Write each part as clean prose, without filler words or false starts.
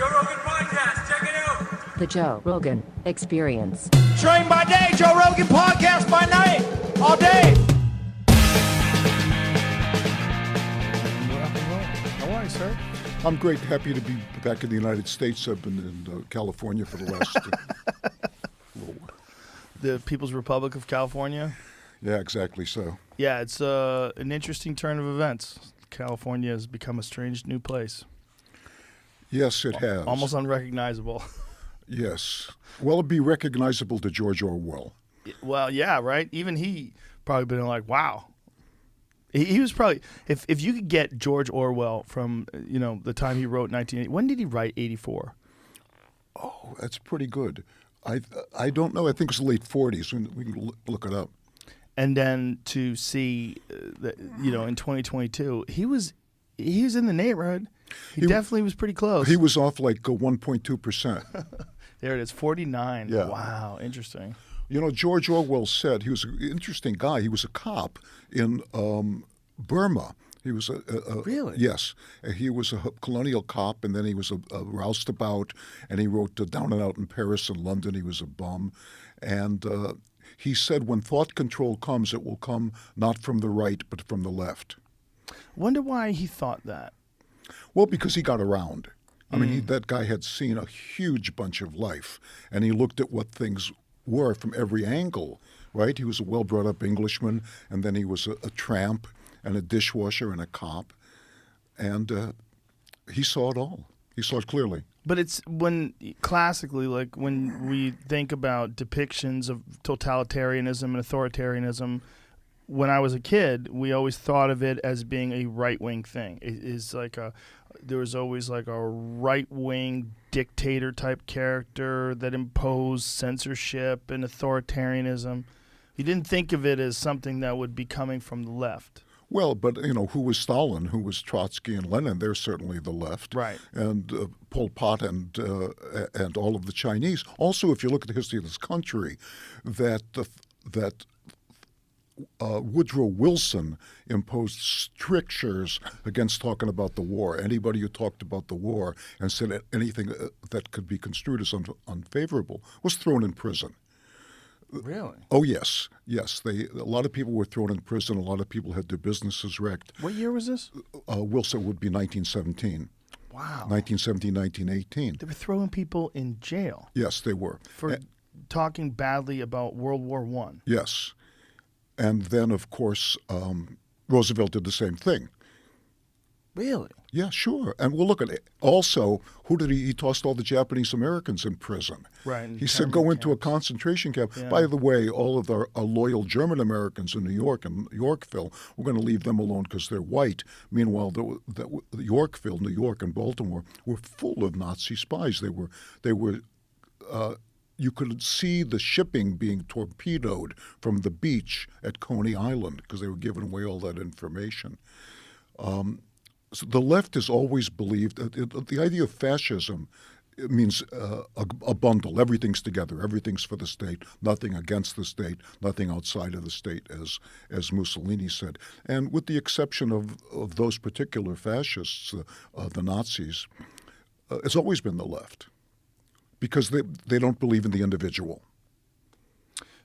Joe Rogan Podcast. Check it out. The Joe Rogan Experience. Train by day, Joe Rogan Podcast by night, all day. How are you, sir? I'm great. Happy to be back in the United States. I've been in California for the last... The People's Republic of California? Yeah, exactly so. Yeah, it's an interesting turn of events. California has become a strange new place. Yes, it has. Almost unrecognizable. Yes. Well, it'd be recognizable to George Orwell. Well, yeah, right? Even he probably been like, wow. He was probably, if you could get George Orwell from, the time he wrote 1980, when did he write 84? Oh, that's pretty good. I don't know. I think it's the late 40s. We can look it up. And then to see that, in 2022, he was in the neighborhood. He definitely was pretty close. He was off like 1.2%. There it is, 49. Yeah. Wow, interesting. George Orwell said he was an interesting guy. He was a cop in Burma. He was Really? Yes. He was a colonial cop, and then he was a roustabout, and he wrote Down and Out in Paris and London. He was a bum. And he said when thought control comes, it will come not from the right, but from the left. Wonder why he thought that. Well, because he got around. I mean, that guy had seen a huge bunch of life, and he looked at what things were from every angle, right? He was a well-brought-up Englishman, and then he was a tramp and a dishwasher and a cop, and he saw it all. He saw it clearly. But it's classically, like when we think about depictions of totalitarianism and authoritarianism, when I was a kid, we always thought of it as being a right-wing thing. There was always like a right-wing dictator-type character that imposed censorship and authoritarianism. You didn't think of it as something that would be coming from the left. Well, but, who was Stalin, who was Trotsky and Lenin? They're certainly the left. Right. And Pol Pot and all of the Chinese. Also, if you look at the history of this country, that Woodrow Wilson imposed strictures against talking about the war. Anybody who talked about the war and said anything that could be construed as unfavorable was thrown in prison. Really? Oh, yes. Yes. A lot of people were thrown in prison. A lot of people had their businesses wrecked. What year was this? Wilson would be 1917. Wow. 1917, 1918. They were throwing people in jail. Yes, they were. For talking badly about World War I. Yes. And then, of course, Roosevelt did the same thing. Really? Yeah, sure. And we'll look at it. Also, who did he tossed all the Japanese Americans in prison. Right. He said, go into a concentration camp. Yeah. By the way, all of our loyal German Americans in New York and Yorkville, we're going to leave them alone because they're white. Meanwhile, the Yorkville, New York, and Baltimore were full of Nazi spies. They were. You could see the shipping being torpedoed from the beach at Coney Island because they were giving away all that information. So the left has always believed the idea of fascism means a bundle. Everything's together. Everything's for the state. Nothing against the state. Nothing outside of the state, as Mussolini said. And with the exception of those particular fascists, the Nazis, it's always been the left because they don't believe in the individual.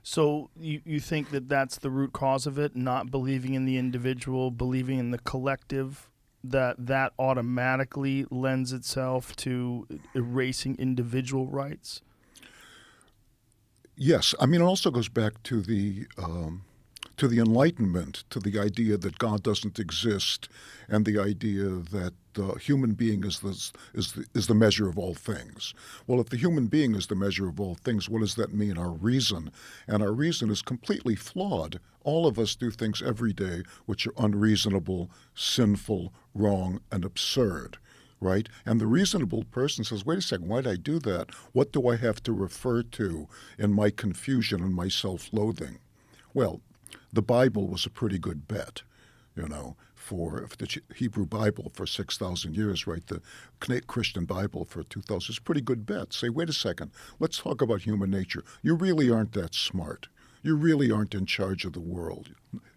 So you think that that's the root cause of it, not believing in the individual, believing in the collective, that automatically lends itself to erasing individual rights? Yes. I mean, it also goes back to the Enlightenment, to the idea that God doesn't exist, and the idea that the human being is the measure of all things. Well, if the human being is the measure of all things, what does that mean? Our reason. And our reason is completely flawed. All of us do things every day which are unreasonable, sinful, wrong, and absurd. Right? And the reasonable person says, wait a second, why did I do that? What do I have to refer to in my confusion and my self-loathing? Well, the Bible was a pretty good bet, for the Hebrew Bible for 6,000 years, right? The Christian Bible for 2,000 is a pretty good bet. Say, wait a second, let's talk about human nature. You really aren't that smart. You really aren't in charge of the world.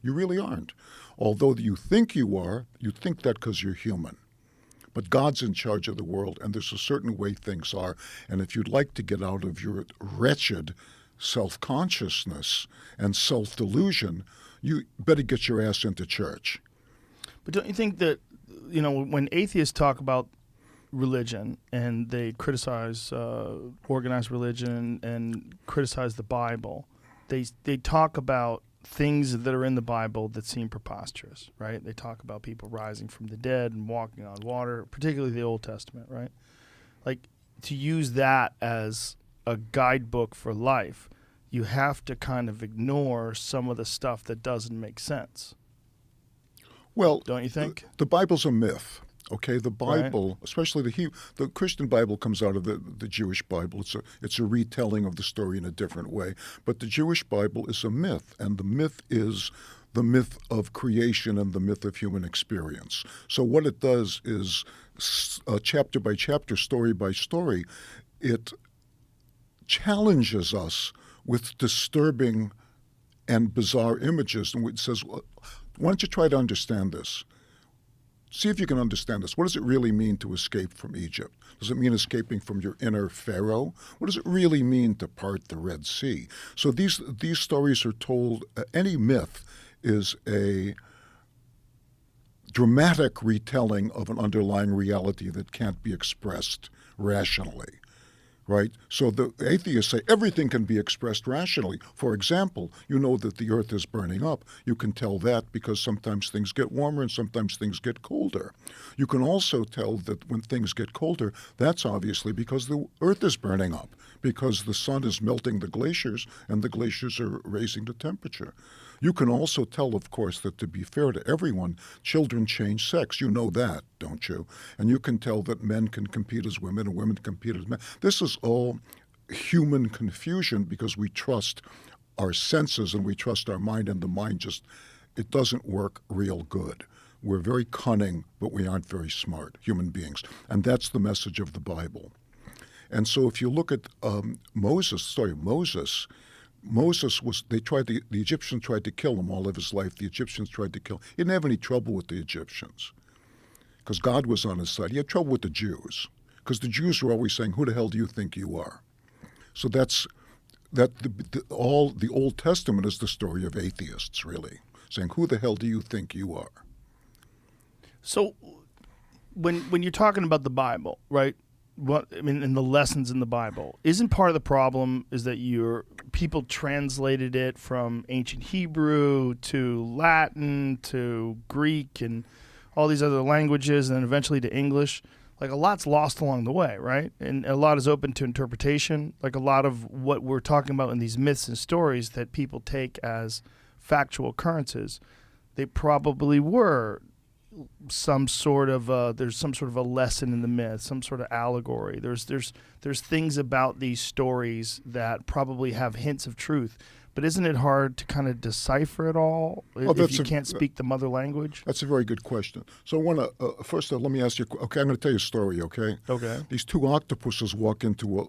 You really aren't. Although you think you are, you think that because you're human. But God's in charge of the world, and there's a certain way things are. And if you'd like to get out of your wretched self-consciousness and self-delusion, you better get your ass into church. But don't you think that, when atheists talk about religion and they criticize organized religion and criticize the Bible, they talk about things that are in the Bible that seem preposterous, right? They talk about people rising from the dead and walking on water, particularly the Old Testament, right? Like, to use that as a guidebook for life, you have to kind of ignore some of the stuff that doesn't make sense. Well, don't you think? The Bible's a myth. Okay, the Bible, especially the Christian Bible, comes out of the Jewish Bible. It's a retelling of the story in a different way. But the Jewish Bible is a myth, and the myth is the myth of creation and the myth of human experience. So what it does is, chapter by chapter, story by story, it challenges us with disturbing and bizarre images, and it says, why don't you try to understand this? See if you can understand this. What does it really mean to escape from Egypt? Does it mean escaping from your inner Pharaoh? What does it really mean to part the Red Sea? So these stories are told. Any myth is a dramatic retelling of an underlying reality that can't be expressed rationally. Right? So the atheists say everything can be expressed rationally. For example, you know that the earth is burning up. You can tell that because sometimes things get warmer and sometimes things get colder. You can also tell that when things get colder, that's obviously because the earth is burning up, because the sun is melting the glaciers and the glaciers are raising the temperature. You can also tell, of course, that to be fair to everyone, children change sex. You know that, don't you? And you can tell that men can compete as women and women compete as men. This is all human confusion because we trust our senses and we trust our mind, and the mind it doesn't work real good. We're very cunning, but we aren't very smart, human beings. And that's the message of the Bible. And so if you look at Moses, the Egyptians tried to kill him all of his life. The Egyptians tried to kill him. He didn't have any trouble with the Egyptians because God was on his side. He had trouble with the Jews because the Jews were always saying, who the hell do you think you are? So the Old Testament is the story of atheists, really, saying, who the hell do you think you are? So when you're talking about the Bible, right? And the lessons in the Bible, isn't part of the problem is that people translated it from ancient Hebrew to Latin to Greek and all these other languages, and then eventually to English. Like, a lot's lost along the way, right? And a lot is open to interpretation. Like, a lot of what we're talking about in these myths and stories that people take as factual occurrences, they probably were there's some sort of a lesson in the myth, some sort of allegory. There's things about these stories that probably have hints of truth. But isn't it hard to kind of decipher it all if you can't speak the mother language? That's a very good question. So I want to first let me ask you. Okay, I'm going to tell you a story. Okay. Okay. These two octopuses walk into a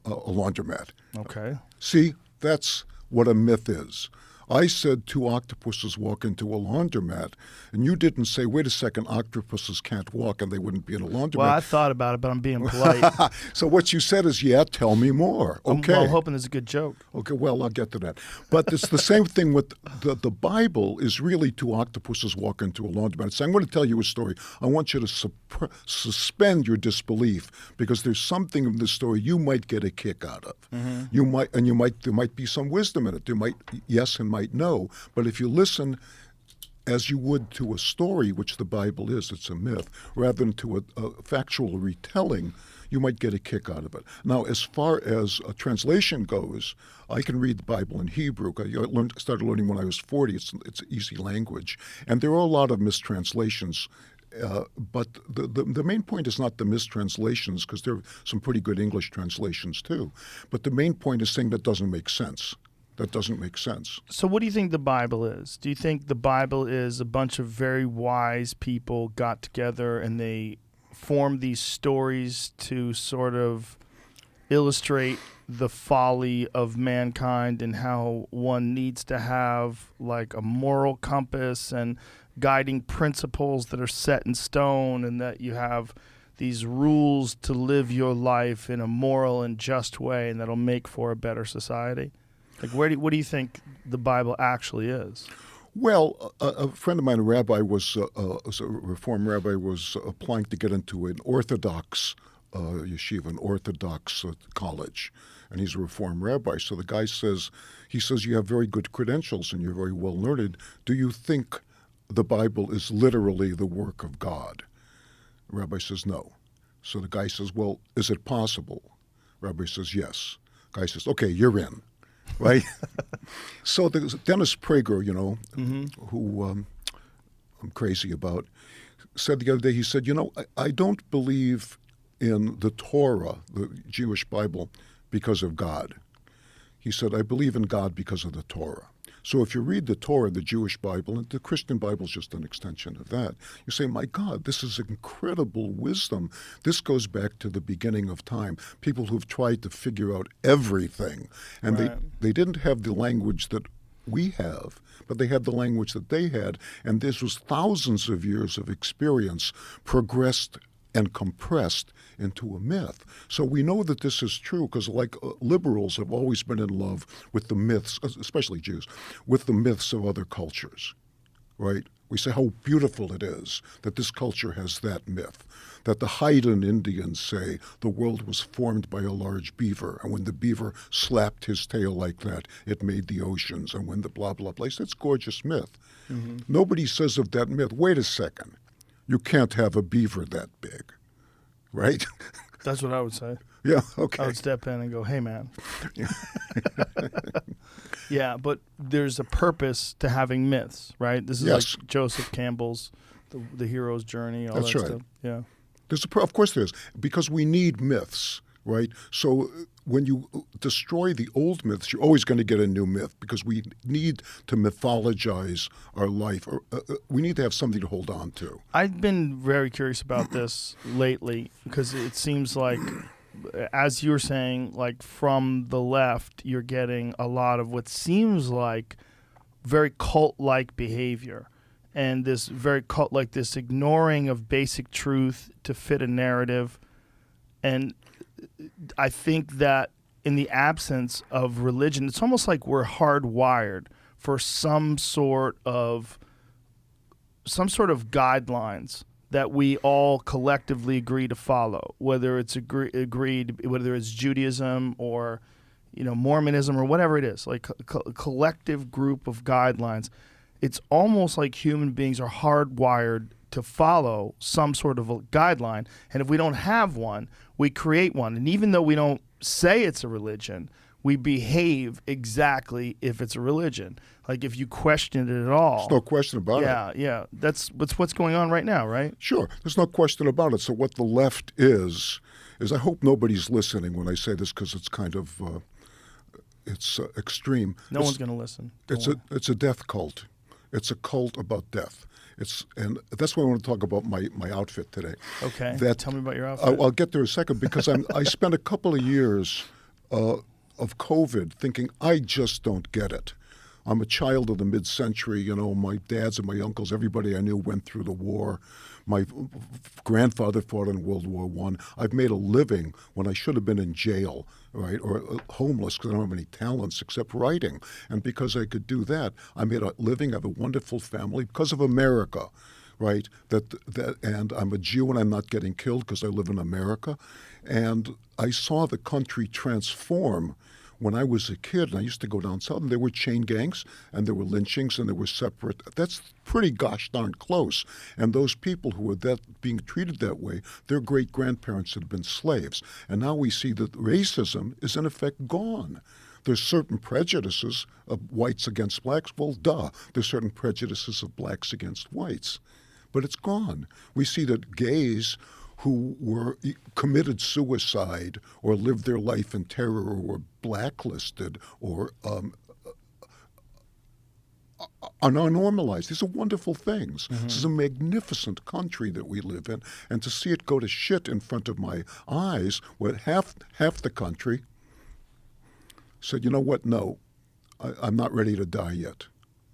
laundromat. Okay. See, that's what a myth is. I said two octopuses walk into a laundromat, and you didn't say, wait a second, octopuses can't walk and they wouldn't be in a laundromat. Well, I thought about it, but I'm being polite. So what you said is, yeah, tell me more. Okay. I'm hoping it's a good joke. Okay, well, I'll get to that. But it's the same thing with the Bible is really two octopuses walk into a laundromat. So I'm going to tell you a story. I want you to suspend your disbelief because there's something in this story you might get a kick out of. Mm-hmm. There might be some wisdom in it. There might, yes and might no. But if you listen as you would to a story, which the Bible is, it's a myth, rather than to a factual retelling, you might get a kick out of it. Now, as far as a translation goes, I can read the Bible in Hebrew. I started learning when I was 40. It's easy language. And there are a lot of mistranslations. But the main point is not the mistranslations, because there are some pretty good English translations too. But the main point is saying that doesn't make sense. That doesn't make sense. So what do you think the Bible is? Do you think the Bible is a bunch of very wise people got together and they formed these stories to sort of illustrate the folly of mankind and how one needs to have like a moral compass and guiding principles that are set in stone, and that you have these rules to live your life in a moral and just way, and that'll make for a better society? Like, what do you think the Bible actually is? Well, a friend of mine, a rabbi, was a Reform rabbi, was applying to get into an Orthodox yeshiva, an Orthodox college, and he's a Reform rabbi. So the guy says, you have very good credentials and you're very well learned. Do you think the Bible is literally the work of God? The rabbi says no. So the guy says, well, is it possible? The rabbi says yes. The guy says, okay, you're in. Right? So there's Dennis Prager, who I'm crazy about, said the other day, he said, I don't believe in the Torah, the Jewish Bible, because of God. He said, I believe in God because of the Torah. So if you read the Torah, the Jewish Bible, and the Christian Bible is just an extension of that, you say, my God, this is incredible wisdom. This goes back to the beginning of time. People who've tried to figure out everything. And Right. they didn't have the language that we have, but they had the language that they had. And this was thousands of years of experience progressed and compressed into a myth. So we know that this is true because liberals have always been in love with the myths, especially Jews, with the myths of other cultures, right? We say how beautiful it is that this culture has that myth, that the Haida Indians say the world was formed by a large beaver, and when the beaver slapped his tail like that, it made the oceans, and when the blah, blah, blah. It's a gorgeous myth. Mm-hmm. Nobody says of that myth, wait a second, you can't have a beaver that big, right? That's what I would say. Yeah, okay. I would step in and go, hey, man. Yeah, but there's a purpose to having myths, right? This is Yes. like Joseph Campbell's The Hero's Journey, all That's that right. stuff. Yeah. Of course there is, because we need myths, right? So when you destroy the old myths, you're always going to get a new myth because we need to mythologize our life. We need to have something to hold on to. I've been very curious about this lately because it seems like, as you were saying, like from the left, you're getting a lot of what seems like very cult-like behavior. And this very cult-like, this ignoring of basic truth to fit a narrative. And I think that in the absence of religion, it's almost like we're hardwired for some sort of guidelines that we all collectively agree to follow, whether it's agreed, whether it's Judaism or Mormonism or whatever it is, like a collective group of guidelines. It's almost like human beings are hardwired to follow some sort of a guideline. And if we don't have one, we create one. And even though we don't say it's a religion, we behave exactly if it's a religion. Like if you question it at all. There's no question about it. Yeah. That's what's going on right now, right? Sure. There's no question about it. So what the left is I hope nobody's listening when I say this because it's kind of it's extreme. No one's going to listen. It's a death cult. It's a cult about death. And that's why I want to talk about my outfit today. Okay. Tell me about your outfit. I'll get there in a second because I spent a couple of years of COVID thinking I just don't get it. I'm a child of the mid-century. My dads and my uncles, everybody I knew went through the war. My grandfather fought in World War I. I've made a living when I should have been in jail, right, or homeless because I don't have any talents except writing. And because I could do that, I made a living. I have a wonderful family because of America, right? And I'm a Jew and I'm not getting killed because I live in America. And I saw the country transform when I was a kid, and I used to go down south, and there were chain gangs, and there were lynchings, and there were separate. That's pretty gosh darn close. And those people who were being treated that way, their great-grandparents had been slaves. And now we see that racism is in effect gone. There's certain prejudices of whites against blacks. Well, duh. There's certain prejudices of blacks against whites. But it's gone. We see that gays who committed suicide or lived their life in terror or were blacklisted or are now normalized. These are wonderful things. Mm-hmm. This is a magnificent country that we live in. And to see it go to shit in front of my eyes, where half the country said, you know what, no, I'm not ready to die yet.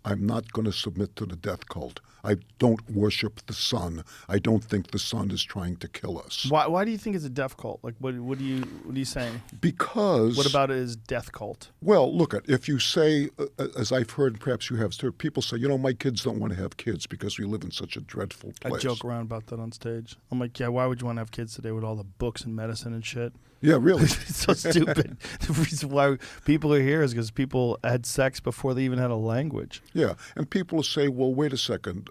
I'm not going to submit to the death cult. I don't worship the sun. I don't think the sun is trying to kill us. Why do you think it's a death cult? Like, what are you saying? Because What about it is death cult? well, look at if you say, as I've heard, perhaps you have heard, people say, my kids don't want to have kids because we live in such a dreadful place. I joke around about that on stage. I'm like, yeah, why would you want to have kids today with all the books and medicine and shit? Yeah, really. It's so stupid. The reason why people are here is because people had sex before they even had a language. Yeah, and people will say, well, wait a second.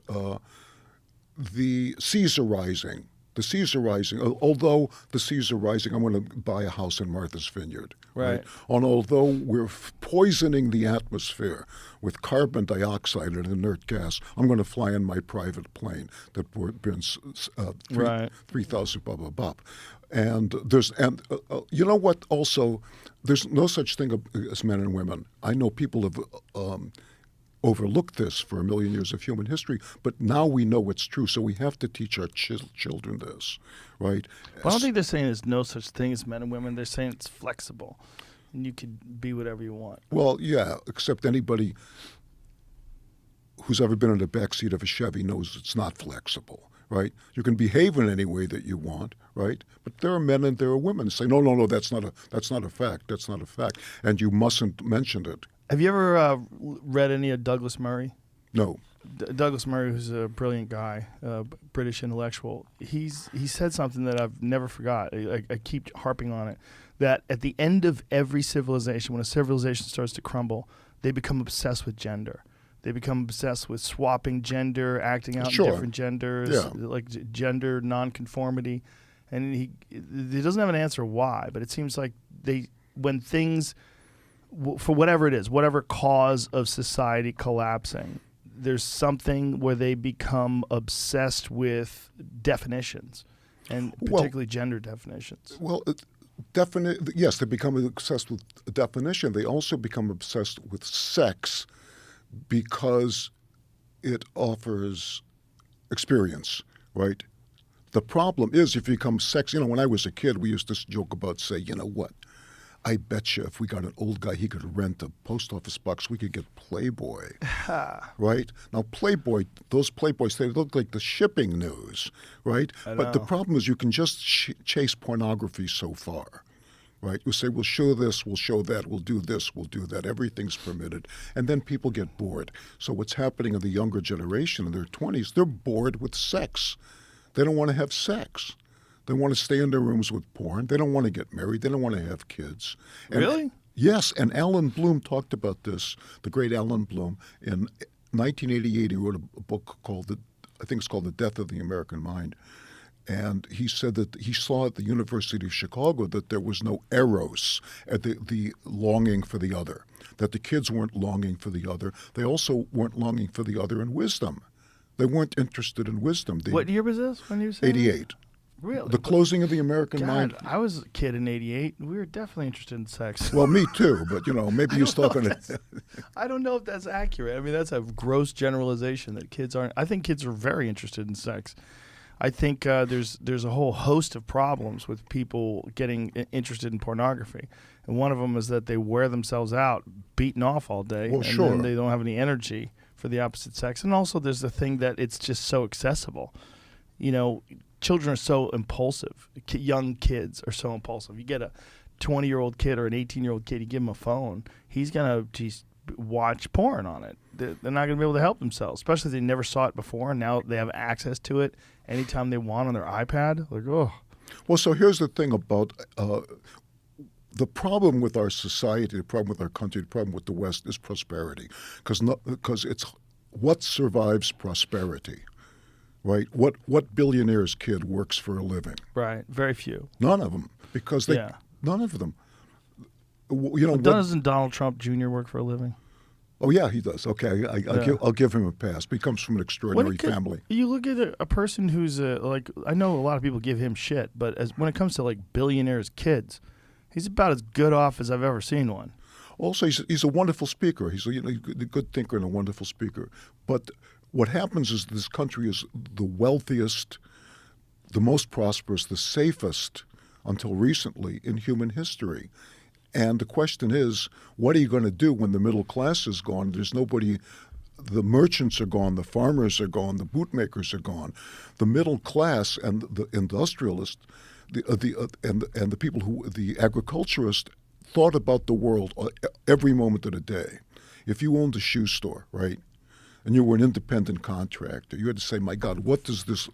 The seas are rising. The seas are rising. Although the seas are rising, I'm going to buy a house in Martha's Vineyard. Right. And although we're poisoning the atmosphere with carbon dioxide and inert gas, I'm going to fly in my private plane that burns 3,000 blah, blah, blah. And you know what? Also, there's no such thing as men and women. I know people have overlooked this for a million years of human history, but now we know it's true. So we have to teach our children this, right? Well, I don't think they're saying there's no such thing as men and women. They're saying it's flexible, and you could be whatever you want. Well, yeah, except anybody who's ever been in the backseat of a Chevy knows it's not flexible. Right? You can behave in any way that you want, right? But there are men and there are women who say, no, that's not a fact. That's not a fact. And you mustn't mention it. Have you ever read any of Douglas Murray? No. Douglas Murray, who's a brilliant guy, British intellectual, he said something that I've never forgot. I keep harping on it, that at the end of every civilization, when a civilization starts to crumble, they become obsessed with gender. They become obsessed with swapping gender, acting out in different genders, like gender nonconformity. And he doesn't have an answer why, but it seems like when things, for whatever it is, whatever cause of society collapsing, there's something where they become obsessed with definitions, and particularly gender definitions. Well, yes, they become obsessed with definition. They also become obsessed with sex, because it offers experience, right? The problem is if you become sex, when I was a kid, we used to joke about, say, you know what? I bet you if we got an old guy, he could rent a post office box, we could get Playboy, right? Now, those Playboys, they look like the shipping news, right? But the problem is you can just chase pornography so far. Right? You say, we'll show this, we'll show that, we'll do this, we'll do that. Everything's permitted. And then people get bored. So what's happening in the younger generation in their 20s, they're bored with sex. They don't want to have sex. They want to stay in their rooms with porn. They don't want to get married. They don't want to have kids. And, really? Yes. And Alan Bloom talked about this, the great Alan Bloom. In 1988, he wrote a book called, I think it's called The Death of the American Mind. And he said that he saw at the University of Chicago that there was no eros, the longing for the other, that the kids weren't longing for the other. They also weren't longing for the other in wisdom. They weren't interested in wisdom. What year was this when you were saying 88. Really? The closing of the American mind. I was a kid in 88. We were definitely interested in sex. Well, me too, but maybe you're still going to... I don't know if that's accurate. I mean, that's a gross generalization that kids aren't... I think kids are very interested in sex. I think there's a whole host of problems with people getting interested in pornography. And one of them is that they wear themselves out, beaten off all day, then they don't have any energy for the opposite sex. And also there's the thing that it's just so accessible. Children are so impulsive. Young kids are so impulsive. You get a 20-year-old kid or an 18-year-old kid, you give him a phone, he's going to watch porn on it. They're not going to be able to help themselves, especially if they never saw it before, and now they have access to it anytime they want on their iPad. Like, oh. Well, so here's the thing about the problem with our society, the problem with our country, the problem with the West is prosperity, because it's what survives prosperity. Right? What billionaire's kid works for a living? Right. Very few. None of them, because none of them. Doesn't Donald Trump Jr. work for a living? Oh yeah, he does. Okay, I'll give him a pass. But he comes from an extraordinary family. You look at a person who's I know a lot of people give him shit, but when it comes to billionaires' kids, he's about as good off as I've ever seen one. Also, he's a wonderful speaker. He's a good thinker and a wonderful speaker. But what happens is this country is the wealthiest, the most prosperous, the safest until recently in human history. And the question is, what are you going to do when the middle class is gone? There's nobody the merchants are gone, the farmers are gone, the bootmakers are gone. The middle class and the industrialists, and the people the agriculturists thought about the world every moment of the day. If you owned a shoe store, right, and you were an independent contractor, you had to say, my God, what does this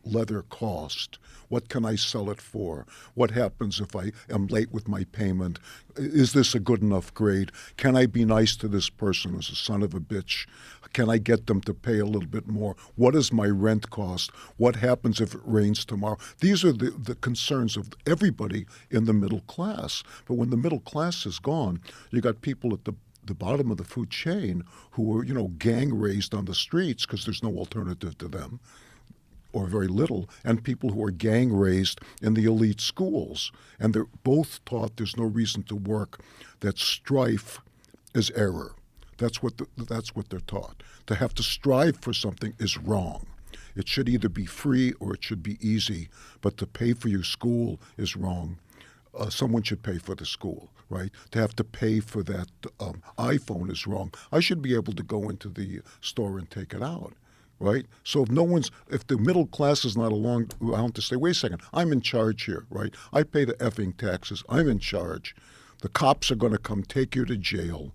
leather cost? What can I sell it for? What happens if I am late with my payment? Is this a good enough grade? Can I be nice to this person who's a son of a bitch? Can I get them to pay a little bit more? What does my rent cost? What happens if it rains tomorrow? These are the concerns of everybody in the middle class. But when the middle class is gone, you got people at the bottom of the food chain who are, gang raised on the streets because there's no alternative to them, or very little, and people who are gang raised in the elite schools. And they're both taught there's no reason to work, that strife is error. That's what they're taught. To have to strive for something is wrong. It should either be free or it should be easy, but to pay for your school is wrong. Someone should pay for the school, right? To have to pay for that iPhone is wrong. I should be able to go into the store and take it out. Right? So if the middle class is not around to say, wait a second, I'm in charge here, right? I pay the effing taxes. I'm in charge. The cops are going to come take you to jail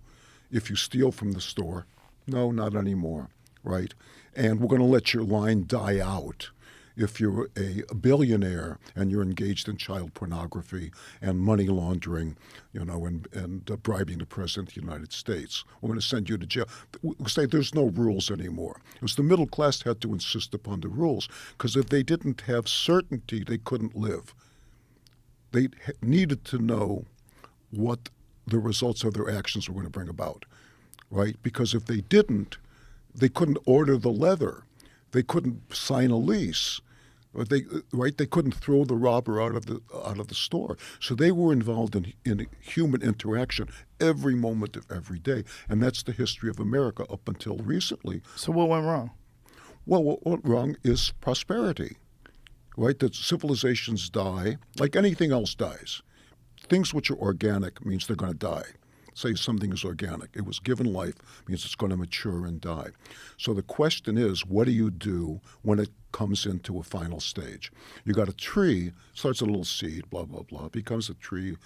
if you steal from the store. No, not anymore, right? And we're going to let your line die out if you're a billionaire and you're engaged in child pornography and money laundering, and bribing the president of the United States. We're going to send you to jail. We'll say there's no rules anymore. It was the middle class had to insist upon the rules, because if they didn't have certainty, they couldn't live. They needed to know what the results of their actions were going to bring about, right? Because if they didn't, they couldn't order the leather. They couldn't sign a lease. They couldn't throw the robber out of the store. So they were involved in human interaction every moment of every day, and that's the history of America up until recently. So what went wrong? Well, what went wrong is prosperity, right? That civilizations die like anything else dies. Things which are organic means they're going to die. Say something is organic. It was given life, means it's going to mature and die. So the question is, what do you do when it comes into a final stage? You got a tree, starts a little seed, blah, blah, blah, becomes a tree.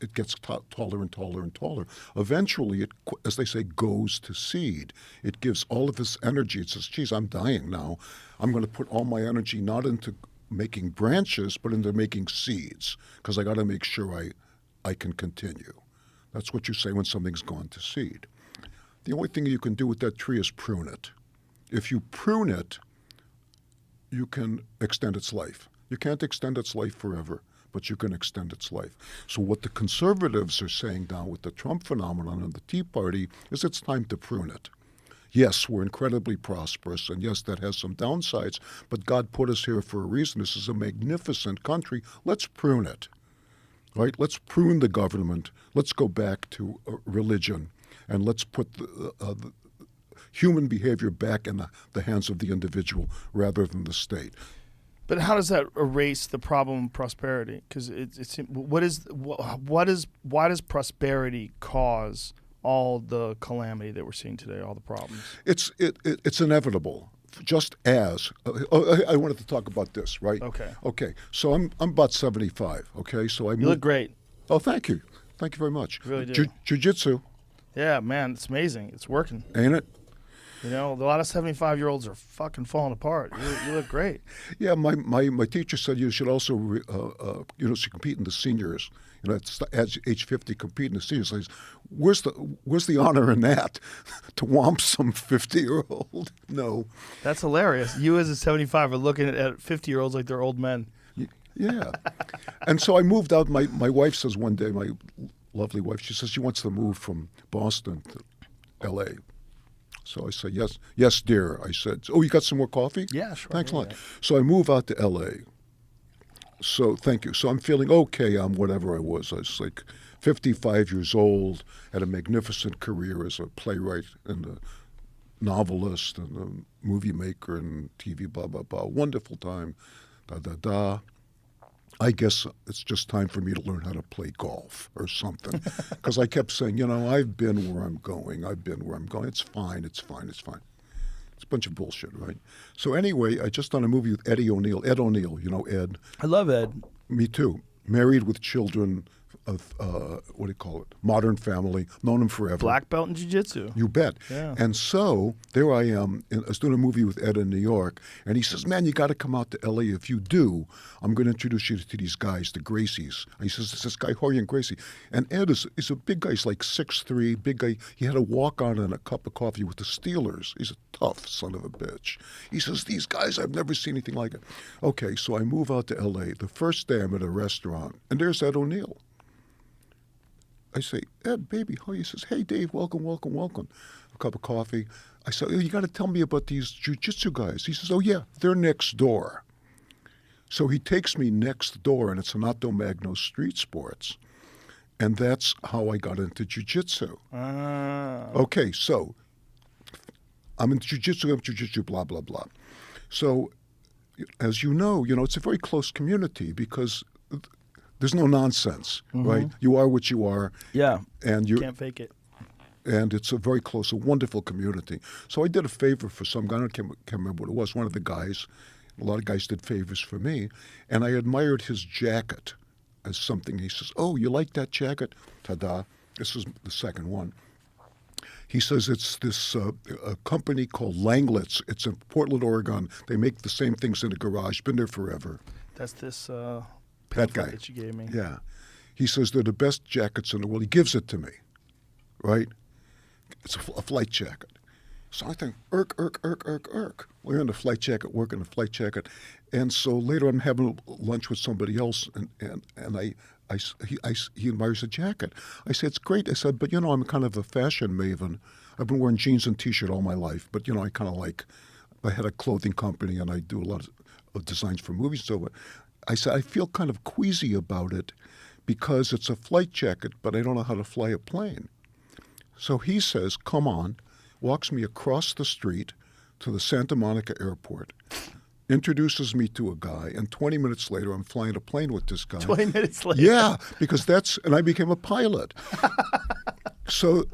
It gets taller and taller and taller. Eventually, it, as they say, goes to seed. It gives all of this energy. It says, geez, I'm dying now. I'm going to put all my energy not into making branches, but into making seeds, because I got to make sure I can continue. That's what you say when something's gone to seed. The only thing you can do with that tree is prune it. If you prune it, you can extend its life. You can't extend its life forever, but you can extend its life. So what the conservatives are saying now with the Trump phenomenon and the Tea Party is it's time to prune it. Yes, we're incredibly prosperous, and yes, that has some downsides, but God put us here for a reason. This is a magnificent country. Let's prune it. Right? Let's prune the government. Let's go back to religion, and let's put the human behavior back in the hands of the individual rather than the state. But how does that erase the problem of prosperity? Because why does prosperity cause all the calamity that we're seeing today, all the problems? It's inevitable. Just as I wanted to talk about this, right? Okay. So I'm about 75. Okay, so you look great. Oh, thank you very much. You really do. Jiu-jitsu. Yeah, man, it's amazing. It's working. Ain't it? A lot of 75-year-olds are fucking falling apart. You look great. Yeah, my teacher said you should also should compete in the seniors. At age 50, compete in the seniors. Like, where's the honor in that? To whomp some 50-year-old? No. That's hilarious. You as a 75 are looking at 50-year-olds like they're old men. Yeah. And so I moved out. My wife says one day, my lovely wife, she says she wants to move from Boston to L.A. So I said, yes, dear. I said, oh, you got some more coffee? Yeah, sure. Thanks a lot. So I move out to L.A. So thank you. So I'm feeling okay. I'm whatever I was. I was like 55 years old, had a magnificent career as a playwright and a novelist and a movie maker and TV, blah, blah, blah. Wonderful time, da, da, da. I guess it's just time for me to learn how to play golf or something. Because I kept saying, I've been where I'm going. It's fine. It's a bunch of bullshit, right? So anyway, I just done a movie with Ed O'Neill, Ed. I love Ed. Me too. Married with children of, Modern Family. Known him forever. Black belt in jiu-jitsu. You bet. Yeah. And so there I am. I was doing a movie with Ed in New York, and he says, man, you got to come out to L.A. If you do, I'm going to introduce you to these guys, the Gracies. And he says, it's this guy, Jorge and Gracie. And Ed is a big guy. He's like 6'3", big guy. He had a walk-on and a cup of coffee with the Steelers. He's a tough son of a bitch. He says, these guys, I've never seen anything like it. Okay, so I move out to L.A. The first day I'm at a restaurant, and there's Ed O'Neill. I say, Ed, baby, how are you? He says, hey, Dave, welcome. A cup of coffee. I said, you got to tell me about these jiu-jitsu guys. He says, oh, yeah, they're next door. So he takes me next door, and it's Anato Magno Street Sports. And that's how I got into jiu-jitsu. Okay, so I'm in jiu-jitsu, blah, blah, blah. So as you know, it's a very close community because there's no nonsense, right? You are what you are. Yeah. And you can't fake it. And it's a very close, a wonderful community. So I did a favor for some guy. I can't remember what it was. One of the guys. A lot of guys did favors for me. And I admired his jacket as something. He says, oh, you like that jacket? Ta-da. This is the second one. He says it's this a company called Langlitz. It's in Portland, Oregon. They make the same things in a garage. Been there forever. That's this that guy that you gave me. Yeah. He says they're the best jackets in the world. He gives it to me, right? It's a flight jacket. So I think, irk. We're in a flight jacket, working a flight jacket. And so later I'm having lunch with somebody else, and he admires the jacket. I said, it's great. I said, but, I'm kind of a fashion maven. I've been wearing jeans and T-shirt all my life. But, I kind of I had a clothing company, and I do a lot of designs for movies. So I said, I feel kind of queasy about it because it's a flight jacket, but I don't know how to fly a plane. So he says, come on, walks me across the street to the Santa Monica airport, introduces me to a guy, and 20 minutes later I'm flying a plane with this guy. 20 minutes later? Yeah, because and I became a pilot. So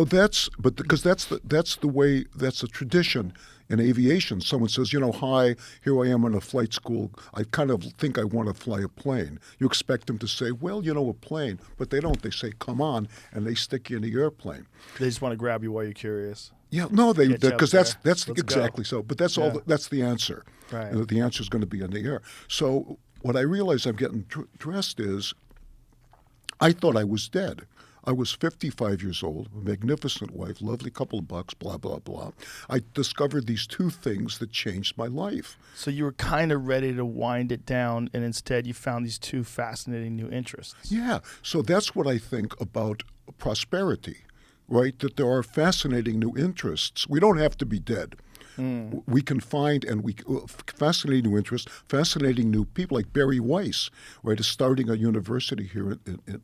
that's the way, that's a tradition in aviation. Someone says, hi, here I am in a flight school. I kind of think I want to fly a plane. You expect them to say, well, a plane, but they don't. They say, come on, and they stick you in the airplane. They just want to grab you while you're curious. Yeah, no, because that's exactly go. so. But that's all. That's the answer. Right. The answer is going to be in the air. So what I realized I'm getting dressed is, I thought I was dead. I was 55 years old, a magnificent wife, lovely couple of bucks, blah, blah, blah. I discovered these two things that changed my life. So you were kind of ready to wind it down, and instead you found these two fascinating new interests. Yeah. So that's what I think about prosperity, right? That there are fascinating new interests. We don't have to be dead. We can find fascinating new interests, fascinating new people like Barry Weiss, right, is starting a university here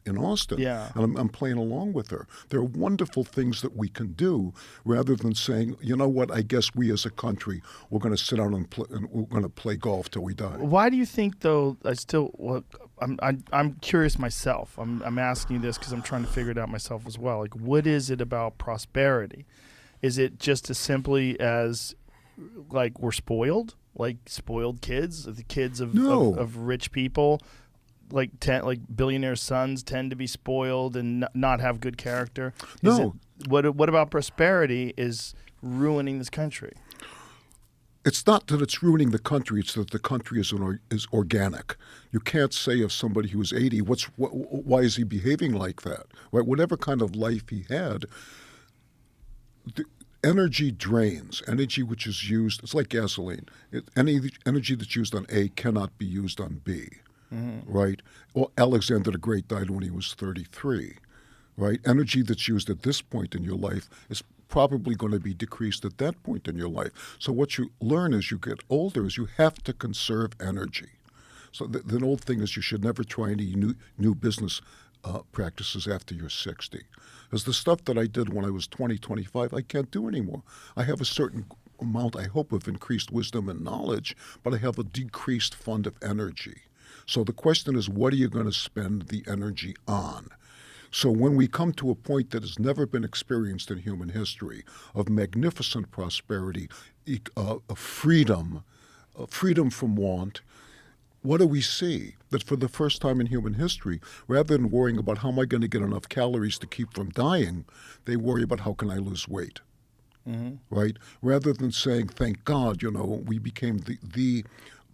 in Austin. Yeah. And I'm playing along with her. There are wonderful things that we can do rather than saying, you know what, I guess we as a country, we're going to sit down and we're going to play golf till we die. Why do you think, though, I'm curious myself. I'm asking you this because I'm trying to figure it out myself as well. Like, what is it about prosperity? Is it just as simply as like we're spoiled, like spoiled kids, the kids of rich people, like billionaire sons tend to be spoiled and not have good character? What about prosperity is ruining this country? It's not that it's ruining the country; it's that the country is organic. You can't say of somebody who is 80, why is he behaving like that? Right? Whatever kind of life he had. Energy drains. Energy which is used, it's like gasoline. Any energy that's used on A cannot be used on B, right? Well, Alexander the Great died when he was 33, right? Energy that's used at this point in your life is probably going to be decreased at that point in your life. So what you learn as you get older is you have to conserve energy. So the old thing is you should never try any new business practices after you're 60. Because the stuff that I did when I was 20, 25, I can't do anymore. I have a certain amount, I hope, of increased wisdom and knowledge, but I have a decreased fund of energy. So the question is, what are you going to spend the energy on? So when we come to a point that has never been experienced in human history of magnificent prosperity, freedom from want, what do we see? That for the first time in human history, rather than worrying about how am I going to get enough calories to keep from dying, they worry about how can I lose weight, right? Rather than saying, thank God, we became the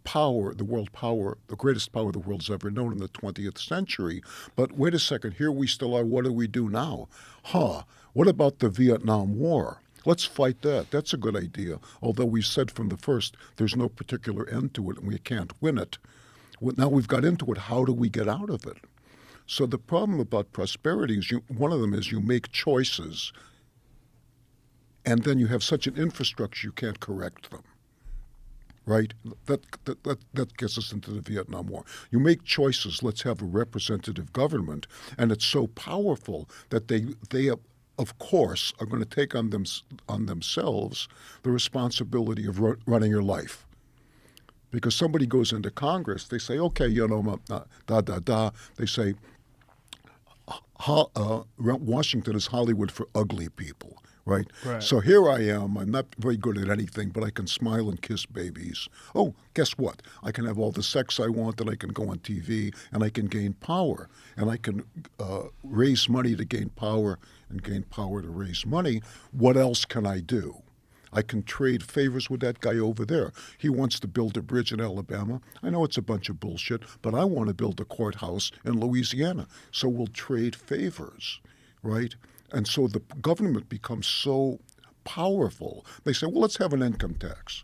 power, the world power, the greatest power the world's ever known in the 20th century. But wait a second, here we still are. What do we do now? What about the Vietnam War? Let's fight that. That's a good idea. Although we said from the first there's no particular end to it and we can't win it. Well, now we've got into it. How do we get out of it? So the problem about prosperity is one of them is you make choices and then you have such an infrastructure you can't correct them. Right? That gets us into the Vietnam War. You make choices, let's have a representative government, and it's so powerful that they of course, are going to take on themselves the responsibility of running your life. Because somebody goes into Congress, they say, okay, They say, Washington is Hollywood for ugly people. Right? So here I am. I'm not very good at anything, but I can smile and kiss babies. Oh, guess what? I can have all the sex I want, and I can go on TV, and I can gain power. And I can raise money to gain power and gain power to raise money. What else can I do? I can trade favors with that guy over there. He wants to build a bridge in Alabama. I know it's a bunch of bullshit, but I want to build a courthouse in Louisiana. So we'll trade favors, right? And so the government becomes so powerful. They say, well, let's have an income tax.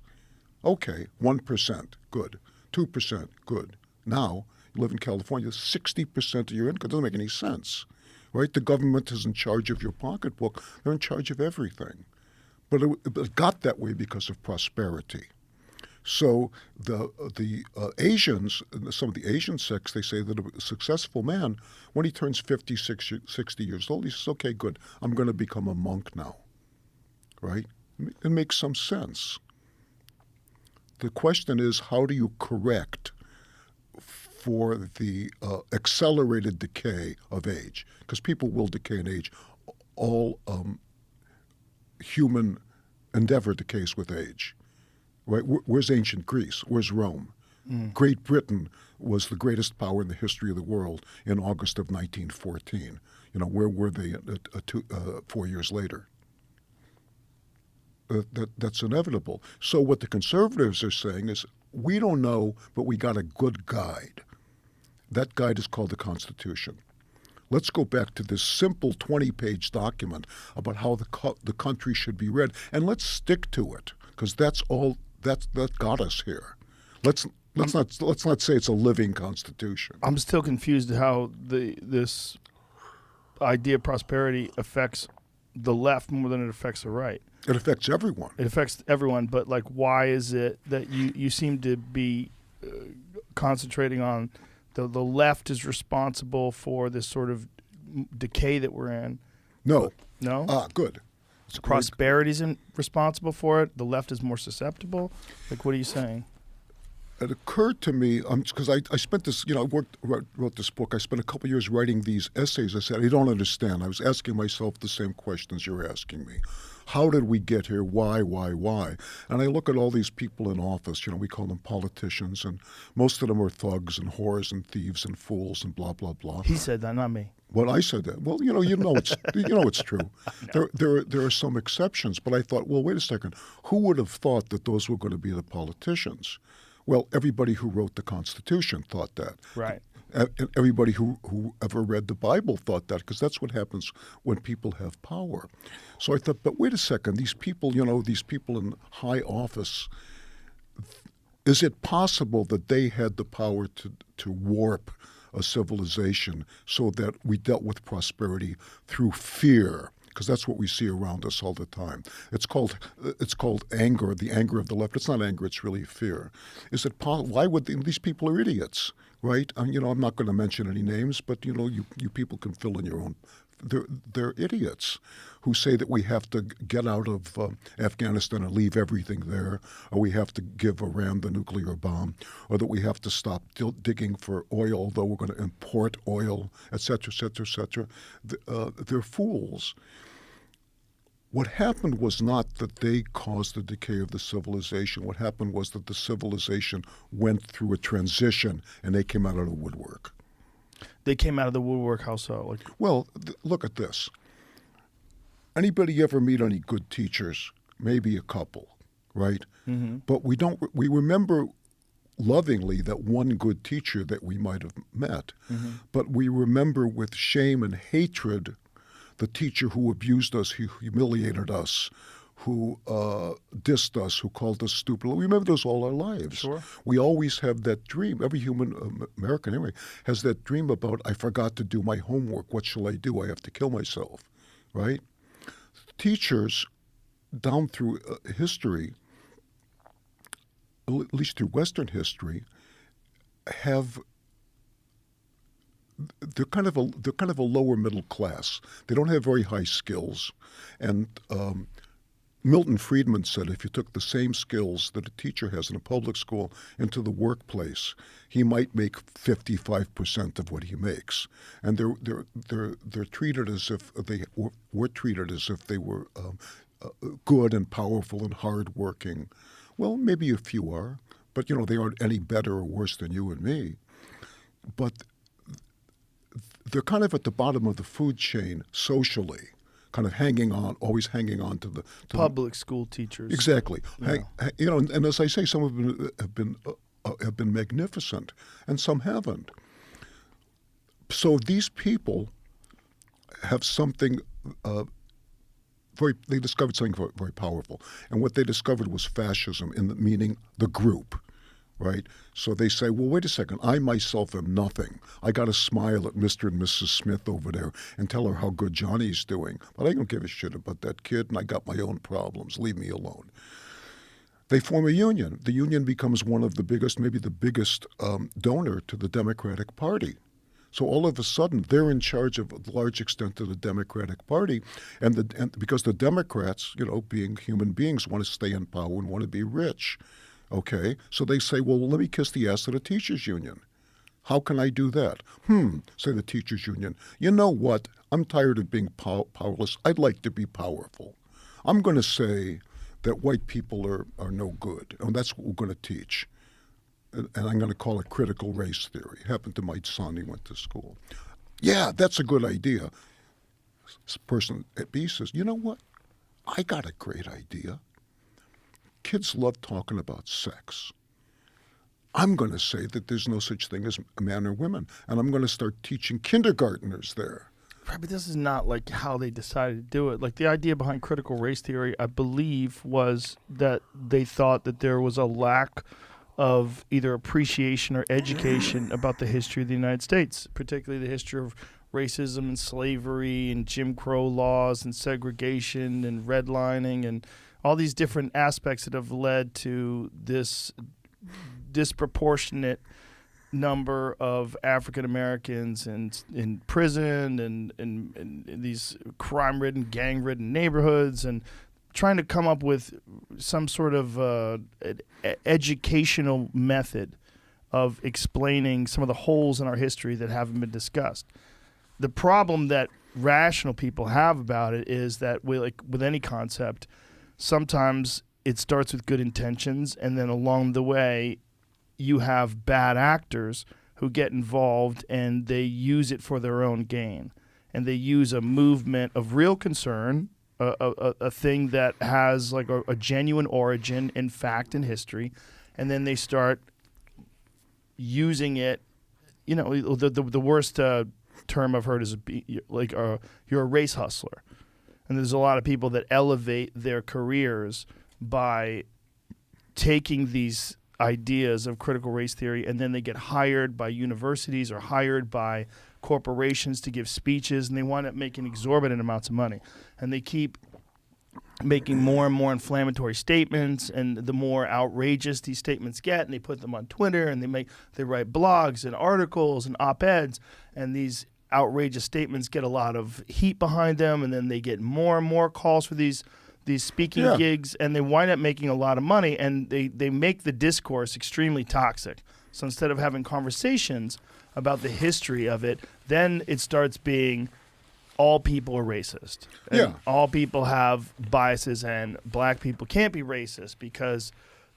Okay, 1%, good. 2%, good. Now, you live in California, 60% of your income doesn't make any sense, right? The government is in charge of your pocketbook. They're in charge of everything. But it got that way because of prosperity. So the Asians, some of the Asian sects, they say that a successful man, when he turns 50, 60 years old, he says, okay, good, I'm going to become a monk now, right? It makes some sense. The question is, how do you correct for the accelerated decay of age? Because people will decay in age. All human endeavor decays with age. Right? Where's ancient Greece? Where's Rome? Great Britain was the greatest power in the history of the world in August of 1914. Where were they 4 years later? That's inevitable. So what the conservatives are saying is, we don't know, but we got a good guide. That guide is called the Constitution. Let's go back to this simple 20-page document about how the country should be read, and let's stick to it, because that got us here. Let's not say it's a living constitution. I'm still confused how this idea of prosperity affects the left more than it affects the right. It affects everyone. It affects everyone, but why is it that you seem to be concentrating on the left is responsible for this sort of decay that we're in? No. No? Good. Prosperity's responsible for it. The left is more susceptible. What are you saying? It occurred to me, because I spent this, I wrote this book. I spent a couple of years writing these essays. I said, I don't understand. I was asking myself the same questions you're asking me. How did we get here? Why? And I look at all these people in office, we call them politicians, and most of them are thugs and whores and thieves and fools and blah, blah, blah. He said that, not me. Well, I said that. Well, it's true. There are some exceptions, but I thought, well, wait a second. Who would have thought that those were going to be the politicians? Well, everybody who wrote the Constitution thought that. Right. Everybody who ever read the Bible thought that, because that's what happens when people have power. So I thought, but wait a second. These people, these people in high office, is it possible that they had the power to warp a civilization so that we dealt with prosperity through fear? Because that's what we see around us all the time. It's called anger, the anger of the left. It's not anger; it's really fear. Is it why would these people are idiots? right? I'm not going to mention any names, but you people can fill in your own. They're idiots who say that we have to get out of Afghanistan and leave everything there, or we have to give Iran the nuclear bomb, or that we have to stop digging for oil, though we're going to import oil, et cetera, et cetera, et cetera. They're fools. What happened was not that they caused the decay of the civilization. What happened was that the civilization went through a transition, and they came out of the woodwork. They came out of the woodwork. How so? Well, look at this. Anybody ever meet any good teachers? Maybe a couple, right? Mm-hmm. But we remember lovingly that one good teacher that we might have met, mm-hmm. but we remember with shame and hatred the teacher who abused us, who humiliated us, who dissed us, who called us stupid. We remember those all our lives. Sure. We always have that dream. Every human, American anyway, has that dream about, I forgot to do my homework. What shall I do? I have to kill myself, right? Teachers down through history, at least through Western history, they're kind of a lower middle class. They don't have very high skills, and Milton Friedman said if you took the same skills that a teacher has in a public school into the workplace, he might make 55% of what he makes. And they're treated as if were treated as if they were good and powerful and hardworking. Well, maybe a few are, but they aren't any better or worse than you and me. But they're kind of at the bottom of the food chain socially, kind of always hanging on to the public school teachers. Exactly. Yeah. And as I say, some of them have been magnificent, and some haven't. So these people have something they discovered something very, very powerful, and what they discovered was fascism, meaning the group. Right? So they say, well, wait a second, I myself am nothing. I got to smile at Mr. and Mrs. Smith over there and tell her how good Johnny's doing. But I don't give a shit about that kid, and I got my own problems. Leave me alone. They form a union. The union becomes one of the biggest, maybe the biggest donor to the Democratic Party. So all of a sudden, they're in charge of a large extent of the Democratic Party, and because the Democrats, being human beings, want to stay in power and want to be rich. Okay, so they say, well, let me kiss the ass of the teachers' union. How can I do that? Say the teachers' union. You know what? I'm tired of being powerless. I'd like to be powerful. I'm going to say that white people are no good, and that's what we're going to teach. And I'm going to call it critical race theory. Happened to my son. He went to school. Yeah, that's a good idea. This person at B says, you know what? I got a great idea. Kids love talking about sex. I'm going to say that there's no such thing as man or women, and I'm going to start teaching kindergartners there. Right, but this is not like how they decided to do it. Like the idea behind critical race theory, I believe, was that they thought that there was a lack of either appreciation or education about the history of the United States, particularly the history of racism and slavery and Jim Crow laws and segregation and redlining and all these different aspects that have led to this disproportionate number of African Americans in prison and in these crime-ridden, gang-ridden neighborhoods, and trying to come up with some sort of educational method of explaining some of the holes in our history that haven't been discussed. The problem that rational people have about it is that with any concept, sometimes it starts with good intentions, and then along the way, you have bad actors who get involved and they use it for their own gain. And they use a movement of real concern, a thing that has like a genuine origin in fact and history, and then they start using it. The worst term I've heard is you're a race hustler. And there's a lot of people that elevate their careers by taking these ideas of critical race theory, and then they get hired by universities or hired by corporations to give speeches, and they wind up making exorbitant amounts of money. And they keep making more and more inflammatory statements, and the more outrageous these statements get, and they put them on Twitter, and they write blogs and articles and op-eds, and these outrageous statements get a lot of heat behind them, and then they get more and more calls for these speaking gigs, and they wind up making a lot of money, and they make the discourse extremely toxic. So instead of having conversations about the history of it, then it starts being all people are racist. And all people have biases, and black people can't be racist because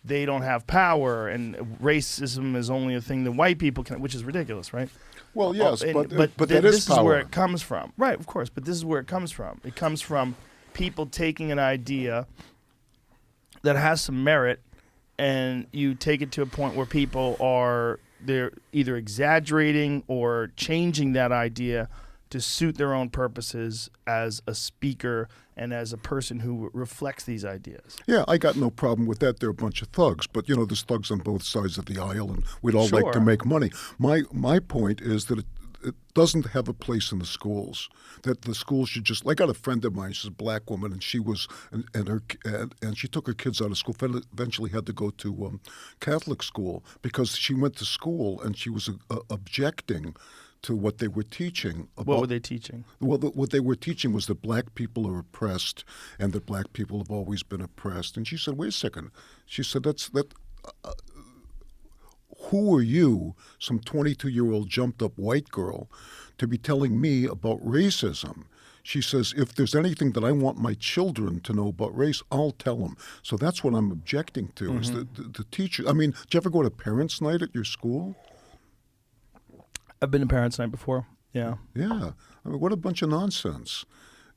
they don't have power, and racism is only a thing that white people can, which is ridiculous, right? Well, yes, but that this is power. Is where it comes from. Right, of course, but this is where it comes from. It comes from people taking an idea that has some merit, and you take it to a point where they're either exaggerating or changing that idea to suit their own purposes as a speaker and as a person who reflects these ideas. Yeah, I got no problem with that. They're a bunch of thugs. But, there's thugs on both sides of the aisle, and we'd all like to make money. My point is that it doesn't have a place in the schools. That the schools should just. I got a friend of mine. She's a black woman, and she was, and she took her kids out of school. Eventually, had to go to Catholic school because she went to school and she was objecting to what they were teaching. What were they teaching? Well, what they were teaching was that black people are oppressed, and that black people have always been oppressed. And she said, "Wait a second." She said, who are you, some 22-year-old jumped-up white girl, to be telling me about racism? She says, if there's anything that I want my children to know about race, I'll tell them. So that's what I'm objecting to, is the teacher. I mean, did you ever go to parents' night at your school? I've been to parents' night before, yeah. Yeah. I mean, what a bunch of nonsense.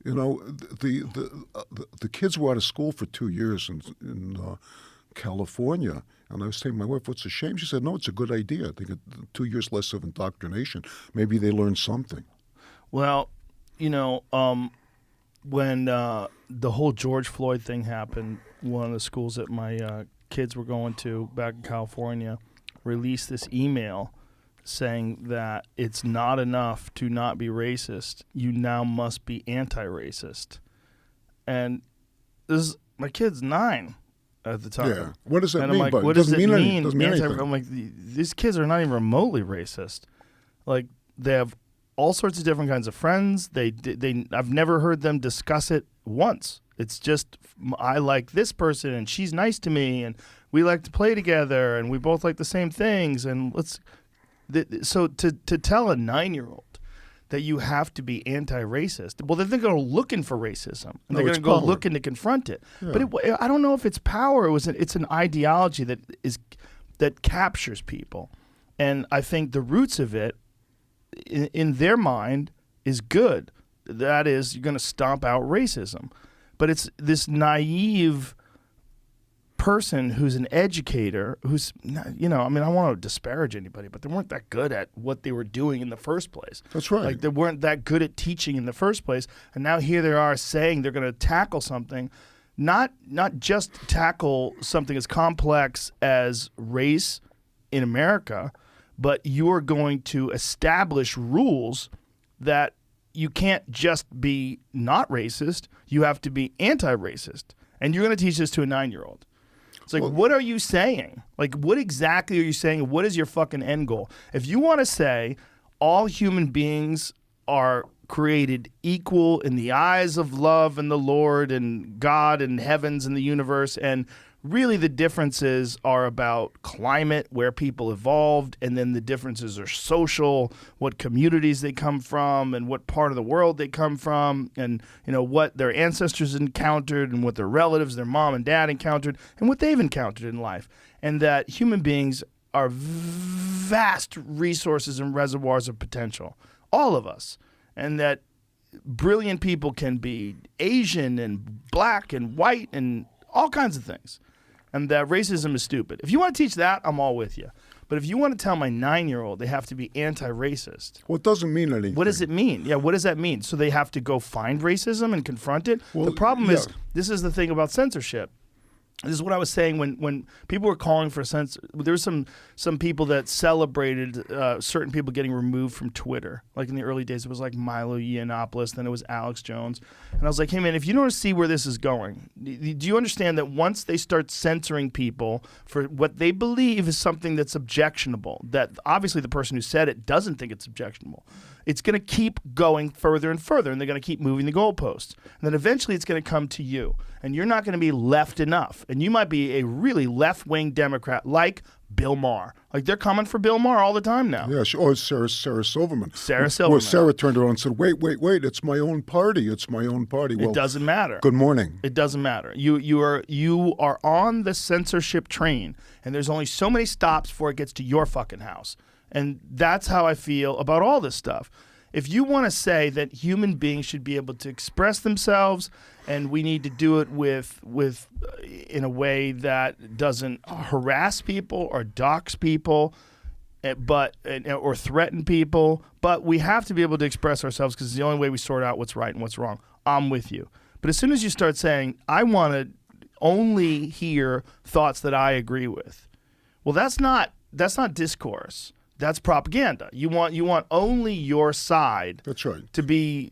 The kids were out of school for 2 years in California. And I was saying to my wife, what's a shame? She said, no, it's a good idea. They get 2 years less of indoctrination. Maybe they learn something. Well, when the whole George Floyd thing happened, one of the schools that my kids were going to back in California released this email saying that it's not enough to not be racist. You now must be anti-racist. And my kid's 9 at the time. Yeah. What does that and mean? I'm like, what does it mean? Doesn't mean anything. I'm like, these kids are not even remotely racist. Like, they have all sorts of different kinds of friends. I've never heard them discuss it once. It's just, I like this person, and she's nice to me, and we like to play together, and we both like the same things, and so to tell a 9-year-old that you have to be anti-racist, well, they're going to go looking for racism, and they're going to go looking to confront it. Yeah. But I don't know if it's power. It's an ideology that captures people, and I think the roots of it, in their mind, is good. That is, you're going to stomp out racism, but it's this naive person who's an educator who's, I don't want to disparage anybody, but they weren't that good at what they were doing in the first place. That's right. Like, they weren't that good at teaching in the first place, and now here they are saying they're going to tackle something, not just tackle something as complex as race in America, but you're going to establish rules that you can't just be not racist, you have to be anti-racist. And you're going to teach this to a 9-year-old. It's like, what are you saying? Like, what exactly are you saying? What is your fucking end goal? If you want to say all human beings are created equal in the eyes of love and the Lord and God and heavens and the universe, and really the differences are about climate, where people evolved, and then the differences are social, what communities they come from and what part of the world they come from, and what their ancestors encountered and what their relatives, their mom and dad encountered, and what they've encountered in life. And that human beings are vast resources and reservoirs of potential, all of us. And that brilliant people can be Asian and black and white and all kinds of things. And that racism is stupid. If you want to teach that, I'm all with you. But if you want to tell my 9-year-old they have to be anti-racist. Well, it doesn't mean anything. What does it mean? Yeah, what does that mean? So they have to go find racism and confront it? Well, the problem is, this is the thing about censorship. This is what I was saying when people were calling for censor. There were some people that celebrated certain people getting removed from Twitter. Like in the early days, it was like Milo Yiannopoulos, then it was Alex Jones. And I was like, hey, man, if you don't see where this is going, do you understand that once they start censoring people for what they believe is something that's objectionable, that obviously the person who said it doesn't think it's objectionable, it's going to keep going further and further, and they're going to keep moving the goalposts. And then eventually it's going to come to you, and you're not going to be left enough. And you might be a really left-wing Democrat like Bill Maher. Like, they're coming for Bill Maher all the time now. Yeah, Sarah Silverman. Sarah Silverman. Where Sarah turned around and said, wait, it's my own party. It's my own party. Well, it doesn't matter. Good morning. It doesn't matter. You are on the censorship train, and there's only so many stops before it gets to your fucking house. And that's how I feel about all this stuff. If you want to say that human beings should be able to express themselves, and we need to do it with in a way that doesn't harass people or dox people, or threaten people, but we have to be able to express ourselves because it's the only way we sort out what's right and what's wrong. I'm with you. But as soon as you start saying, I want to only hear thoughts that I agree with, well, that's not discourse. That's propaganda. You want only your side. That's right. To be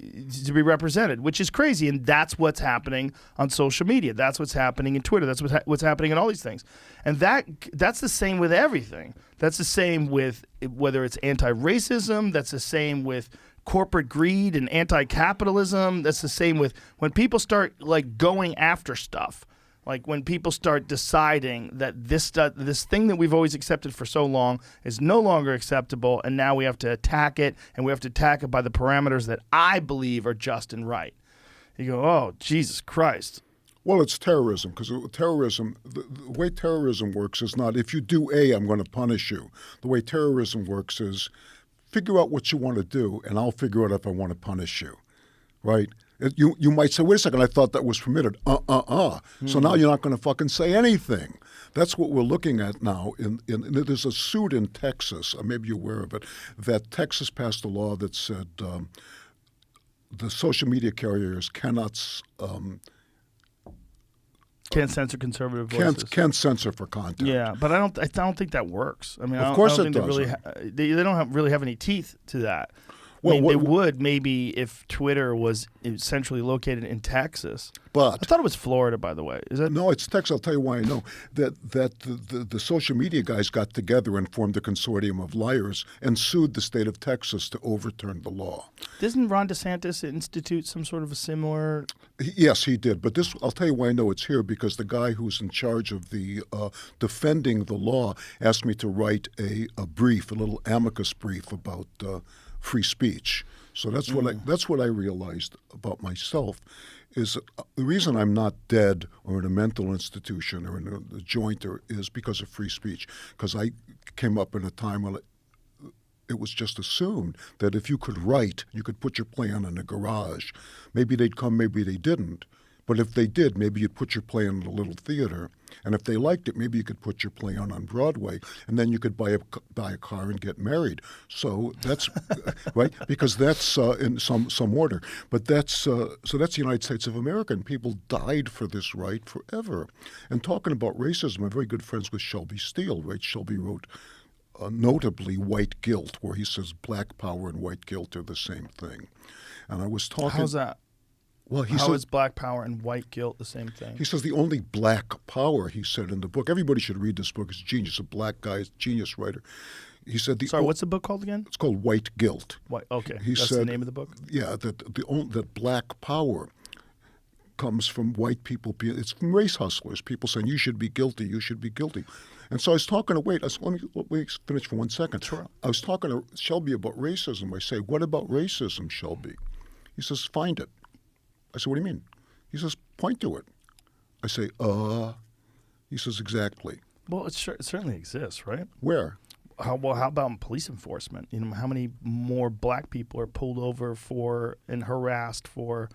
represented, which is crazy, and that's what's happening on social media. That's what's happening in Twitter. That's what's happening in all these things, and that's the same with everything. That's the same with whether it's anti-racism. That's the same with corporate greed and anti-capitalism. That's the same with when people start like going after stuff. Like when people start deciding that this thing that we've always accepted for so long is no longer acceptable, and now we have to attack it, and we have to attack it by the parameters that I believe are just and right. You go, oh, Jesus Christ. Well, it's terrorism, because terrorism, the way terrorism works is not, if you do A, I'm going to punish you. The way terrorism works is figure out what you want to do, and I'll figure out if I want to punish you, right? You might say, wait a second, I thought that was permitted. So now you're not going to fucking say anything. That's what we're looking at now. There's a suit in Texas, maybe you're aware of it, that Texas passed a law that said the social media carriers cannot can't censor conservative voices. Can't censor for content. Yeah, but I don't think that works. I mean, of course I don't it think they don't really have any teeth to that. Well, I mean, they would maybe if Twitter was centrally located in Texas. But I thought it was Florida, by the way. Is that? No, it's Texas. I'll tell you why I know. That the social media guys got together and formed a consortium of liars and sued the state of Texas to overturn the law. Doesn't Ron DeSantis institute some sort of a similar? Yes, he did. But this, I'll tell you why I know it's here, because the guy who's in charge of the defending the law asked me to write a brief, a little amicus brief about free speech. So that's what I realized about myself is the reason I'm not dead or in a mental institution or in a jointer is because of free speech. Because I came up in a time when it was just assumed that if you could write, you could put your play on in a garage. Maybe they'd come, maybe they didn't. But if they did, maybe you'd put your play in a little theater. And if they liked it, maybe you could put your play on Broadway. And then you could buy a car and get married. So that's right, because that's in some order. But that's the United States of America, and people died for this right forever. And talking about racism, I'm very good friends with Shelby Steele. Right, Shelby wrote notably White Guilt, where he says black power and white guilt are the same thing. And I was talking. How's that? Well, How is black power and white guilt the same thing? He says the only black power, he said in the book, everybody should read this book, it's genius, a black guy, genius writer. He said Sorry, what's the book called again? It's called White Guilt. Okay, he that's said, the name of the book? Yeah, that black power comes from white people, it's from race hustlers, people saying you should be guilty, you should be guilty. And so I was talking to, let me finish for 1 second. Sure. I was talking to Shelby about racism. I say, what about racism, Shelby? He says, find it. I said, what do you mean? He says, point to it. I say, He says, exactly. Well, it certainly exists, right? Where? How about police enforcement? You know, how many more black people are pulled over for and harassed for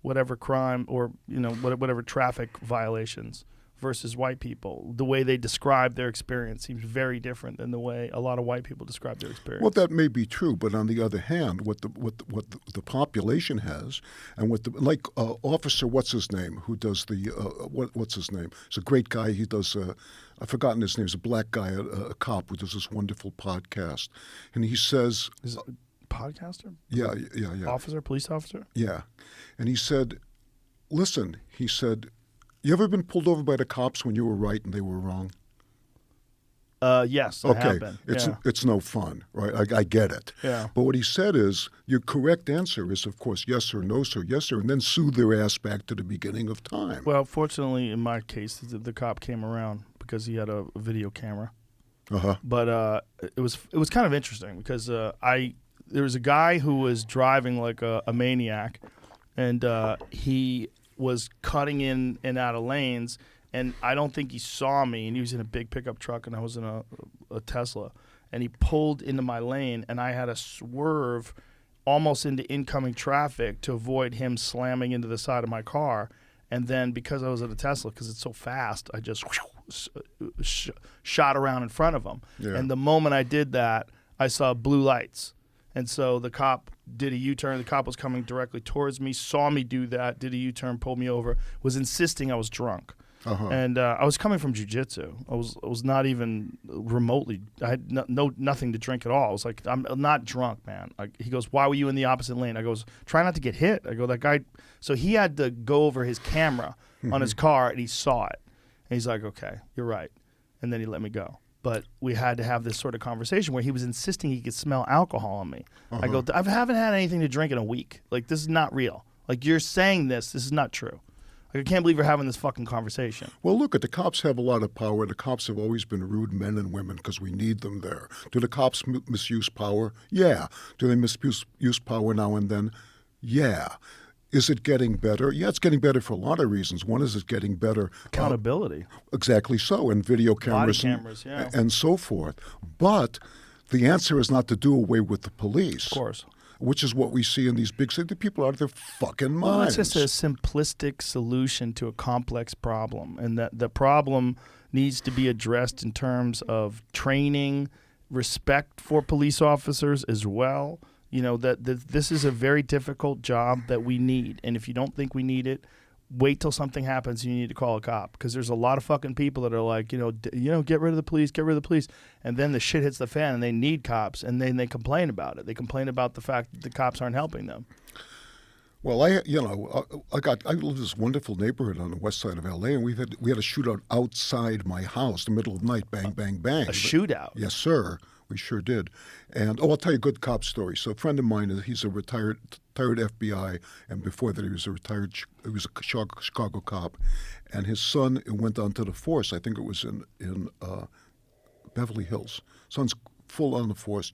whatever crime or, you know, whatever traffic violations versus white people. The way they describe their experience seems very different than the way a lot of white people describe their experience. Well, that may be true, but on the other hand, what the population has, and Officer, what's his name, who does the what's his name? He's a great guy. He does. I've forgotten his name. He's a black guy, a cop who does this wonderful podcast, and he says, Is it a podcaster? Yeah. Officer, police officer? Yeah, and he said, listen, he said, you ever been pulled over by the cops when you were right and they were wrong? Yes, I have been. It's no fun, right? I get it. Yeah. But what he said is, your correct answer is, of course, yes sir, no sir, yes sir, and then sue their ass back to the beginning of time. Well, fortunately, in my case, the cop came around because he had a video camera. Uh-huh. But it was kind of interesting because there was a guy who was driving like a maniac, and he was cutting in and out of lanes, and I don't think he saw me, and he was in a big pickup truck, and I was in a Tesla, and he pulled into my lane, and I had to swerve almost into incoming traffic to avoid him slamming into the side of my car. And then because I was at a Tesla, because it's so fast, I just shot around in front of him. Yeah. And the moment I did that, I saw blue lights. And so the cop did a U-turn. The cop was coming directly towards me, saw me do that, did a U-turn, pulled me over, was insisting I was drunk. Uh-huh. And I was coming from jiu-jitsu. I was not even remotely. I had nothing to drink at all. I was like, I'm not drunk, man. He goes, why were you in the opposite lane? I goes, try not to get hit. I go, that guy. So he had to go over his camera on his car, and he saw it. And he's like, okay, you're right. And then he let me go. But we had to have this sort of conversation where he was insisting he could smell alcohol on me. I go, I haven't had anything to drink in a week. Like, this is not real. Like, you're saying this is not true. Like, I can't believe you're having this fucking conversation. Well, look, the cops have a lot of power. The cops have always been rude men and women because we need them there. Do the cops misuse power? Yeah. Do they misuse power now and then? Yeah. Is it getting better? Yeah, it's getting better for a lot of reasons. One is it's getting better. Accountability. Exactly so. And video cameras. Body cameras, yeah. And so forth. But the answer is not to do away with the police. Of course. Which is what we see in these big cities. The people out of their fucking minds. Well, it's just a simplistic solution to a complex problem. And that the problem needs to be addressed in terms of training, respect for police officers as well. You know, that this is a very difficult job that we need. And if you don't think we need it, wait till something happens and you need to call a cop. Because there's a lot of fucking people that are like, get rid of the police, get rid of the police. And then the shit hits the fan and they need cops. And then they complain about it. They complain about the fact that the cops aren't helping them. Well, I live in this wonderful neighborhood on the west side of L.A., and we had a shootout outside my house, the middle of the night, bang, bang, bang. A shootout? Yes, sir. We sure did. And, I'll tell you a good cop story. So a friend of mine, he's a retired FBI, and before that he was a Chicago cop. And his son went on to the force. I think it was in Beverly Hills. Son's full on the force.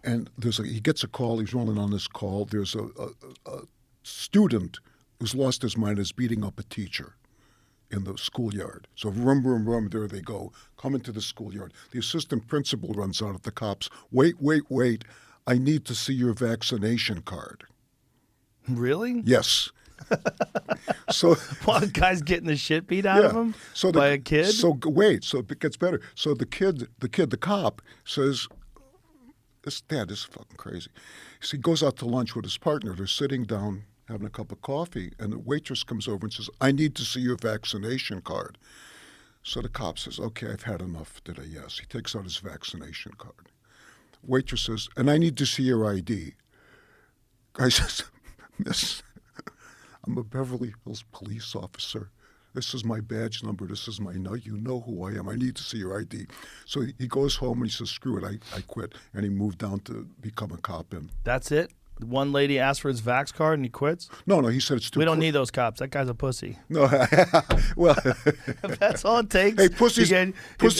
And he gets a call. He's rolling on this call. There's a student who's lost his mind, is beating up a teacher in the schoolyard. So rum, there they go, come into the schoolyard. The assistant principal runs out at the cops. Wait, I need to see your vaccination card. Really? Yes. So while the guy's getting the shit beat out of him by a kid? So it gets better. So the cop says, Dad, this is fucking crazy. So he goes out to lunch with his partner. They're sitting down having a cup of coffee, and the waitress comes over and says, I need to see your vaccination card. So the cop says, okay, I've had enough today, yes. He takes out his vaccination card. Waitress says, and I need to see your ID. Guy says, Miss, I'm a Beverly Hills police officer. This is my badge number. This is you know who I am. I need to see your ID. So he goes home and he says, screw it, I quit. And he moved down to become a cop. And that's it? One lady asked for his vax card and he quits? No, he said it's too We don't need those cops. That guy's a pussy. No, well. That's all it takes. Hey, pussies.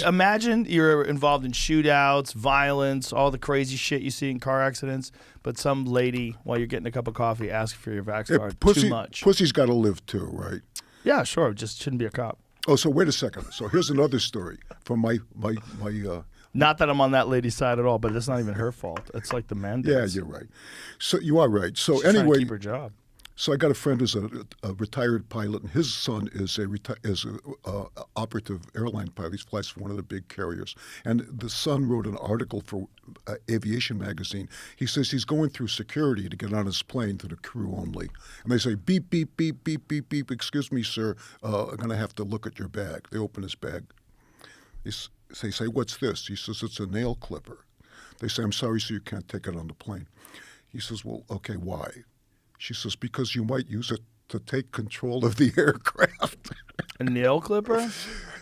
Imagine you're involved in shootouts, violence, all the crazy shit you see in car accidents, but some lady, while you're getting a cup of coffee, asks for your vax card. Too much. Pussy's got to live too, right? Yeah, sure. Just shouldn't be a cop. Oh, so wait a second. So here's another story from my Not that I'm on that lady's side at all, but it's not even her fault. It's like the mandates. Yeah, you're right. So you are right. So She's anyway, trying to keep her job. So I got a friend who's a retired pilot, and his son is a operative airline pilot. He flies for one of the big carriers. And the son wrote an article for Aviation Magazine. He says he's going through security to get on his plane to the crew only. And they say, beep, beep, beep, beep, beep, beep. Excuse me, sir, I'm going to have to look at your bag. They open his bag. They say, what's this? He says, it's a nail clipper. They say, I'm sorry, sir, you can't take it on the plane. He says, well, okay, why? She says, because you might use it to take control of the aircraft. A nail clipper?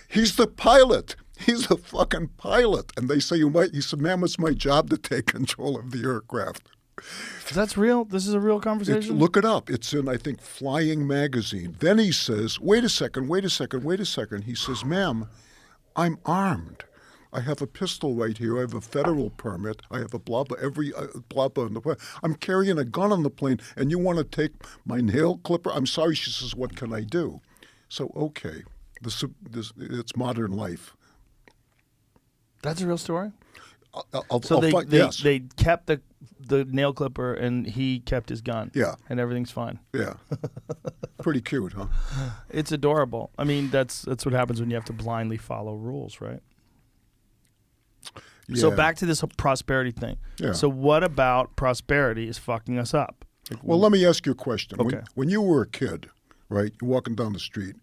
He's the pilot. He's the fucking pilot. And they say you might. He said, ma'am, it's my job to take control of the aircraft. That's real? This is a real conversation? Look it up. It's in, I think, Flying Magazine. Then he says, wait a second. He says, ma'am, I'm armed. I have a pistol right here. I have a federal permit. I have a blah, blah, blah, blah on the plane. I'm carrying a gun on the plane, and you want to take my nail clipper? I'm sorry. She says, what can I do? So, okay, it's modern life. That's a real story? Yes. They kept the nail clipper, and he kept his gun. Yeah. And everything's fine. Yeah. Pretty cute, huh? It's adorable. I mean, that's what happens when you have to blindly follow rules, right? Yeah. So back to this Yeah. prosperity thing. So what about prosperity is fucking us up? Well, let me ask you a question. Okay. When you were a kid, right, you're walking down the street,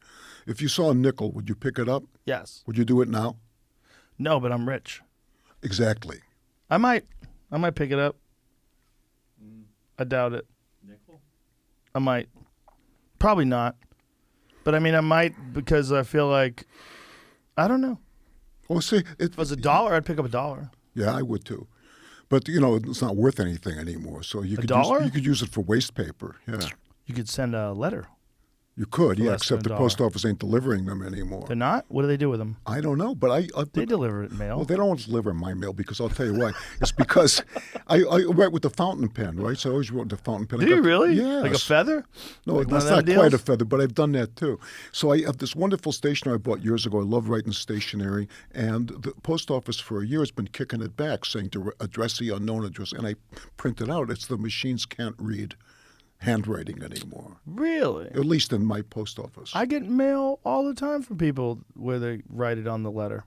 if you saw a nickel, would you pick it up? Yes. Would you do it now? No, but I'm rich. Exactly. I might pick it up. I doubt it. Nickel? I might. Probably not. But I mean, I might because I feel like, I don't know. Well, see, If it was $1, I'd pick up $1. Yeah, I would too. But, it's not worth anything anymore. So you could $1? you could use it for waste paper. Yeah. You could send a letter. You could, For yeah, less except than the $1. post office ain't delivering them anymore. They're not? What do they do with them? I don't know, but They deliver it mail. Well, they don't deliver my mail because I'll tell you why. It's because I write with the fountain pen, right? So I always wrote with the fountain pen. Do you really? Yes. Like a feather? No, Like one that's of them not deals? quite a feather, but I've done that too. So I have this wonderful stationery I bought years ago. I love writing stationery, and the post office for a year has been kicking it back, saying to address the unknown address, and I print it out. It's the machines can't read handwriting anymore, Really? at least in my post office. I get mail all the time from people where they write it on the letter.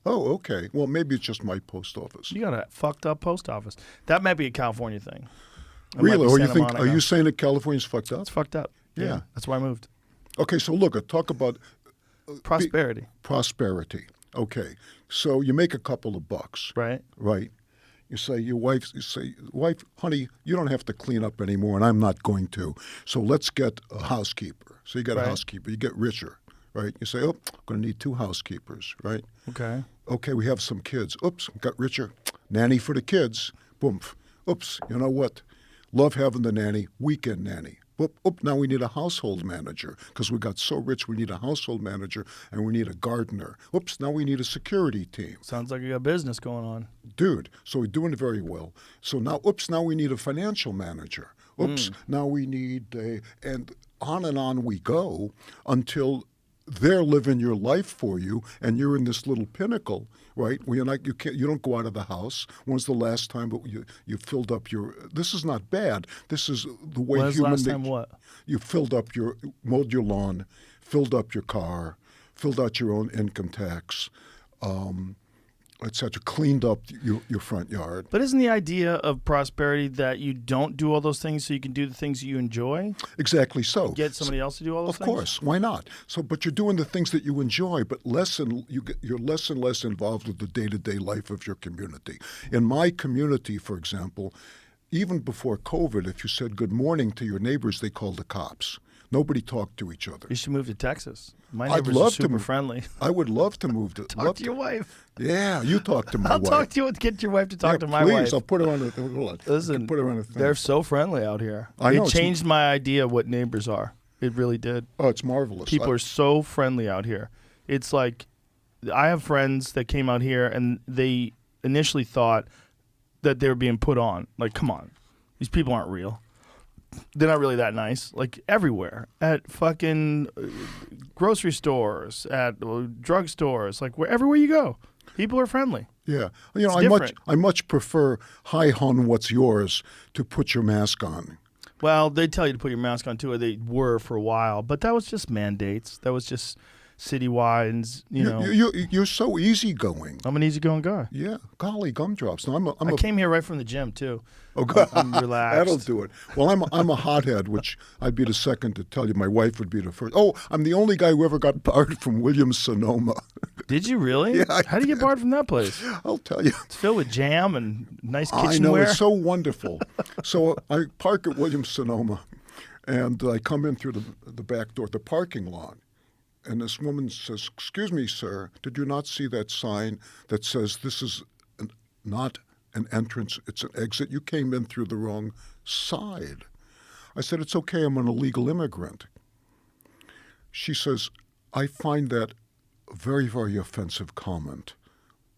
Oh, okay. Well, maybe it's just my post office. You got a fucked up post office. That might be a California thing. It might Really? be Or Santa Monica. are you saying that California's fucked up? It's fucked up. Yeah. That's why I moved. Okay, so look, talk about Prosperity, prosperity. Okay, so you make a couple of bucks, right? right? You say, wife, honey, you don't have to clean up anymore, and I'm not going to. So let's get a housekeeper. So you get Right. a housekeeper. You get richer, right? You say, oh, I'm going to need 2 housekeepers, right? Okay. Okay, we have some kids. Oops, got richer. Nanny for the kids. Boom. Oops, you know what? Love having the nanny. Weekend nanny. Oop, now we need a household manager because we got so rich we need a household manager and we need a gardener. Oops, now we need a security team. Sounds like you got business going on. Dude, so we're doing very well. So now, now we need a financial manager. Oops, now we need and on we go until they're living your life for you, and you're in this little pinnacle, right? Where you don't go out of the house. When's the last time you filled up your? This is not bad. This is the way When's the human. last time what? You mowed your lawn, filled up your car, filled out your own income tax, etc. Cleaned up your front yard. But isn't the idea of prosperity that you don't do all those things so you can do the things you enjoy? Exactly so. Get somebody else to do all those things? Of course, why not? So, but you're doing the things that you enjoy, but you're less and less involved with the day-to-day life of your community. In my community, for example, even before COVID, if you said good morning to your neighbors, they called the cops. Nobody talked to each other. You should move to Texas. My I'd neighbors are love to super move. friendly. I would love to move to. Talk to your wife. Yeah, you talk to my I'll wife. talk to you and get your wife to talk Yeah, to my please, wife. I'll put her on the. Hold on. Listen, Put her on the thing. they're so friendly out here. I know, It it's- changed my idea of what neighbors are. It really did. Oh, it's marvelous. People are so friendly out here. It's like I have friends that came out here and they initially thought that they were being put on. Like, come on, these people aren't real. They're not really that nice. Like everywhere, at fucking grocery stores, at drugstores, like everywhere you go, people are friendly. Yeah, It's different. I much prefer "Hi, hon, what's yours" to "Put your mask on." Well, they tell you to put your mask on too, or they were for a while, but that was just mandates. That was just citywide, and You're so easygoing. I'm an easygoing guy. Yeah, golly gumdrops. No, I came here right from the gym too. Oh, God. I'm relaxed. That'll do it. Well, I'm a hothead, which I'd be the second to tell you. My wife would be the first. Oh, I'm the only guy who ever got barred from Williams-Sonoma. Did you really? Yeah, How do you get barred from that place? I'll tell you. It's filled with jam and nice kitchenware. I know, it's so wonderful. So I park at Williams-Sonoma, and I come in through the back door, the parking lot. And this woman says, "Excuse me, sir, did you not see that sign that says this is not an entrance, it's an exit? You came in through the wrong side." I said, "It's okay, I'm an illegal immigrant." She says, "I find that a very, very offensive comment.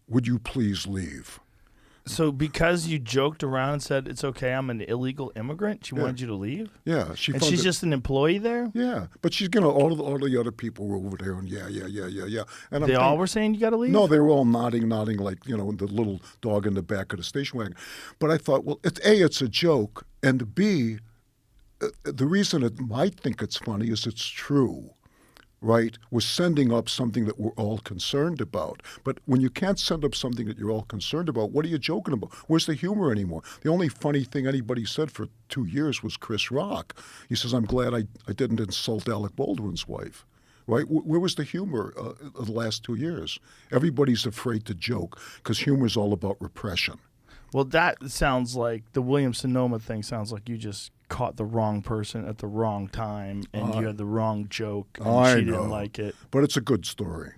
Would you please leave?" So because you joked around and said, "It's okay, I'm an illegal immigrant," she wanted you to leave? Yeah. And she's just an employee there? Yeah, but she's all the other people were over there, and yeah. And They all were saying you got to leave? No, they were all nodding like the little dog in the back of the station wagon. But I thought, well, it's a joke, and B, the reason it might think it's funny is it's true. Right? We're sending up something that we're all concerned about. But when you can't send up something that you're all concerned about, what are you joking about? Where's the humor anymore? The only funny thing anybody said for 2 years was Chris Rock. He says, "I'm glad I didn't insult Alec Baldwin's wife." Right? Where was the humor of the last 2 years? Everybody's afraid to joke because humor is all about repression. Well, that sounds like the Williams-Sonoma thing sounds like you just caught the wrong person at the wrong time and you had the wrong joke and she didn't like it. But it's a good story.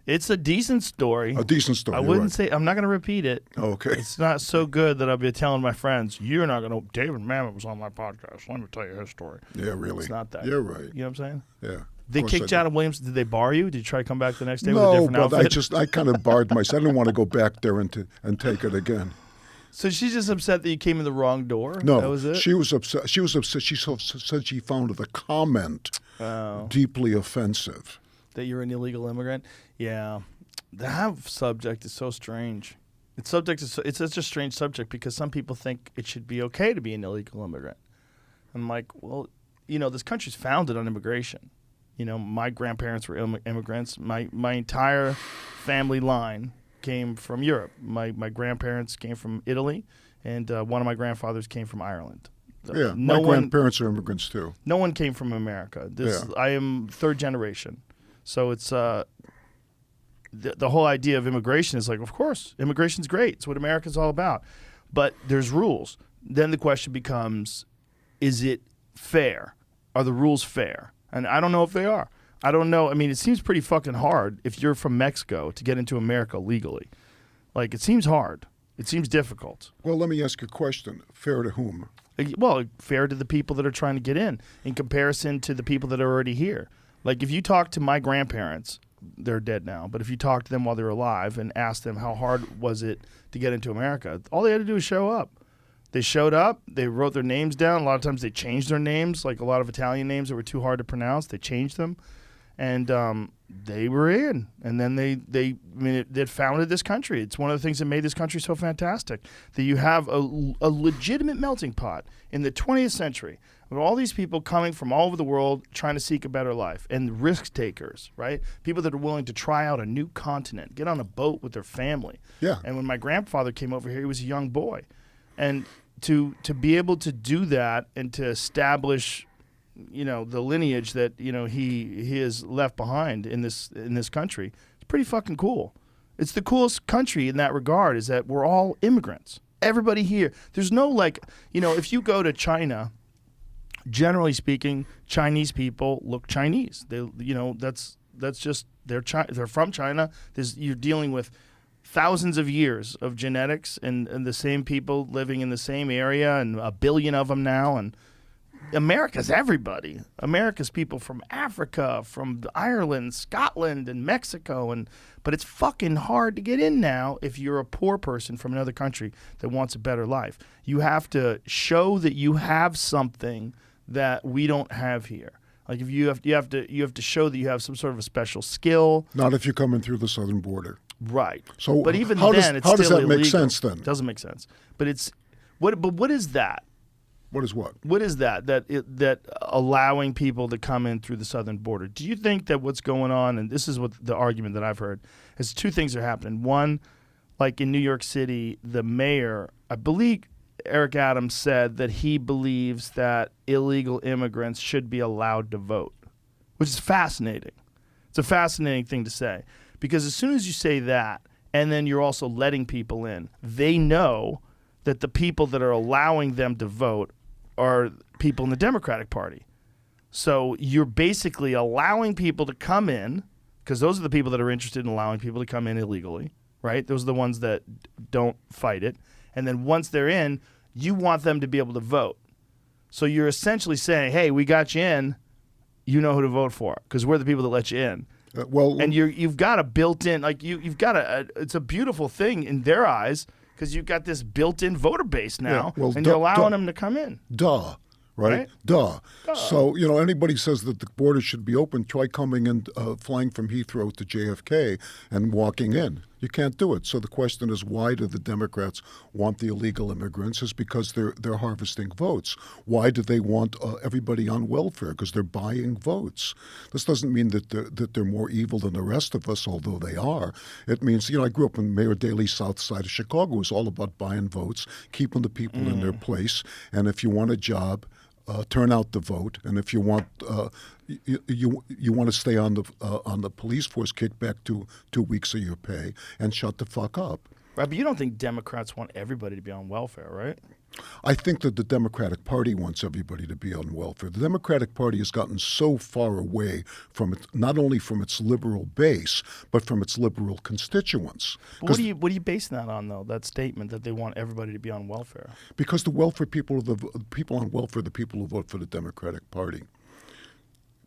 It's a decent story. A decent story. I wouldn't say, I'm not going to repeat it. Okay. It's not so good that I'll be telling my friends, "You're not going to, David Mamet was on my podcast. Let me tell you his story." Yeah, really. It's not that. You're right. You know what I'm saying? Yeah. They kicked you out of Williams. Did they bar you? Did you try to come back the next day with a No, different but outfit? I kind of barred myself. I didn't want to go back there and take it again. So she's just upset that you came in the wrong door? No, that was it? she was upset. She was upset. She said she found the comment deeply offensive. That you're an illegal immigrant? Yeah. That subject is so strange. It's such a strange subject because some people think it should be okay to be an illegal immigrant. I'm like, well, this country's founded on immigration. My grandparents were immigrants. My entire family line came from Europe. My grandparents came from Italy, and one of my grandfathers came from Ireland. Yeah, my grandparents are immigrants too. No one came from America. I am third generation. So it's the whole idea of immigration is like, of course, immigration's great. It's what America's all about. But there's rules. Then the question becomes, is it fair? Are the rules fair? And I don't know if they are. I don't know. I mean, it seems pretty fucking hard if you're from Mexico to get into America legally. Like, it seems hard. It seems difficult. Well, let me ask you a question. Fair to whom? Well, fair to the people that are trying to get in comparison to the people that are already here. Like, if you talk to my grandparents, they're dead now, but if you talk to them while they're alive and ask them how hard was it to get into America, all they had to do was show up. They showed up, they wrote their names down. A lot of times they changed their names, like a lot of Italian names that were too hard to pronounce. They changed them, and they were in. And then they founded this country. It's one of the things that made this country so fantastic, that you have a legitimate melting pot in the 20th century of all these people coming from all over the world trying to seek a better life, and risk takers, right? People that are willing to try out a new continent, get on a boat with their family. Yeah. And when my grandfather came over here, he was a young boy. And to be able to do that and to establish, the lineage that, he has left behind in this country, it's pretty fucking cool. It's the coolest country in that regard, is that we're all immigrants. Everybody here. There's no if you go to China, generally speaking, Chinese people look Chinese. They, that's just they're from China. You're dealing with thousands of years of genetics and the same people living in the same area, and a billion of them now. And America's everybody. America's people from Africa, from Ireland, Scotland, and Mexico. But it's fucking hard to get in now if you're a poor person from another country that wants a better life. You have to show that you have something that we don't have here. Like, if you have to show that you have some sort of a special skill. Not if you're coming through the southern border. Right. So but even how then, does that illegal. make sense then? It doesn't make sense. But what is that? What is what? What is that? That allowing people to come in through the southern border. Do you think that what's going on, and this is what the argument that I've heard, is two things are happening. One, like in New York City, the mayor, I believe Eric Adams said that he believes that illegal immigrants should be allowed to vote, which is fascinating. It's a fascinating thing to say because as soon as you say that, and then you're also letting people in, they know that the people that are allowing them to vote are people in the Democratic Party. So you're basically allowing people to come in, because those are the people that are interested in allowing people to come in illegally, right? Those are the ones that don't fight it. And then once they're in, you want them to be able to vote. So you're essentially saying, hey, we got you in, you know who to vote for, because we're the people that let you in. And you've got a built-in, like you've got it's a beautiful thing in their eyes, because you've got this built-in voter base now, and you're allowing them to come in. Right? Duh. So, anybody says that the border should be open, try coming in, flying from Heathrow to JFK and walking in. You can't do it. So the question is, why do the Democrats want the illegal immigrants? It's because they're harvesting votes. Why do they want everybody on welfare? Because they're buying votes. This doesn't mean that they're more evil than the rest of us, although they are. It means, I grew up in Mayor Daley's south side of Chicago. It was all about buying votes, keeping the people in their place. And if you want a job, turn out the vote, and if you want you want to stay on the police force, kick back 2 weeks of your pay, and shut the fuck up. Right, but you don't think Democrats want everybody to be on welfare, right? I think that the Democratic Party wants everybody to be on welfare. The Democratic Party has gotten so far away from it, not only from its liberal base, but from its liberal constituents. But what are you basing that on, though? That statement that they want everybody to be on welfare? Because the welfare people, the people on welfare, the people who vote for the Democratic Party.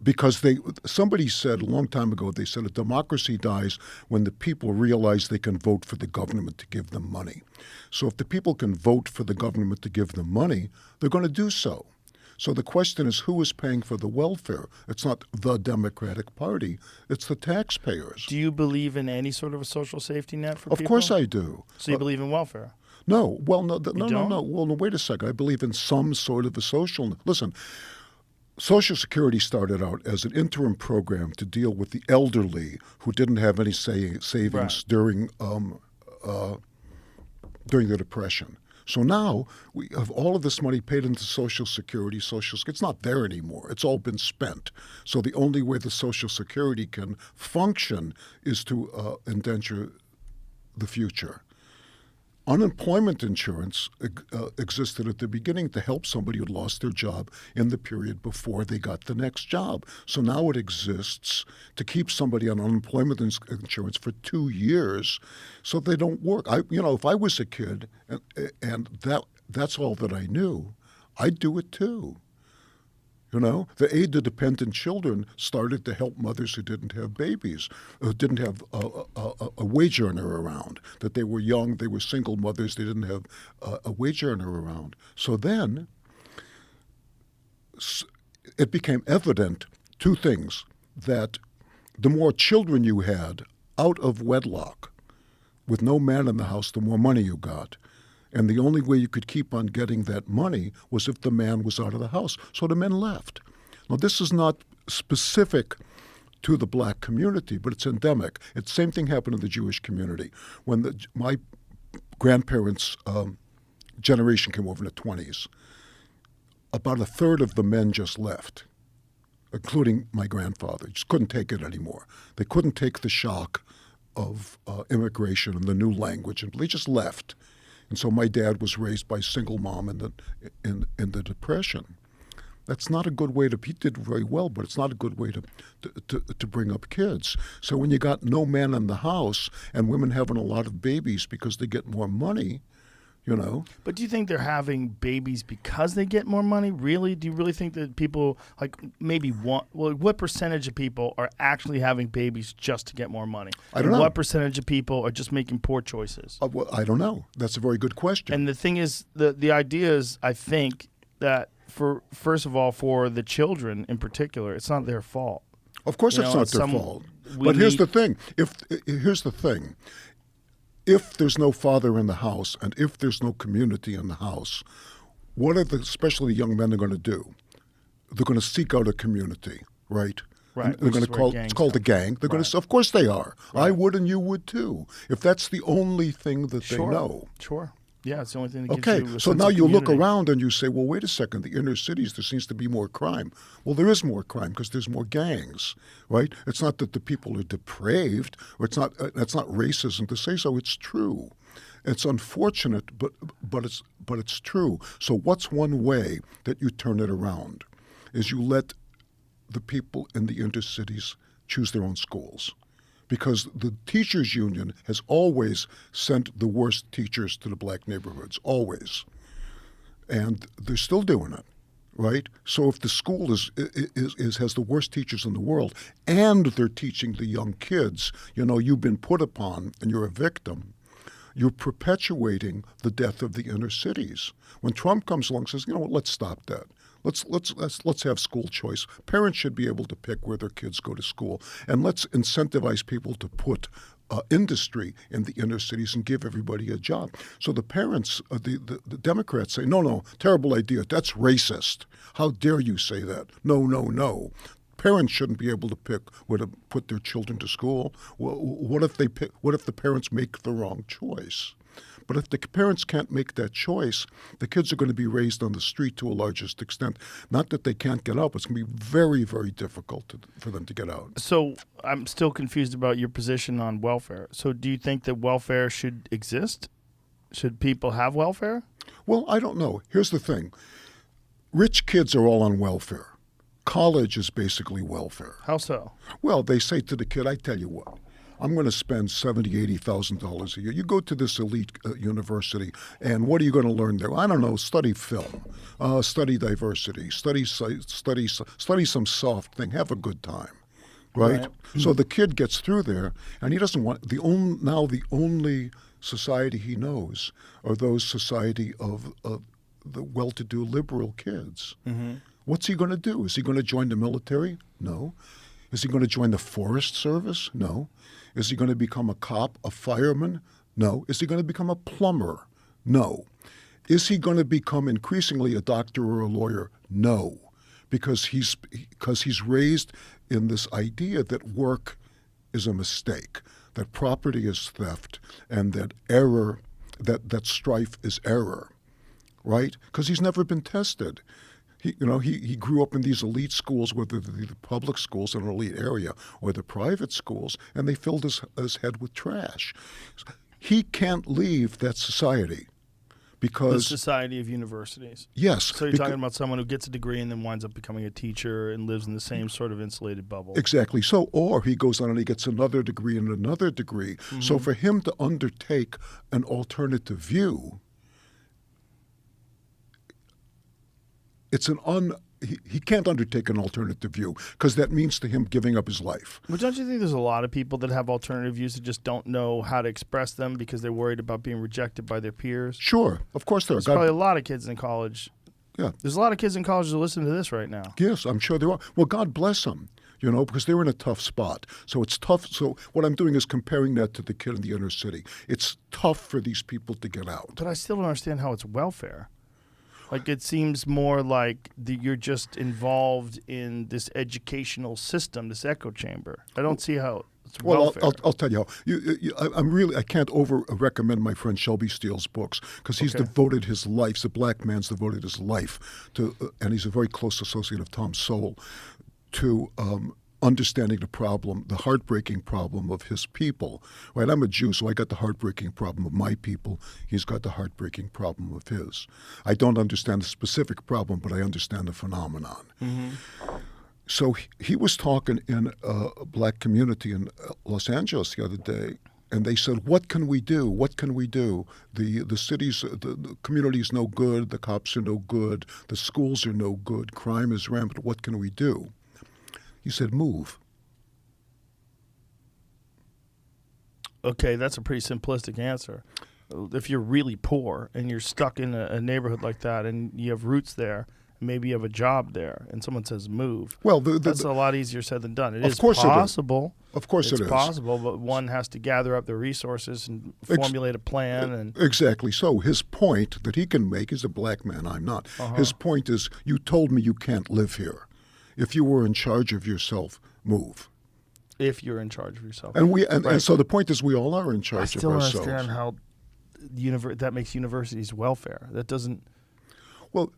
Because somebody said a long time ago, they said a democracy dies when the people realize they can vote for the government to give them money. So if the people can vote for the government to give them money, they're going to do so. So the question is, who is paying for the welfare? It's not the Democratic Party. It's the taxpayers. Do you believe in any sort of a social safety net for people? Of course I do. So you believe in welfare? No. Well, no. Don't? Well, no, wait a second. I believe in some sort of a social. Listen, Social Security started out as an interim program to deal with the elderly who didn't have any savings during the Depression. So now we have all of this money paid into Social Security. It's not there anymore. It's all been spent. So the only way the Social Security can function is to indenture the future. Unemployment insurance existed at the beginning to help somebody who lost their job in the period before they got the next job. So now it exists to keep somebody on unemployment insurance for 2 years so they don't work. If I was a kid and that's all that I knew, I'd do it too. The aid to dependent children started to help mothers who didn't have babies, who didn't have a wage earner around, that they were young, they were single mothers, they didn't have a wage earner around. So then it became evident, two things, that the more children you had out of wedlock with no man in the house, the more money you got. And the only way you could keep on getting that money was if the man was out of the house. So the men left. Now, this is not specific to the black community, but it's endemic. The same thing happened in the Jewish community. When my grandparents' generation came over in the 1920s, about a third of the men just left, including my grandfather. Just couldn't take it anymore. They couldn't take the shock of immigration and the new language, and they just left. And so my dad was raised by a single mom in the Depression. That's not a good way he did very well, but it's not a good way to bring up kids. So when you got no man in the house and women having a lot of babies because they get more money, But do you think they're having babies because they get more money? Really? Do you really think that people, what percentage of people are actually having babies just to get more money? I don't know. What percentage of people are just making poor choices? Well, I don't know. That's a very good question. And the thing is, the idea is, I think, that first of all, for the children in particular, it's not their fault. Of course it's not their fault. But here's the thing. If there's no father in the house and if there's no community in the house, what are especially the young men are going to do? They're going to seek out a community, right? Right. And they're going to call it's called a gang. They're going to, of course they are. Right. I would and you would too, if that's the only thing that they know. Sure. Yeah, it's the only thing that gives you a So sense now of you look community. around and you say, well, wait a second, the inner cities, there seems to be more crime. Well, there is more crime because there's more gangs, right? It's not that the people are depraved, or it's not racism to say so. It's true. It's unfortunate, but it's true. So what's one way that you turn it around? Is you let the people in the inner cities choose their own schools. Because the teachers' union has always sent the worst teachers to the black neighborhoods, always. And they're still doing it, right? So if the school has the worst teachers in the world, and they're teaching the young kids, you've been put upon and you're a victim, you're perpetuating the death of the inner cities. When Trump comes along and says, let's stop that. Let's have school choice. Parents should be able to pick where their kids go to school, and let's incentivize people to put industry in the inner cities and give everybody a job. So the parents, the Democrats say, no, terrible idea. That's racist. How dare you say that? No. Parents shouldn't be able to pick where to put their children to school. Well, what if the parents make the wrong choice? But if the parents can't make that choice, the kids are going to be raised on the street to a largest extent. Not that they can't get out, but it's going to be very, very difficult for them to get out. So I'm still confused about your position on welfare. So do you think that welfare should exist? Should people have welfare? Well, I don't know. Here's the thing. Rich kids are all on welfare. College is basically welfare. How so? Well, they say to the kid, I tell you what, I'm going to spend $70,000, $80,000 a year. You go to this elite university, and what are you going to learn there? I don't know. Study film, study diversity, study some soft thing. Have a good time, right? So the kid gets through there, and he doesn't want the only society he knows are those society of the well-to-do liberal kids. Mm-hmm. What's he going to do? Is he going to join the military? No. Is he going to join the Forest Service? No. Is he going to become a cop, a fireman? No. Is he going to become a plumber? No. Is he going to become increasingly a doctor or a lawyer? No. Because he's raised in this idea that work is a mistake, that property is theft, and that error, that strife is error, right? Because he's never been tested. He grew up in these elite schools, whether the public schools in an elite area or the private schools, and they filled his head with trash. He can't leave that society because... The society of universities. Yes. So you're talking about someone who gets a degree and then winds up becoming a teacher and lives in the same sort of insulated bubble. Exactly. So, or he goes on and he gets another degree and another degree. Mm-hmm. So for him to undertake an alternative view... He can't undertake an alternative view because that means to him giving up his life. But don't you think there's a lot of people that have alternative views that just don't know how to express them because they're worried about being rejected by their peers? Sure. Of course there are. There's probably a lot of kids in college. Yeah. There's a lot of kids in college that listen to this right now. Yes, I'm sure there are. Well, God bless them, because they're in a tough spot. So it's tough. So what I'm doing is comparing that to the kid in the inner city. It's tough for these people to get out. But I still don't understand how it's welfare. Like, it seems more like you're just involved in this educational system, this echo chamber. I don't see how it's welfare. Well, I'll tell you how. I can't recommend my friend Shelby Steele's books because he's devoted his life. He's a black man's devoted his life to, and he's a very close associate of Tom Sowell, to understanding the heartbreaking problem of his people. Right? I'm a Jew, so I got the heartbreaking problem of my people. He's got the heartbreaking problem of his. I don't understand the specific problem, but I understand the phenomenon. Mm-hmm. So he was talking in a black community in Los Angeles the other day, and they said, what can we do? What can we do? The cities, the community is no good, the cops are no good, the schools are no good, crime is rampant. What can we do? He said, move. Okay, that's a pretty simplistic answer. If you're really poor and you're stuck in a neighborhood like that and you have roots there, maybe you have a job there, and someone says move. Well, that's a lot easier said than done. It of is course possible. Of course it's it is. possible, but one has to gather up the resources and formulate a plan. And exactly. So his point that he can make is a black man. I'm not. His point is, you told me you can't live here. If you were in charge of yourself, move. If you're in charge of yourself, and so the point is, we all are in charge of ourselves. I still understand how that makes universities welfare. That doesn't. Well,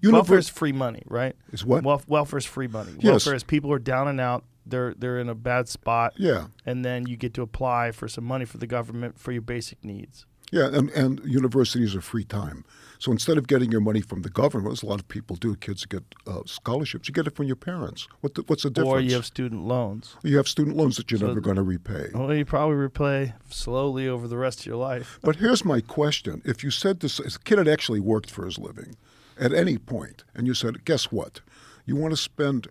welfare is free money, right? Is what? Welfare is free money. Yes. Welfare is people are down and out. They're in a bad spot. Yeah. And then you get to apply for some money for the government for your basic needs. Yeah, and universities are free time. So instead of getting your money from the government, as a lot of people do, kids get scholarships, you get it from your parents. What's the difference? Or you have student loans. You have student loans that you're never going to repay. Well, you probably repay slowly over the rest of your life. But here's my question. If you said this, if a kid had actually worked for his living at any point, and you said, guess what? You want to spend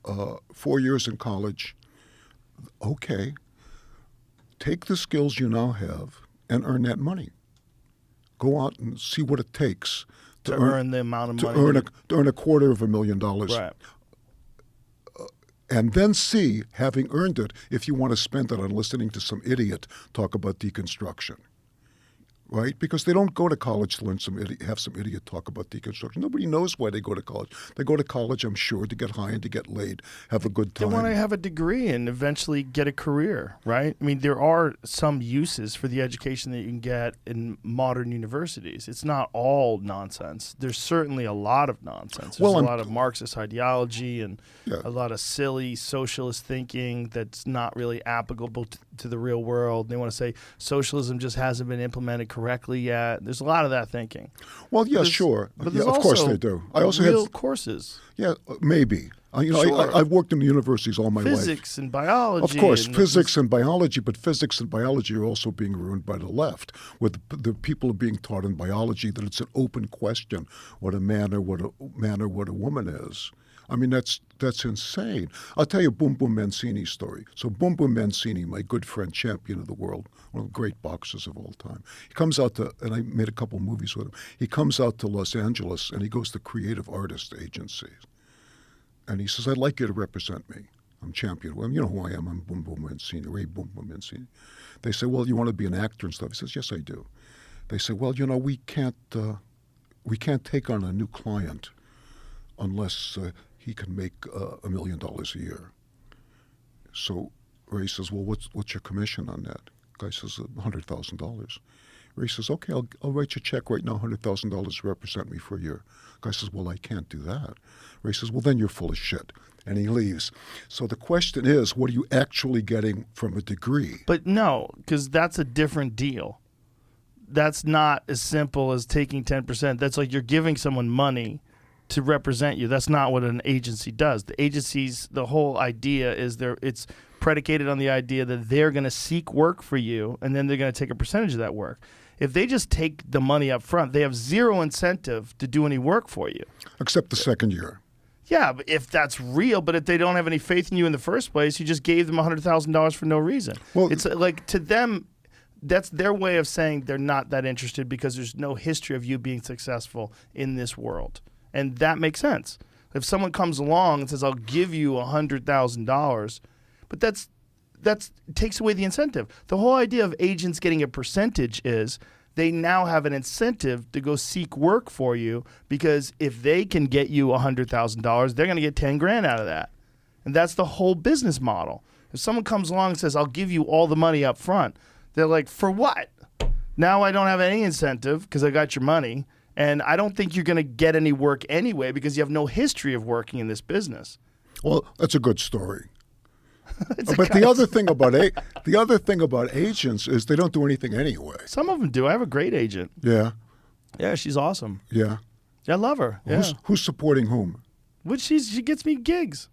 4 years in college, okay, take the skills you now have and earn that money. Go out and see what it takes to earn the amount of money. To earn $250,000. Right. And then see, having earned it, if you want to spend it on listening to some idiot talk about deconstruction. Right? Because they don't go to college to learn have some idiot talk about deconstruction. Nobody knows why they go to college. They go to college, I'm sure, to get high and to get laid, have a good time. They want to have a degree and eventually get a career, right? I mean, there are some uses for the education that you can get in modern universities. It's not all nonsense. There's certainly a lot of nonsense. There's a lot of Marxist ideology and a lot of silly socialist thinking that's not really applicable to the real world. They want to say socialism just hasn't been implemented correctly yet. There's a lot of that thinking. Well, yeah, sure. But yeah, of course they do. I also real had courses. Yeah, maybe. Sure. I've worked in the universities all my life. Physics and biology. Of course, physics and biology, but physics and biology are also being ruined by the left, where the people are being taught in biology that it's an open question what a man or what a woman is. I mean, that's insane. I'll tell you Boom Boom Mancini's story. So Boom Boom Mancini, my good friend, champion of the world, one of the great boxers of all time. He comes out to, and I made a couple movies with him, he comes out to Los Angeles and he goes to creative artist agencies. And he says, I'd like you to represent me. I'm champion. Well, you know who I am. I'm Boom Boom Mancini, Ray Boom Boom Mancini. They say, well, you want to be an actor and stuff? He says, yes, I do. They say, well, we can't take on a new client unless he can make $1 million a year. So Ray says, well, what's your commission on that? Guy says, $100,000. Ray says, okay, I'll write you a check right now, $100,000 to represent me for a year. Guy says, well, I can't do that. Ray says, well, then you're full of shit. And he leaves. So the question is, what are you actually getting from a degree? But no, because that's a different deal. That's not as simple as taking 10%. That's like you're giving someone money to represent you. That's not what an agency does. The agencies, the whole idea is it's predicated on the idea that they're going to seek work for you, and then they're going to take a percentage of that work. If they just take the money up front, they have zero incentive to do any work for you. Except the second year. Yeah, but if that's real, but if they don't have any faith in you in the first place, you just gave them $100,000 for no reason. Well, it's like to them, that's their way of saying they're not that interested because there's no history of you being successful in this world. And that makes sense. If someone comes along and says, I'll give you $100,000, but that takes away the incentive. The whole idea of agents getting a percentage is they now have an incentive to go seek work for you because if they can get you $100,000, they're going to get 10 grand out of that. And that's the whole business model. If someone comes along and says, I'll give you all the money up front, they're like, for what? Now I don't have any incentive because I got your money. And I don't think you're going to get any work anyway because you have no history of working in this business. Well, that's a good story. But the other thing about agents is they don't do anything anyway. Some of them do. I have a great agent. Yeah. Yeah, she's awesome. Yeah. I love her. Yeah. Who's supporting whom? Which she gets me gigs.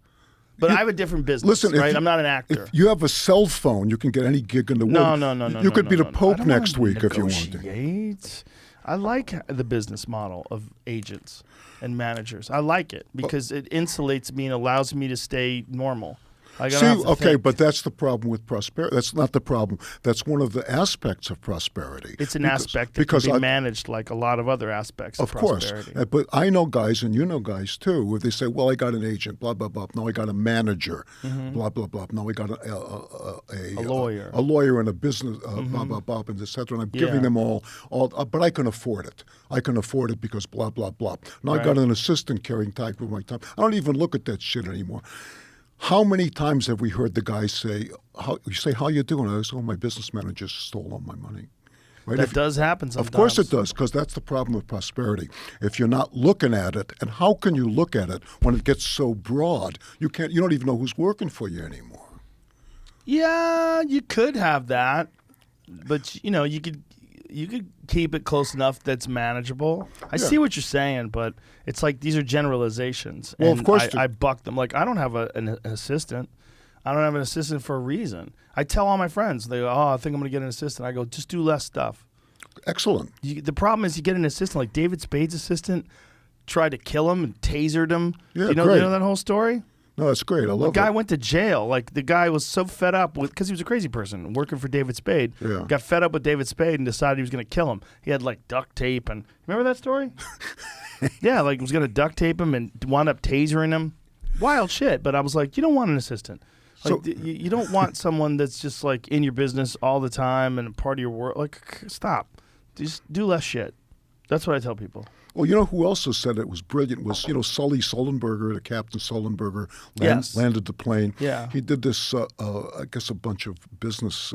But I have a different business, right? I'm not an actor. If you have a cell phone, you can get any gig in the world. No. You could be the Pope next week if you want. I like the business model of agents and managers. I like it because it insulates me and allows me to stay normal. Like, I See, don't have to okay, think. but that's the problem with prosperity. That's not the problem. That's one of the aspects of prosperity. It's an aspect that can be managed like a lot of other aspects of prosperity. Of course. But I know guys, and you know guys too, where they say, well, I got an agent, blah, blah, blah. Now I got a manager, blah, blah, blah. Now I got a lawyer. A lawyer and a business, blah, blah, blah, and et cetera. And I'm giving them all, but I can afford it. I can afford it because blah, blah, blah. Now I got an assistant carrying type of my time. I don't even look at that shit anymore. How many times have we heard the guy say, how you doing? I say, oh, my business manager stole all my money. Right? That does happen sometimes. Of course it does, because that's the problem with prosperity. If you're not looking at it, and how can you look at it when it gets so broad? You don't even know who's working for you anymore. Yeah, you could have that, but you could keep it close enough that's manageable. I see what you're saying, but it's like these are generalizations. Well, and of course I buck them. Like, I don't have an assistant. I don't have an assistant for a reason. I tell all my friends, they go, oh, I think I'm going to get an assistant. I go, just do less stuff. Excellent. The problem is you get an assistant, like David Spade's assistant tried to kill him and tasered him. Yeah, you know that whole story? No, that's great. I love it. The guy went to jail. Like, the guy was so fed up because he was a crazy person working for David Spade. Yeah. Got fed up with David Spade and decided he was going to kill him. He had like duct tape and remember that story? Yeah, like was going to duct tape him and wound up tasering him. Wild shit. But I was like, you don't want an assistant. Like, you don't want someone that's just like in your business all the time and part of your work. Like, stop. Just do less shit. That's what I tell people. Well, you know who also said it was brilliant was, Sully Sullenberger, the Captain Sullenberger, landed the plane. Yeah. He did this, I guess, a bunch of business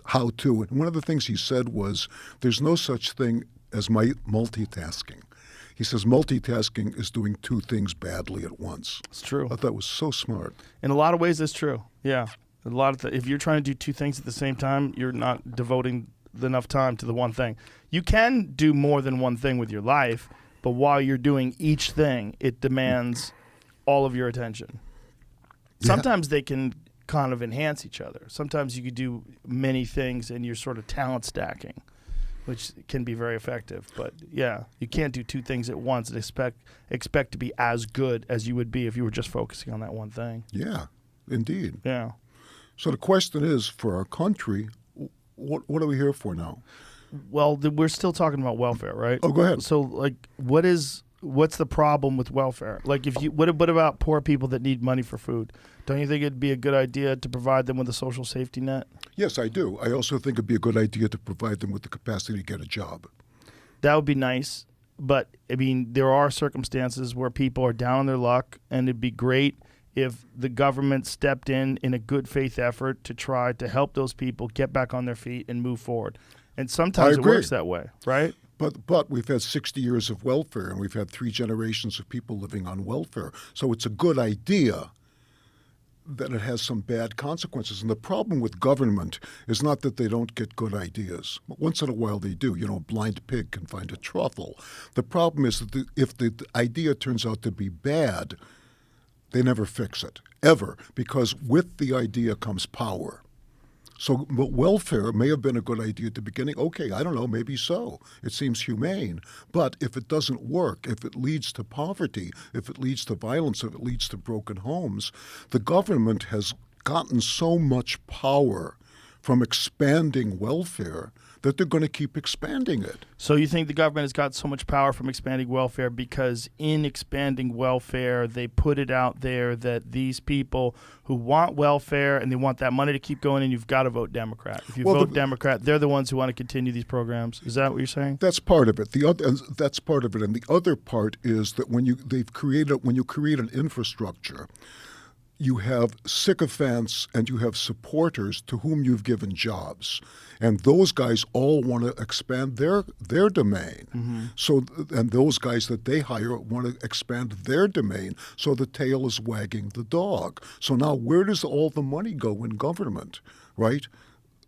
how-to. And one of the things he said was, there's no such thing as multitasking. He says multitasking is doing two things badly at once. It's true. I thought that was so smart. In a lot of ways, that's true. Yeah. If you're trying to do two things at the same time, you're not devoting enough time to the one thing. You can do more than one thing with your life, but while you're doing each thing, it demands all of your attention. Yeah. Sometimes they can kind of enhance each other. Sometimes you could do many things and you're sort of talent stacking, which can be very effective. But yeah, you can't do two things at once and expect to be as good as you would be if you were just focusing on that one thing. Yeah, indeed. Yeah. So the question is, for our country, what are we here for now? Well, we're still talking about welfare, right? Oh, go ahead. So, like, what's the problem with welfare? Like, what about poor people that need money for food? Don't you think it'd be a good idea to provide them with a social safety net? Yes, I do. I also think it'd be a good idea to provide them with the capacity to get a job. That would be nice, but I mean, there are circumstances where people are down on their luck, and it'd be great if the government stepped in a good faith effort to try to help those people get back on their feet and move forward. And sometimes it works that way, right? But we've had 60 years of welfare, and we've had 3 generations of people living on welfare. So it's a good idea that it has some bad consequences. And the problem with government is not that they don't get good ideas. Once in a while they do. A blind pig can find a truffle. The problem is that if the idea turns out to be bad, they never fix it, ever, because with the idea comes power. So welfare may have been a good idea at the beginning. Okay, I don't know, maybe so. It seems humane. But if it doesn't work, if it leads to poverty, if it leads to violence, if it leads to broken homes, the government has gotten so much power from expanding welfare that they're going to keep expanding it. So you think the government has got so much power from expanding welfare because in expanding welfare, they put it out there that these people who want welfare and they want that money to keep going, and you've got to vote Democrat. If you vote Democrat, they're the ones who want to continue these programs. Is that what you're saying? That's part of it. That's part of it, and the other part is that when you create an infrastructure, you have sycophants and you have supporters to whom you've given jobs. And those guys all want to expand their domain. Mm-hmm. And those guys that they hire want to expand their domain. So the tail is wagging the dog. So now where does all the money go in government, right?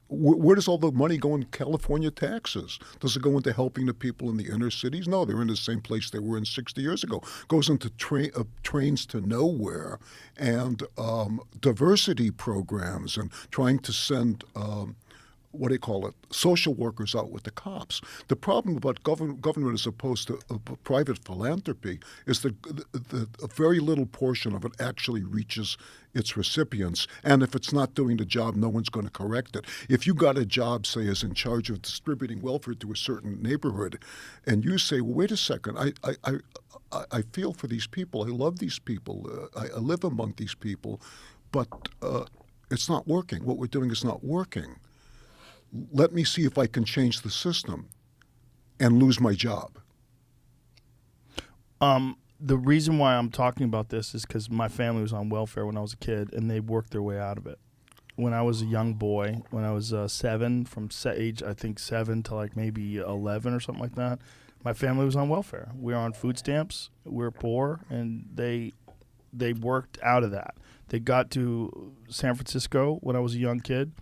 Where does all the money go in California taxes? Does it go into helping the people in the inner cities? No, they're in the same place they were in 60 years ago. It goes into trains to nowhere and diversity programs and trying to send what do you call it, social workers out with the cops. The problem about government as opposed to private philanthropy is that a very little portion of it actually reaches its recipients. And if it's not doing the job, no one's going to correct it. If you got a job, say, as in charge of distributing welfare to a certain neighborhood, and you say, well, wait a second, I feel for these people. I love these people. I live among these people. But it's not working. What we're doing is not working. Let me see if I can change the system and lose my job. The reason why I'm talking about this is because my family was on welfare when I was a kid, and they worked their way out of it. When I was a young boy, when I was 7, from age, I think 7 to like maybe 11 or something like that, my family was on welfare. We were on food stamps. We were poor, and they worked out of that. They got to San Francisco when I was a young kid,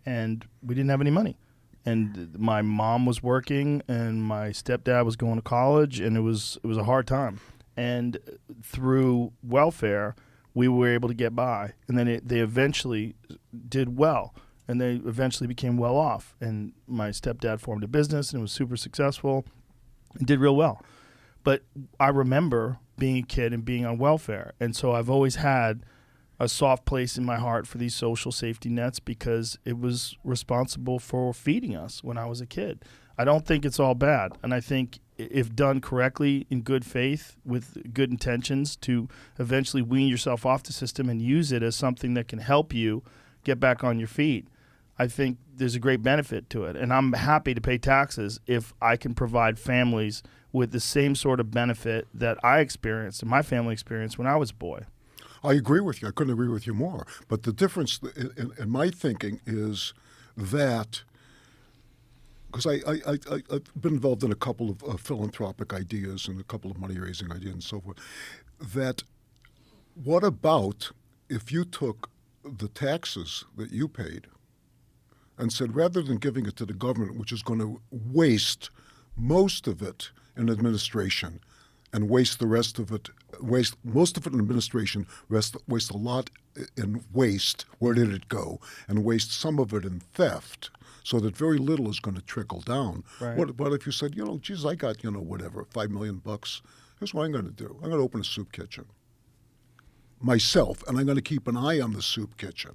and we didn't have any money. And my mom was working, and my stepdad was going to college, and it was a hard time. And through welfare, we were able to get by. And then they eventually did well, and they eventually became well off. And my stepdad formed a business, and it was super successful and did real well. But I remember being a kid and being on welfare, and so I've always had a soft place in my heart for these social safety nets because it was responsible for feeding us when I was a kid. I don't think it's all bad, and I think if done correctly in good faith with good intentions to eventually wean yourself off the system and use it as something that can help you get back on your feet, I think there's a great benefit to it. And I'm happy to pay taxes if I can provide families with the same sort of benefit that I experienced and my family experienced when I was a boy. I agree with you. I couldn't agree with you more. But the difference in my thinking is that, because I've been involved in a couple of philanthropic ideas and a couple of money-raising ideas and so forth, that what about if you took the taxes that you paid and said, rather than giving it to the government, which is going to waste most of it in administration, and waste the rest of it, waste most of it in administration, waste a lot in waste, where did it go, and waste some of it in theft, so that very little is going to trickle down. Right. What if you said, geez, I got, whatever, $5 million. Here's what I'm going to do. I'm going to open a soup kitchen myself, and I'm going to keep an eye on the soup kitchen.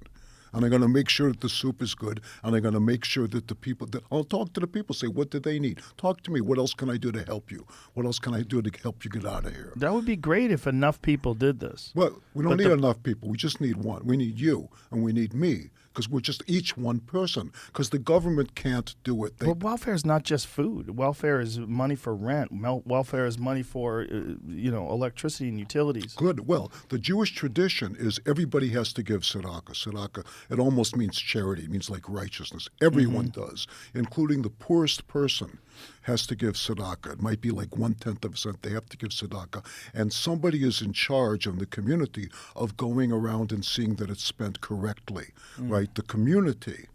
And I'm going to make sure that the soup is good, and I'm going to make sure that the people that I'll talk to the people, say, what do they need? Talk to me. What else can I do to help you? What else can I do to help you get out of here? That would be great if enough people did this. Well, we don't need enough people. We just need one. We need you, and we need me, because we're just each one person, because the government can't do it. But welfare is not just food. Welfare is money for rent. Welfare is money for, electricity and utilities. Good. Well, the Jewish tradition is everybody has to give tzedakah. Tzedakah, it almost means charity. It means like righteousness. Everyone does, including the poorest person has to give tzedakah. It might be like 0.1%. They have to give tzedakah. And somebody is in charge of the community of going around and seeing that it's spent correctly, right? The community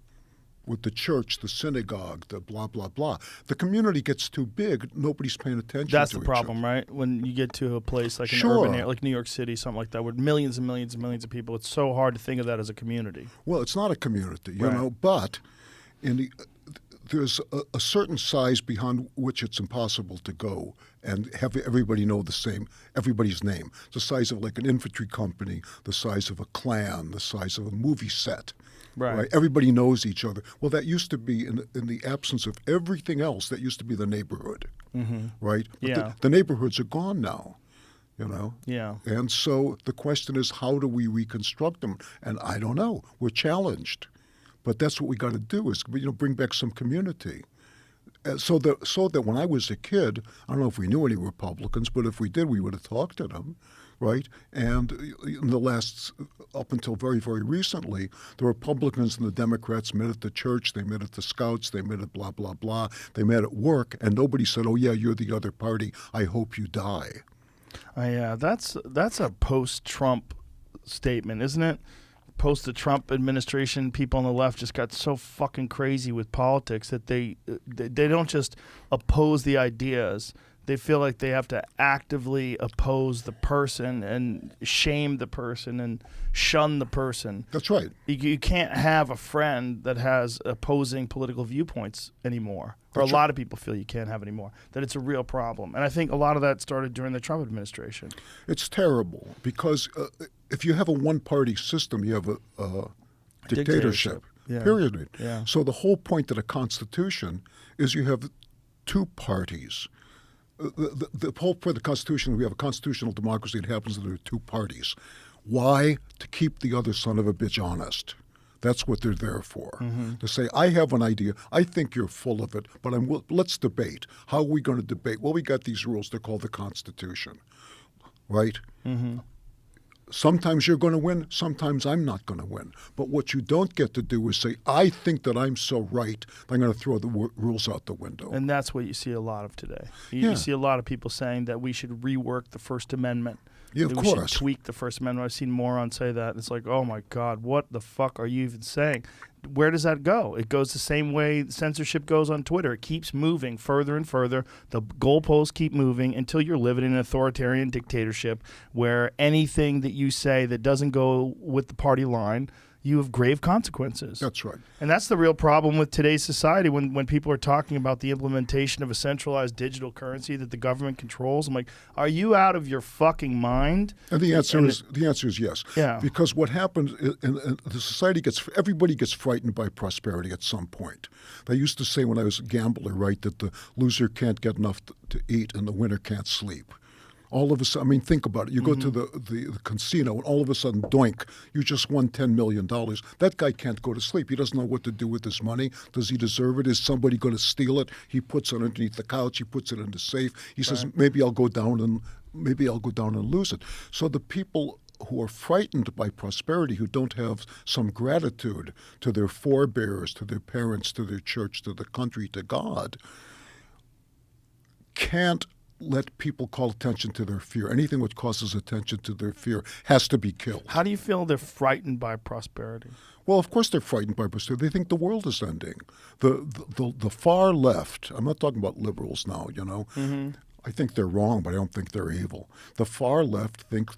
with the church, the synagogue, the blah, blah, blah. The community gets too big, nobody's paying attention That's to the each problem, other. right? When you get to a place like an Sure. urban area, like New York City, something like that, with millions and millions and millions of people, it's so hard to think of that as a community. Well, it's not a community, Right. but there's a certain size beyond which it's impossible to go and have everybody know everybody's name. It's the size of like an infantry company, the size of a clan, the size of a movie set. Right. Everybody knows each other. Well, that used to be, in the absence of everything else, that used to be the neighborhood, right? But Yeah. the neighborhoods are gone now, Yeah. And so the question is, how do we reconstruct them? And I don't know. We're challenged. But that's what we got to do is, bring back some community. So that when I was a kid, I don't know if we knew any Republicans, but if we did, we would have talked to them, right? And in the up until very, very recently, the Republicans and the Democrats met at the church, they met at the Scouts, they met at blah, blah, blah. They met at work, and nobody said, oh, yeah, you're the other party. I hope you die. Yeah, that's a post-Trump statement, isn't it? Post the Trump administration, people on the left just got so fucking crazy with politics that they don't just oppose the ideas, They feel like they have to actively oppose the person and shame the person and shun the person. That's right. You can't have a friend that has opposing political viewpoints anymore. Or That's a lot of people feel you can't have anymore. That it's a real problem. And I think a lot of that started during the Trump administration. It's terrible because if you have a one-party system, you have a dictatorship. Yeah. Period. Yeah. So the whole point of the Constitution is you have two parties. The whole point of the Constitution, we have a constitutional democracy. It happens that there are two parties. Why? To keep the other son of a bitch honest. That's what they're there for. To say, I have an idea. I think you're full of it, but let's debate. How are we going to debate? Well, we got these rules. They're called the Constitution, right? Sometimes you're going to win. Sometimes I'm not going to win. But what you don't get to do is say, I think that I'm so right, I'm going to throw the rules out the window. And that's what you see a lot of today. Yeah. You see a lot of people saying that we should rework the First Amendment. Yeah, of that we course. should tweak the First Amendment. I've seen morons say that. It's like, oh my God, what the fuck are you even saying? Where does that go? It goes the same way censorship goes on Twitter. It keeps moving further and further. The goalposts keep moving until you're living in an authoritarian dictatorship where anything that you say that doesn't go with the party line, you have grave consequences. That's right. And that's the real problem with today's society when people are talking about the implementation of a centralized digital currency that the government controls. I'm like, are you out of your fucking mind? And the answer is yes. Yeah. Because what happens in the society everybody gets frightened by prosperity at some point. They used to say when I was a gambler, right, that the loser can't get enough to eat and the winner can't sleep. All of a sudden, I mean, think about it. You go to the casino, and all of a sudden, doink, you just won $10 million. That guy can't go to sleep. He doesn't know what to do with his money. Does he deserve it? Is somebody going to steal it? He puts it underneath the couch. He puts it in the safe. He says, maybe I'll go down and lose it. So the people who are frightened by prosperity, who don't have some gratitude to their forebears, to their parents, to their church, to the country, to God, can't let people call attention to their fear. Anything which causes attention to their fear has to be killed. How do you feel they're frightened by prosperity? Well, of course they're frightened by prosperity. They think the world is ending. The far left, I'm not talking about liberals now, you know. I think they're wrong, but I don't think they're evil. The far left think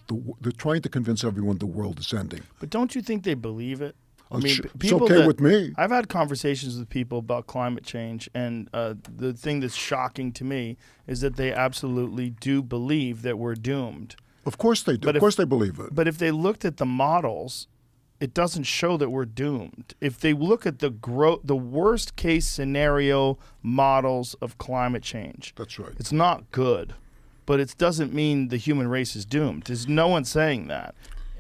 they're trying to convince everyone the world is ending. But don't you think they believe it? I mean, It's people okay with me. I've had conversations with people about climate change, and the thing that's shocking to me is that they absolutely do believe that we're doomed. Of course they do. But Of course they believe it. But if they looked at the models, it doesn't show that we're doomed. If they look at the worst case scenario models of climate change, That's right. it's not good. But it doesn't mean the human race is doomed. There's no one saying that.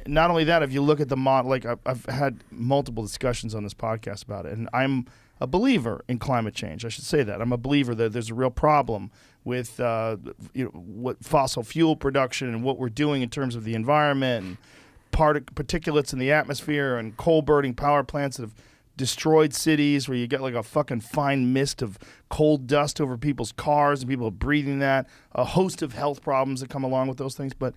Not only that, if you look at the model, like I've had multiple discussions on this podcast about it, and I'm a believer in climate change. I should say that. I'm a believer that there's a real problem with what fossil fuel production and what we're doing in terms of the environment and particulates in the atmosphere and coal burning power plants that have destroyed cities where you get like a fucking fine mist of coal dust over people's cars and people are breathing that, a host of health problems that come along with those things. But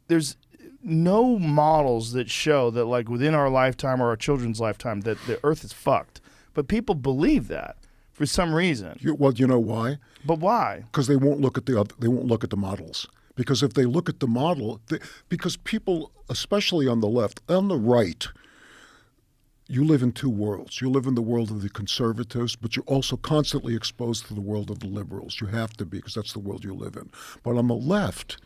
there's no models that show that like within our lifetime or our children's lifetime that the earth is fucked. But people believe that for some reason. Well, you know why? But why? Because they won't look at the models. Because if they look at the model, because people, especially on the left, on the right, you live in two worlds. You live in the world of the conservatives, but you're also constantly exposed to the world of the liberals. You have to be, because that's the world you live in. But on the left,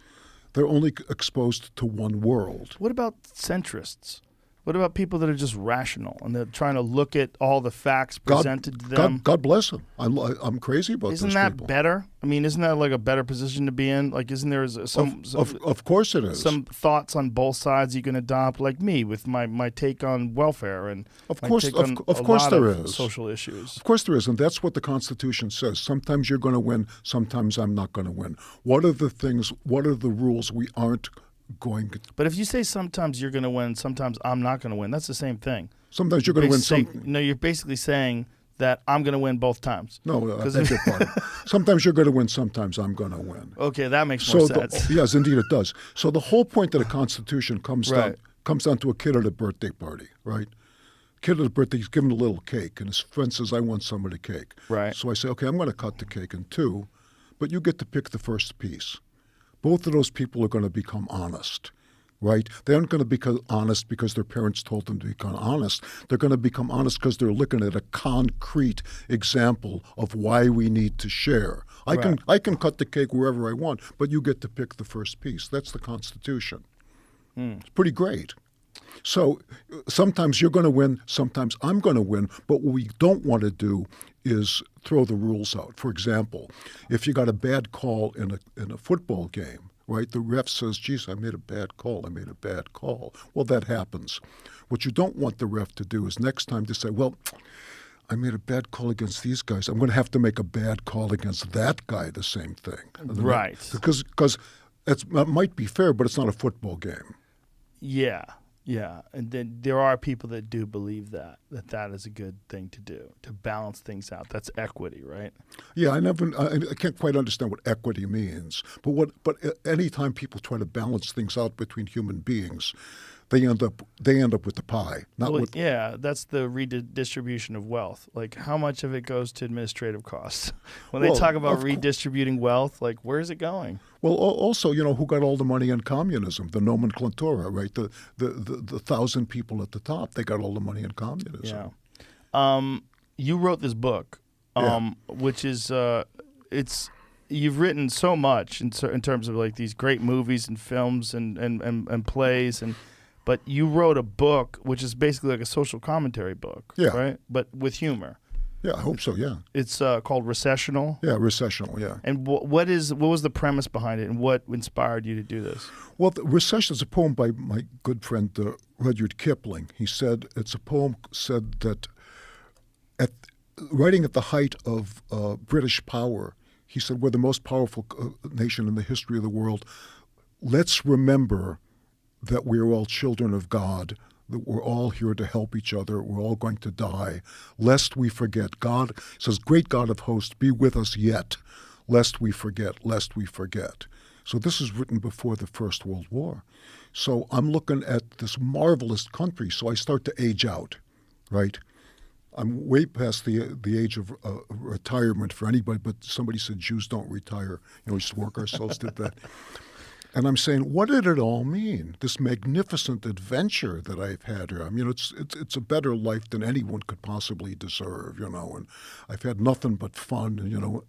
they're only exposed to one world. What about centrists? What about people that are just rational and they're trying to look at all the facts presented to them? God bless them. I'm crazy about Isn't those that people. better? I mean, isn't that like a better position to be in? Like, isn't there some Of course it is. some thoughts on both sides you can adopt, like me with my take on welfare and Of my course- take of on of a course lot there of is. social issues. Of course there is, and that's what the Constitution says. Sometimes you're going to win, sometimes I'm not going to win. What are the rules we aren't going to... But if you say sometimes you're going to win, sometimes I'm not going to win, that's the same thing. Sometimes you're going to win No, you're basically saying that I'm going to win both times. No, I beg your pardon. Sometimes you're going to win, sometimes I'm going to win. Okay, that makes more sense. Yes, indeed it does. So the whole point of the Constitution comes Right. down to a kid at a birthday party, right? Kid at a birthday, he's given a little cake, and his friend says, I want some of the cake. Right. So I say, okay, I'm going to cut the cake in two, but you get to pick the first piece. Both of those people are going to become honest, right? They aren't going to become honest because their parents told them to become honest. They're going to become honest because they're looking at a concrete example of why we need to share. I can cut the cake wherever I want, but you get to pick the first piece. That's the Constitution. It's pretty great. So sometimes you're going to win, sometimes I'm going to win, but what we don't want to do is throw the rules out. For example, if you got a bad call in a football game, right, the ref says, geez, I made a bad call. Well, that happens. What you don't want the ref to do is next time to say, well, I made a bad call against these guys. I'm going to have to make a bad call against that guy, the same thing. Right. Because it might be fair, but it's not a football game. Yeah. And then there are people that do believe that is a good thing to do, to balance things out. That's equity, right? Yeah, I can't quite understand what equity means. But anytime people try to balance things out between human beings, they end up with the pie. That's the redistribution of wealth. Like, how much of it goes to administrative costs? When they talk about redistributing wealth, like, where's it going? Well, also, who got all the money in communism? The nomenclatura, right? The 1,000 people at the top, they got all the money in communism. Yeah. You wrote this book, which is you've written so much in terms of like these great movies and films and plays but you wrote a book which is basically like a social commentary book, right? But with humor. Yeah, I hope so. Yeah, it's called Recessional. Yeah, Recessional. Yeah. And what was the premise behind it, and what inspired you to do this? Well, Recession is a poem by my good friend Rudyard Kipling. He said it's a poem said that writing at the height of British power, he said we're the most powerful nation in the history of the world. Let's remember that we are all children of God, that we're all here to help each other, we're all going to die, lest we forget. God says, great God of hosts, be with us yet, lest we forget. So this is written before the First World War. So I'm looking at this marvelous country, so I start to age out, right? I'm way past the age of retirement for anybody, but somebody said Jews don't retire. We just work ourselves to that. And I'm saying, what did it all mean? This magnificent adventure that I've had here. I mean, it's a better life than anyone could possibly deserve, And I've had nothing but fun,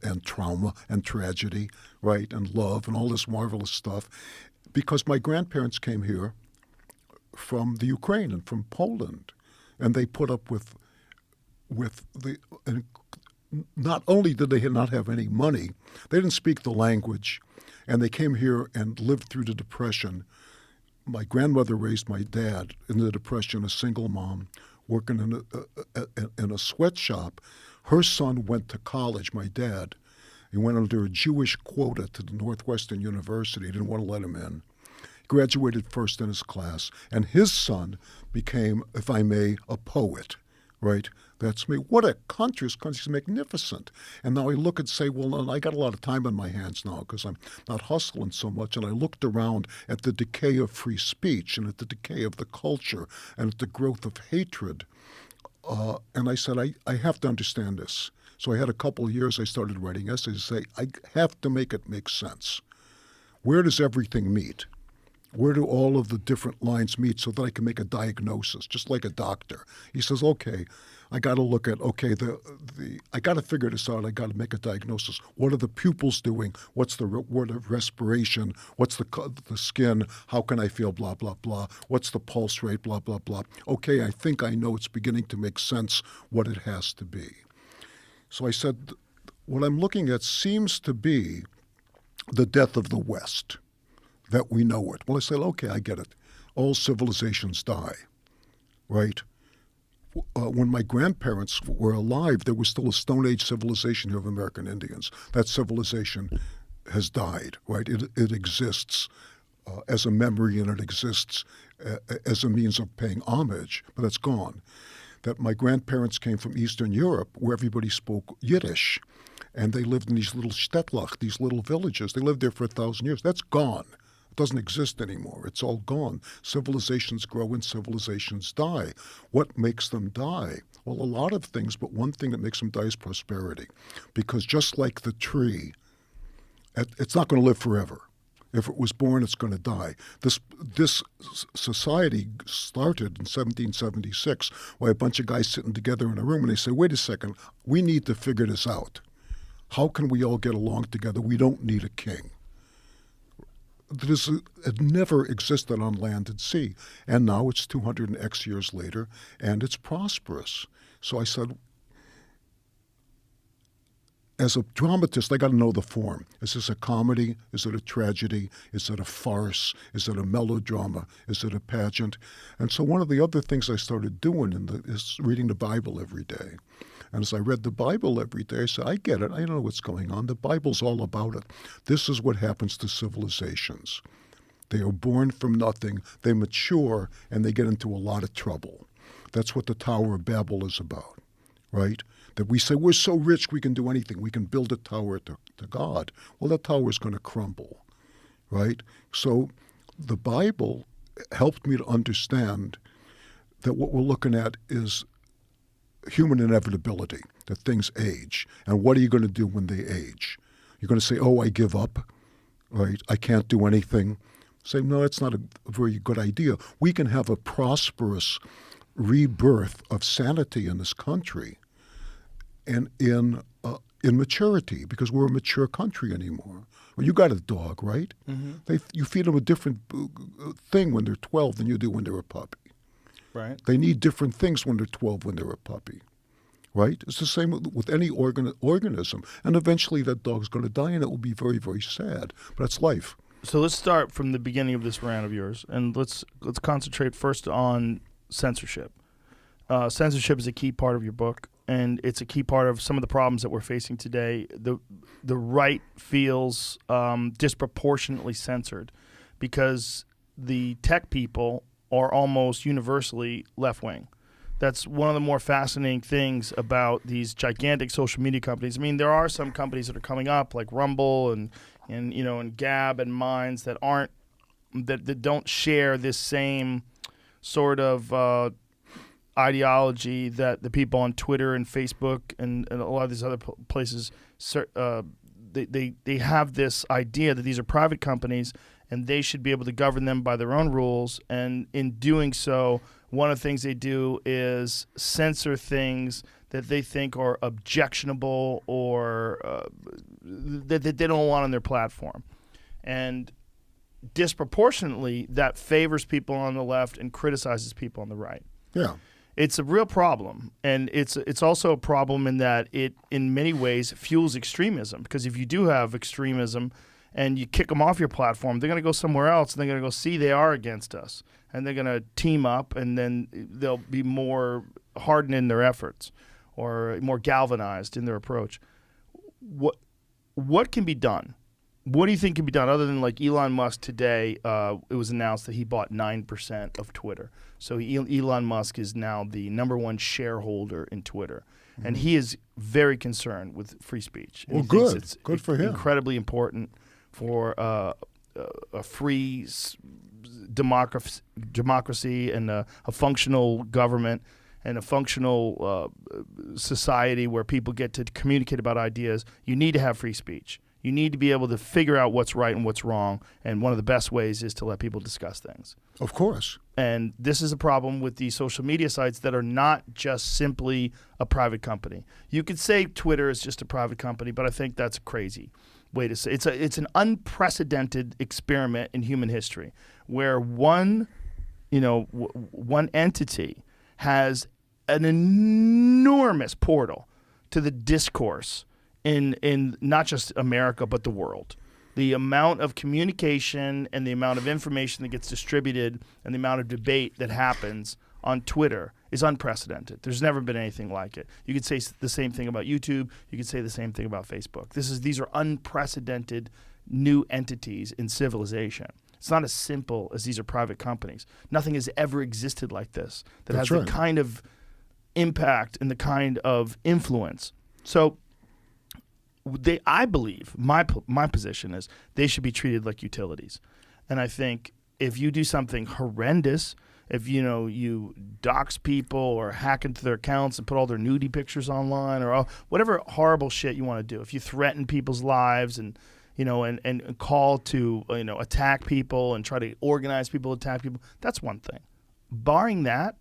and trauma and tragedy, right, and love and all this marvelous stuff, because my grandparents came here from the Ukraine and from Poland, and they put up with the. And not only did they not have any money, they didn't speak the language. And they came here and lived through the Depression. My grandmother raised my dad in the Depression, a single mom, working in a sweatshop. Her son went to college, my dad. He went under a Jewish quota to the Northwestern University. They didn't want to let him in. He graduated first in his class. And his son became, if I may, a poet, right? That's me. What a country. This country's magnificent. And now I look and say, well, I got a lot of time on my hands now because I'm not hustling so much. And I looked around at the decay of free speech and at the decay of the culture and at the growth of hatred. And I said, I have to understand this. So I had a couple of years I started writing essays to say, I have to make it make sense. Where does everything meet? Where do all of the different lines meet so that I can make a diagnosis, just like a doctor? He says, okay, I got to look at, I got to figure this out. I got to make a diagnosis. What are the pupils doing? What's the word of respiration? What's the skin? How can I feel? Blah, blah, blah. What's the pulse rate? Blah, blah, blah. Okay, I think I know it's beginning to make sense what it has to be. So I said, what I'm looking at seems to be the death of the West. That we know it. Well, I said, okay, I get it. All civilizations die, right? When my grandparents were alive, there was still a Stone Age civilization here of American Indians. That civilization has died, right? It exists as a memory, and it exists as a means of paying homage, but it's gone. That my grandparents came from Eastern Europe, where everybody spoke Yiddish, and they lived in these little Städtlach, these little villages. They lived there for 1,000 years. That's gone. It doesn't exist anymore. It's all gone. Civilizations grow and civilizations die. What makes them die? Well, a lot of things, but one thing that makes them die is prosperity. Because just like the tree, It's not going to live forever. If it was born, it's going to die. This society started in 1776 by a bunch of guys sitting together in a room, and they say, wait a second, we need to figure this out. How can we all get along together? We don't need a king. It never existed on land and sea, and now it's 200 and X years later, and it's prosperous. So I said, as a dramatist, I got to know the form. Is this a comedy? Is it a tragedy? Is it a farce? Is it a melodrama? Is it a pageant? And so one of the other things I started doing is reading the Bible every day. And as I read the Bible every day, I said, I get it. I know what's going on. The Bible's all about it. This is what happens to civilizations. They are born from nothing, they mature, and they get into a lot of trouble. That's what the Tower of Babel is about, right? That we say, we're so rich we can do anything. We can build a tower to God. Well, that tower is going to crumble, right? So the Bible helped me to understand that what we're looking at is human inevitability, that things age. And what are you going to do when they age? You're going to say, oh, I give up, right? I can't do anything. Say, no, that's not a very good idea. We can have a prosperous rebirth of sanity in this country and in maturity, because we're a mature country anymore. Well, you got a dog, right? Mm-hmm. You feed them a different thing when they're 12 than you do when they're a puppy. Right. They need different things when they're 12 when they're a puppy, right? It's the same with any organism. And eventually that dog's going to die, and it will be very, very sad. But that's life. So let's start from the beginning of this rant of yours, and let's concentrate first on censorship. Censorship is a key part of your book, and it's a key part of some of the problems that we're facing today. The right feels disproportionately censored because the tech people are almost universally left-wing. That's one of the more fascinating things about these gigantic social media companies. I mean, there are some companies that are coming up, like Rumble and Gab and Minds, that aren't that don't share this same sort of ideology that the people on Twitter and Facebook and a lot of these other places they have this idea that these are private companies and they should be able to govern them by their own rules. And in doing so, one of the things they do is censor things that they think are objectionable or that they don't want on their platform. And disproportionately, that favors people on the left and criticizes people on the right. Yeah. It's a real problem, and it's also a problem in that it, in many ways, fuels extremism. Because if you do have extremism and you kick them off your platform, they're going to go somewhere else, and they're going to go, see, they are against us. And they're going to team up, and then they'll be more hardened in their efforts or more galvanized in their approach. What can be done? What do you think can be done other than, like, Elon Musk today, it was announced that he bought 9% of Twitter. So Elon Musk is now the number one shareholder in Twitter. Mm-hmm. And he is very concerned with free speech. Well, good. It's good for him. Incredibly important for a free democracy and a functional government and a functional society where people get to communicate about ideas. You need to have free speech. You need to be able to figure out what's right and what's wrong, and one of the best ways is to let people discuss things. Of course. And this is a problem with these social media sites that are not just simply a private company. You could say Twitter is just a private company, but I think that's crazy way to say. It's an unprecedented experiment in human history where one entity has an enormous portal to the discourse in not just America, but the world. The amount of communication and the amount of information that gets distributed and the amount of debate that happens on Twitter is unprecedented. There's never been anything like it. You could say the same thing about YouTube. You could say the same thing about Facebook. These are unprecedented new entities in civilization. It's not as simple as these are private companies. Nothing has ever existed like this that has the kind of impact and the kind of influence. So I believe my position is they should be treated like utilities. And I think if you do something horrendous, if you dox people or hack into their accounts and put all their nudie pictures online or whatever horrible shit you want to do, if you threaten people's lives and and call to, attack people and try to organize people, attack people. That's one thing. Barring that,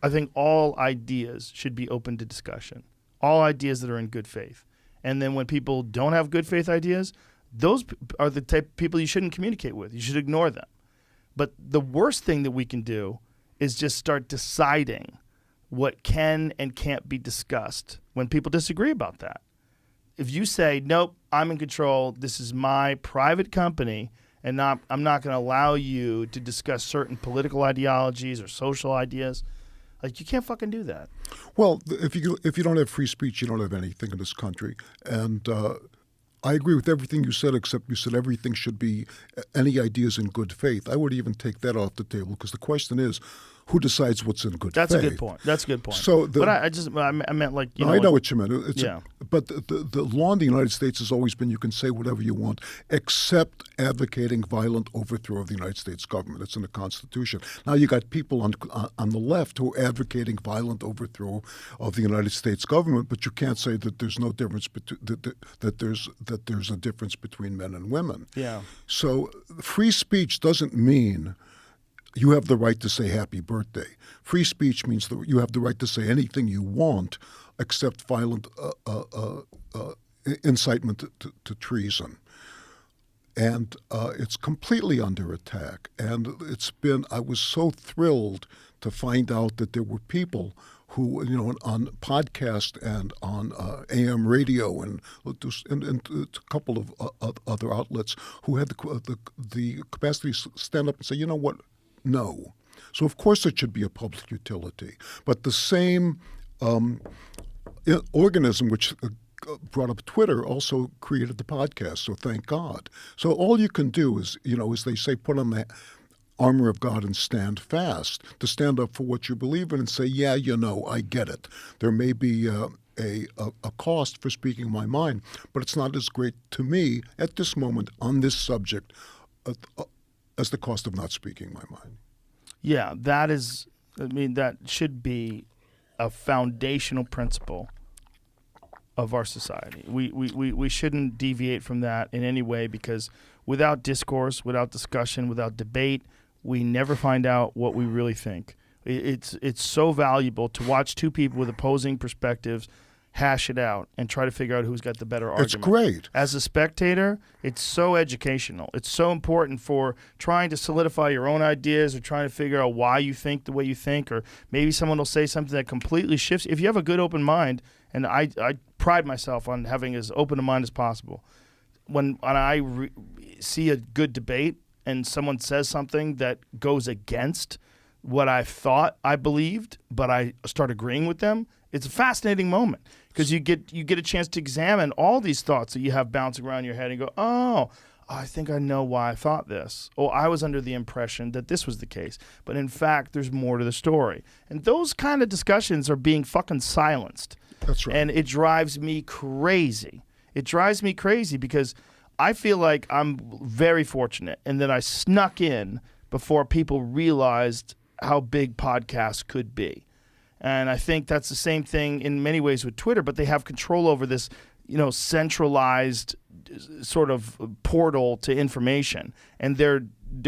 I think all ideas should be open to discussion. All ideas that are in good faith. And then when people don't have good faith ideas, those are the type of people you shouldn't communicate with. You should ignore them. But the worst thing that we can do is just start deciding what can and can't be discussed when people disagree about that. If you say, nope, I'm in control, this is my private company, and I'm not going to allow you to discuss certain political ideologies or social ideas, like, you can't fucking do that. Well, if you don't have free speech, you don't have anything in this country. And I agree with everything you said, except you said everything should be any ideas in good faith. I would even take that off the table, because the question is, who decides what's in good faith? That's a good point. That's a good point. So but I meant like, I know what you meant. But the law in the United States has always been you can say whatever you want, except advocating violent overthrow of the United States government. It's in the Constitution. Now you got people on the left who are advocating violent overthrow of the United States government, but you can't say that there's no difference that there's a difference between men and women. Yeah. So free speech doesn't mean you have the right to say happy birthday. Free speech means that you have the right to say anything you want except violent incitement to treason. And it's completely under attack. And I was so thrilled to find out that there were people who, on podcast and on AM radio and a couple of other outlets who had the capacity to stand up and say, you know what? No. So, of course, it should be a public utility. But the same organism which brought up Twitter also created the podcast, so thank God. So all you can do is, as they say, put on the armor of God and stand fast, to stand up for what you believe in and say, yeah, I get it. There may be a cost for speaking my mind, but it's not as great to me at this moment on this subject as the cost of not speaking my mind. Yeah, that should be a foundational principle of our society. We shouldn't deviate from that in any way, because without discourse, without discussion, without debate, we never find out what we really think. It's so valuable to watch two people with opposing perspectives hash it out and try to figure out who's got the better argument. It's great. As a spectator, it's so educational. It's so important for trying to solidify your own ideas or trying to figure out why you think the way you think, or maybe someone will say something that completely shifts. If you have a good open mind, and I pride myself on having as open a mind as possible, when I see a good debate and someone says something that goes against what I thought I believed, but I start agreeing with them, it's a fascinating moment, because you get a chance to examine all these thoughts that you have bouncing around your head and go, oh, I think I know why I thought this. Oh, I was under the impression that this was the case. But in fact, there's more to the story. And those kind of discussions are being fucking silenced. That's right. And it drives me crazy. It drives me crazy because I feel like I'm very fortunate in that I snuck in before people realized how big podcasts could be. And I think that's the same thing in many ways with Twitter, but they have control over this, centralized sort of portal to information. And they're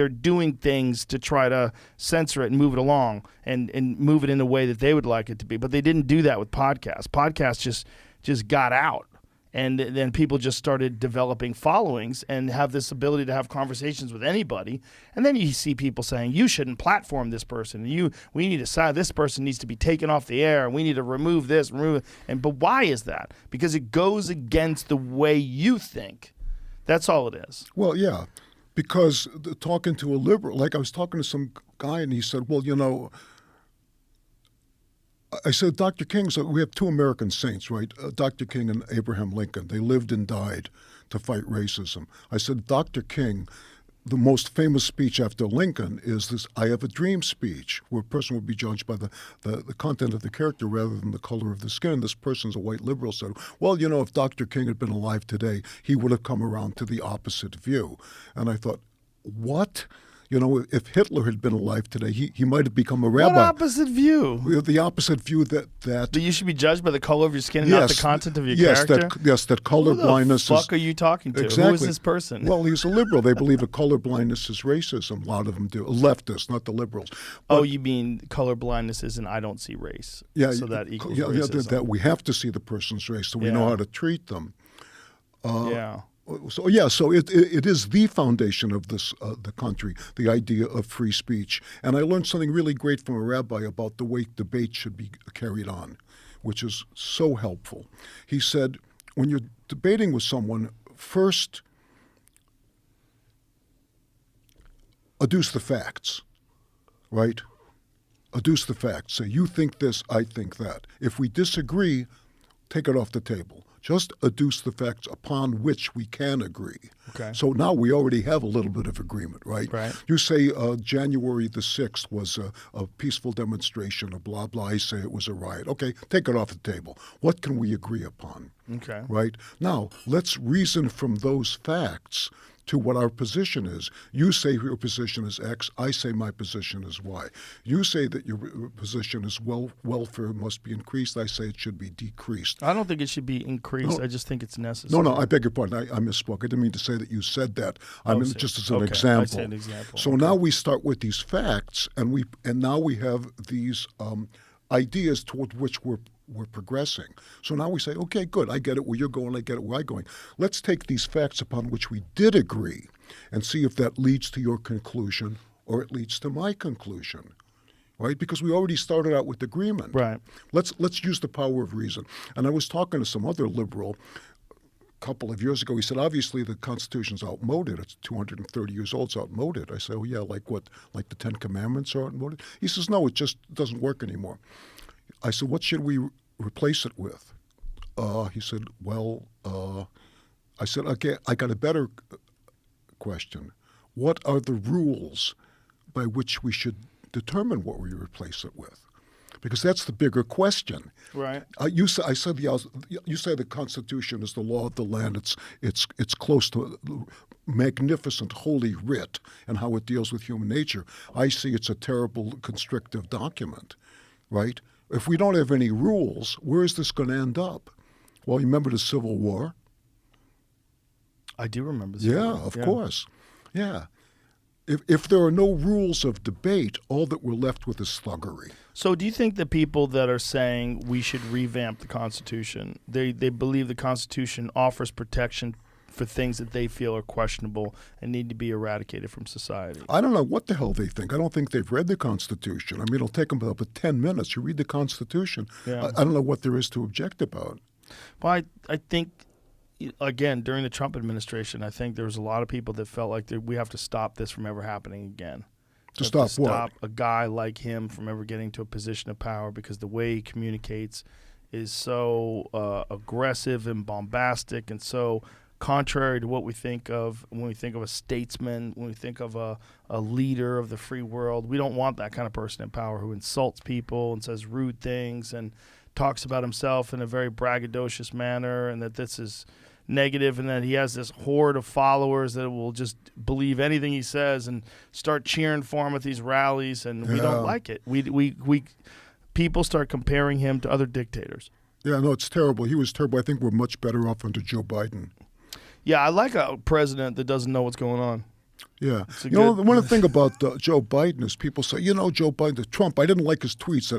doing things to try to censor it and move it along and move it in the way that they would like it to be. But they didn't do that with podcasts. Podcasts just got out. And then people just started developing followings and have this ability to have conversations with anybody. And then you see people saying, you shouldn't platform this person. We need to decide this person needs to be taken off the air. And we need to remove this, but why is that? Because it goes against the way you think. That's all it is. Well, yeah, because talking to a liberal, like I was talking to some guy and he said, well, I said, Dr. King, so we have two American saints, right? Dr. King and Abraham Lincoln. They lived and died to fight racism. I said, Dr. King, the most famous speech after Lincoln is this I have a dream speech, where a person would be judged by the content of the character rather than the color of the skin. This person's a white liberal, said, well, if Dr. King had been alive today, he would have come around to the opposite view. And I thought, what? You know, if Hitler had been alive today, he might have become a What rabbi. opposite view? The opposite view that That you should be judged by the color of your skin and not the content of your character? That color blindness Who the fuck are you talking to? Exactly. Who is this person? Well, he's a liberal. They believe that color blindness is racism. A lot of them do. Leftists, not the liberals. But, you mean color blindness is an I don't see race. yeah, So that equals yeah, racism. that we have to see the person's race so we know how to treat them. Yeah. So it is the foundation of this the country, the idea of free speech. And I learned something really great from a rabbi about the way debate should be carried on, which is so helpful. He said, when you're debating with someone, first adduce the facts, right? Adduce the facts. Say, you think this, I think that. If we disagree, take it off the table. Just adduce the facts upon which we can agree. Okay. So now we already have a little bit of agreement, right? Right. You say January the 6th was a peaceful demonstration, of blah, blah. I say it was a riot. Okay, take it off the table. What can we agree upon? Okay. Right? Now, let's reason from those facts to what our position is. You say your position is X, I say my position is Y. You say that your position is welfare must be increased, I say it should be decreased. I don't think it should be increased. I just think it's necessary. No, I beg your pardon. I misspoke. I didn't mean to say that you said that. I mean just as an okay. example. I said an example. So now we start with these facts, and now we have these ideas toward which we're progressing. So now we say, okay, good, I get it where you're going, I get it where I'm going. Let's take these facts upon which we did agree and see if that leads to your conclusion or it leads to my conclusion, right? Because we already started out with agreement. Right. Let's use the power of reason. And I was talking to some other liberal a couple of years ago. He said, obviously the Constitution's outmoded. It's 230 years old. It's outmoded. I said, oh, yeah, like what? Like the Ten Commandments are outmoded? He says, no, it just doesn't work anymore. I said, what should we replace it with? He said, well, I said, okay, I got a better question. What are the rules by which we should determine what we replace it with? Because that's the bigger question. Right. You say the Constitution is the law of the land. It's close to magnificent holy writ and how it deals with human nature. I see it's a terrible constrictive document, right? If we don't have any rules, where is this going to end up? Well, you remember the Civil War? I do remember the Civil War. Of course. Yeah. If there are no rules of debate, all that we're left with is thuggery. So do you think the people that are saying we should revamp the Constitution, they believe the Constitution offers protection for things that they feel are questionable and need to be eradicated from society? I don't know what the hell they think. I don't think they've read the Constitution. I mean, it'll take them about 10 minutes. You read the Constitution. Yeah. I don't know what there is to object about. Well, I think, again, during the Trump administration, I think there was a lot of people that felt like we have to stop this from ever happening again. To stop what? Stop a guy like him from ever getting to a position of power because the way he communicates is so aggressive and bombastic and so contrary to what we think of when we think of a statesman, when we think of a leader of the free world. We don't want that kind of person in power who insults people and says rude things and talks about himself in a very braggadocious manner and that this is negative and that he has this horde of followers that will just believe anything he says and start cheering for him at these rallies, and we don't like it. We people start comparing him to other dictators. Yeah, no, it's terrible. He was terrible. I think we're much better off under Joe Biden. Yeah, I like a president that doesn't know what's going on. Yeah. One of the thing about Joe Biden is people say, Joe Biden, Trump, I didn't like his tweets.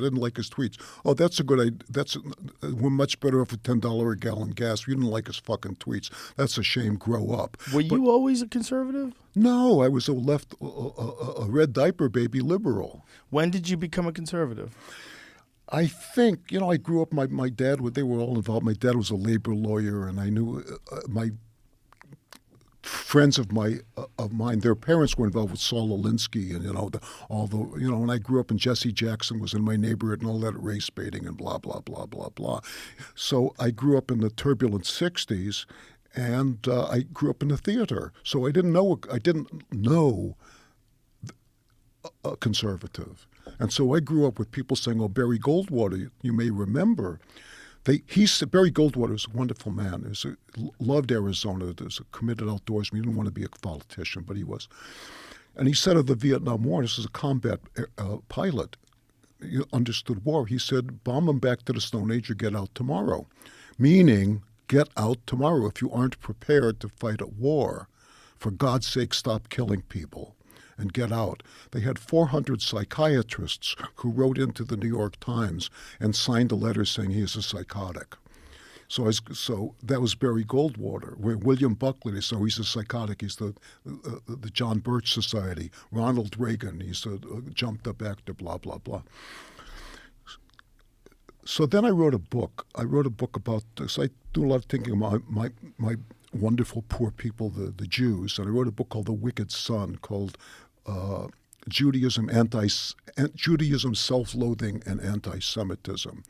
Oh, that's a good idea. We're much better off with $10 a gallon gas. You didn't like his fucking tweets. That's a shame. Grow up. Were you always a conservative? No, I was a red diaper baby liberal. When did you become a conservative? I think, I grew up, my dad, they were all involved. My dad was a labor lawyer, and I knew my friends of mine, their parents were involved with Saul Alinsky, and and I grew up and Jesse Jackson was in my neighborhood and all that race baiting and blah blah blah blah blah. So I grew up in the turbulent '60s, and I grew up in the theater. So I didn't know a conservative, and so I grew up with people saying, "Oh, Barry Goldwater, you may remember." Barry Goldwater was a wonderful man. Loved Arizona. He was a committed outdoorsman. He didn't want to be a politician, but he was. And he said of the Vietnam War, this is a combat pilot, he understood war. He said, bomb them back to the Stone Age or get out tomorrow. Meaning, get out tomorrow. If you aren't prepared to fight a war, for God's sake, stop killing people and get out. They had 400 psychiatrists who wrote into the New York Times and signed a letter saying he is a psychotic. So that was Barry Goldwater. Where William Buckley, so he's a psychotic. He's the John Birch Society. Ronald Reagan, he's a jumped up actor. Blah blah blah. So then I wrote a book. I wrote a book about this. I do a lot of thinking about my wonderful poor people, the Jews, and I wrote a book called The Wicked Son, called Judaism, Self-Loathing, and Anti-Semitism.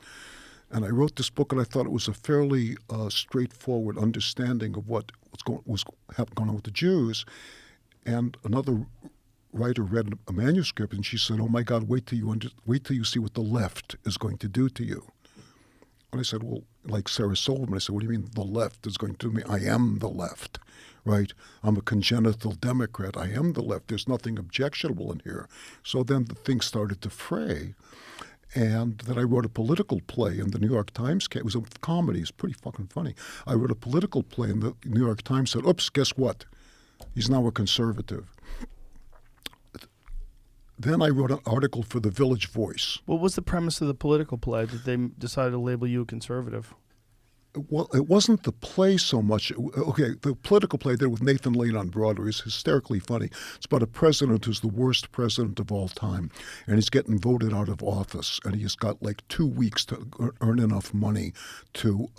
And I wrote this book, and I thought it was a fairly straightforward understanding of what was going on with the Jews. And another writer read a manuscript, and she said, "Oh my God, wait till you see what the left is going to do to you." And I said, "Well, like Sarah Silverman," I said, "What do you mean the left is going to do me? I am the left, right? I'm a congenital Democrat. I am the left. There's nothing objectionable in here." So then the thing started to fray. And then I wrote a political play, and the New York Times it was a comedy. It's pretty fucking funny. I wrote a political play, and the New York Times said, "Oops, guess what? He's now a conservative." Then I wrote an article for the Village Voice. What was the premise of the political play that they decided to label you a conservative? Well, it wasn't the play so much. Okay, the political play I did with Nathan Lane on Broadway is hysterically funny. It's about a president who's the worst president of all time, and he's getting voted out of office, and he's got like 2 weeks to earn enough money to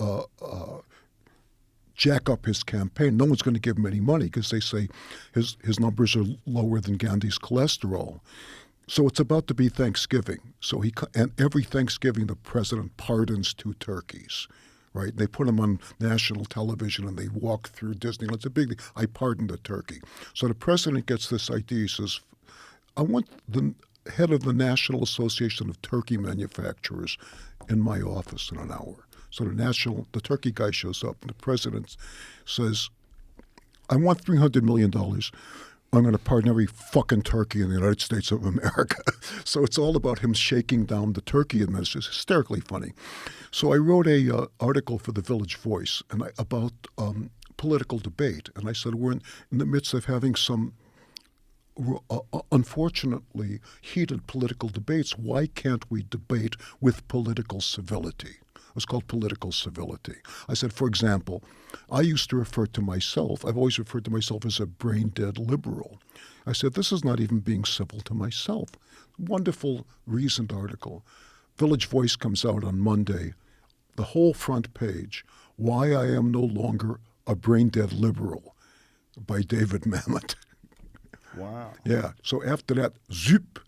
jack up his campaign. No one's going to give him any money because they say his numbers are lower than Gandhi's cholesterol. So it's about to be Thanksgiving. And every Thanksgiving the president pardons 2 turkeys. Right? They put him on national television and they walk through Disneyland. It's a big thing. I pardoned the turkey. So the president gets this idea. He says, "I want the head of the National Association of Turkey Manufacturers in my office in an hour." So the turkey guy shows up and the president says, "I want $300 million. I'm going to pardon every fucking turkey in the United States of America." So it's all about him shaking down the turkey administration. It's hysterically funny. So I wrote a article for the Village Voice about political debate. And I said, we're in the midst of having some unfortunately heated political debates. Why can't we debate with political civility? It was called political civility. I said, for example, I used to refer to myself, I've always referred to myself as a brain-dead liberal. I said, this is not even being civil to myself. Wonderful, reasoned article. Village Voice comes out on Monday. The whole front page, Why I Am No Longer a Brain-Dead Liberal, by David Mamet. Wow. Yeah. So after that, zoop,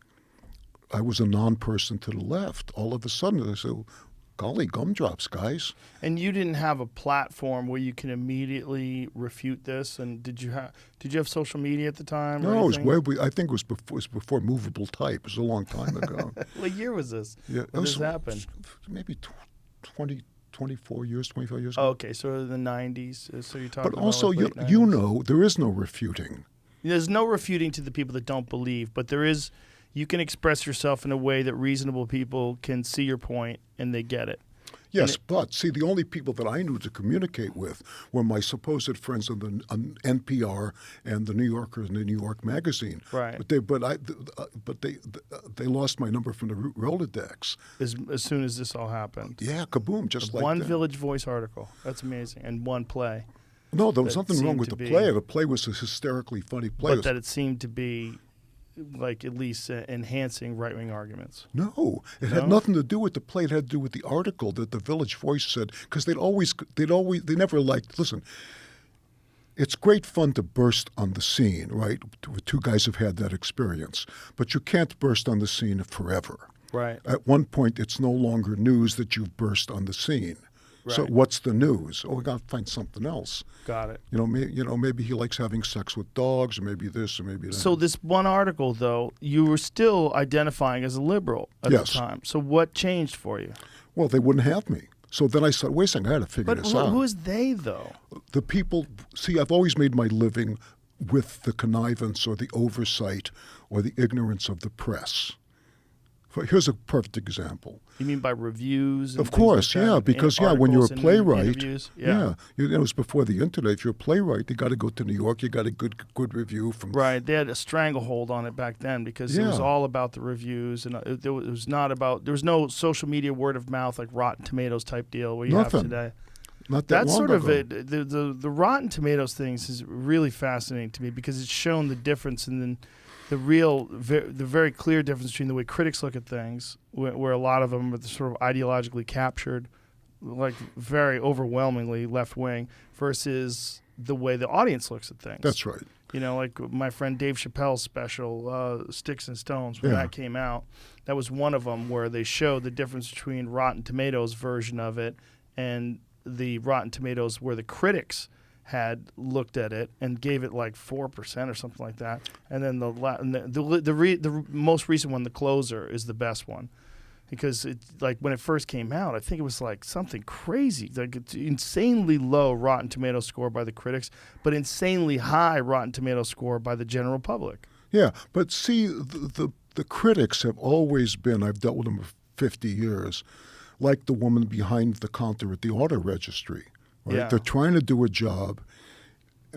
I was a non-person to the left. All of a sudden, I said, golly, gumdrops, guys. And you didn't have a platform where you can immediately refute this. And did you have social media at the time? No, it was I think it was before movable type. It was a long time ago. What year was this? Yeah, when this happened? Maybe 24 years, 25 years Oh, ago. okay, so the 90s. So you're talking But about also, like late you 90s. know, there is no refuting. There's no refuting to the people that don't believe, but there is. You can express yourself in a way that reasonable people can see your point and they get it. Yes, but see, the only people that I knew to communicate with were my supposed friends on NPR and the New Yorker and the New York Magazine. Right. But they lost my number from the Rolodex. As soon as this all happened. Yeah, kaboom, just like one that. Village Voice article. That's amazing. And one play. No, there was that nothing wrong seemed with to the be- play. The play was a hysterically funny play. But that it seemed to be like at least enhancing right-wing arguments. No, it had nothing to do with the play. It had to do with the article that the Village Voice said, because they never liked, listen, it's great fun to burst on the scene, right? 2 guys have had that experience, but you can't burst on the scene forever. Right. At one point, it's no longer news that you've burst on the scene. So Right. what's the news? Oh, we got to find something else. Got it. Maybe he likes having sex with dogs, or maybe this, or maybe that. So this one article, though, you were still identifying as a liberal at Yes. the time. So what changed for you? Well, they wouldn't have me. So then I said, wait a second, I got to figure But this out. who is they, though? The people, see, I've always made my living with the connivance or the oversight or the ignorance of the press. Here's a perfect example. You mean by reviews? And Of course, like that, yeah, and because when you're a articles and playwright, interviews? it was before the internet. If you're a playwright, you got to go to New York. You got a good review from. Right, they had a stranglehold on it back then because it was Yeah. all about the reviews, and it was not about. There was no social media word of mouth like Rotten Tomatoes type deal where you have Nothing. today. Not that That's long sort of ago. it. The Rotten Tomatoes things is really fascinating to me because it's shown the difference in the very clear difference between the way critics look at things, where a lot of them are sort of ideologically captured, like very overwhelmingly left wing, versus the way the audience looks at things. That's right. You know, like my friend Dave Chappelle's special, Sticks and Stones, when that came out, that was one of them where they showed the difference between Rotten Tomatoes' version of it and the Rotten Tomatoes where the critics had looked at it and gave it like 4% or something like that. And then the most recent one, The Closer, is the best one. Because it, like when it first came out, I think it was like something crazy, like it's insanely low Rotten Tomatoes score by the critics, but insanely high Rotten Tomatoes score by the general public. Yeah, but see, the critics have always been, I've dealt with them for 50 years, like the woman behind the counter at the auto registry. Right? Yeah. They're trying to do a job,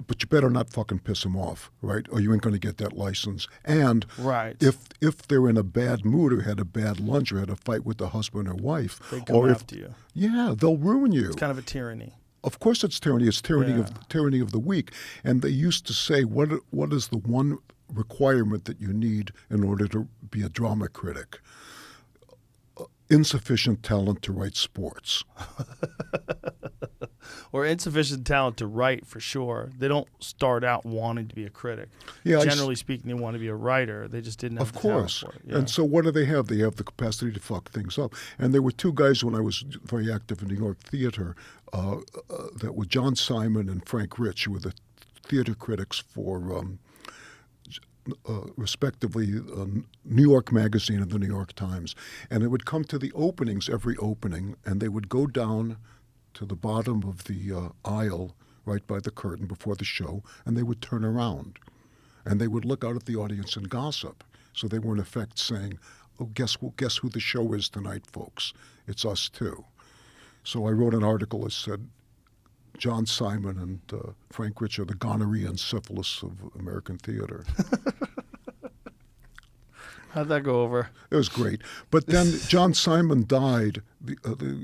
but you better not fucking piss them off, right? Or you ain't going to get that license. And Right. if they're in a bad mood or had a bad lunch or had a fight with the husband or wife, They come or after you. yeah, they'll ruin you. It's kind of a tyranny. Of course, it's tyranny. It's tyranny Yeah. of the weak. And they used to say, what is the one requirement that you need in order to be a drama critic? Insufficient talent to write sports. Or insufficient talent to write, for sure. They don't start out wanting to be a critic. Yeah, Generally speaking, they want to be a writer. They just didn't have Of the talent course. for it. Yeah. And so what do? They have the capacity to fuck things up. And there were two guys when I was very active in New York theater that were John Simon and Frank Rich, who were the theater critics for respectively New York Magazine and the New York Times. And they would come to the openings, every opening, and they would go down to the bottom of the aisle right by the curtain before the show, and they would turn around. And they would look out at the audience and gossip. So they were in effect saying, oh, guess who the show is tonight, folks? It's us too. So I wrote an article that said, John Simon and Frank Rich are the gonorrhea and syphilis of American theater. How'd that go over? It was great. But then John Simon died,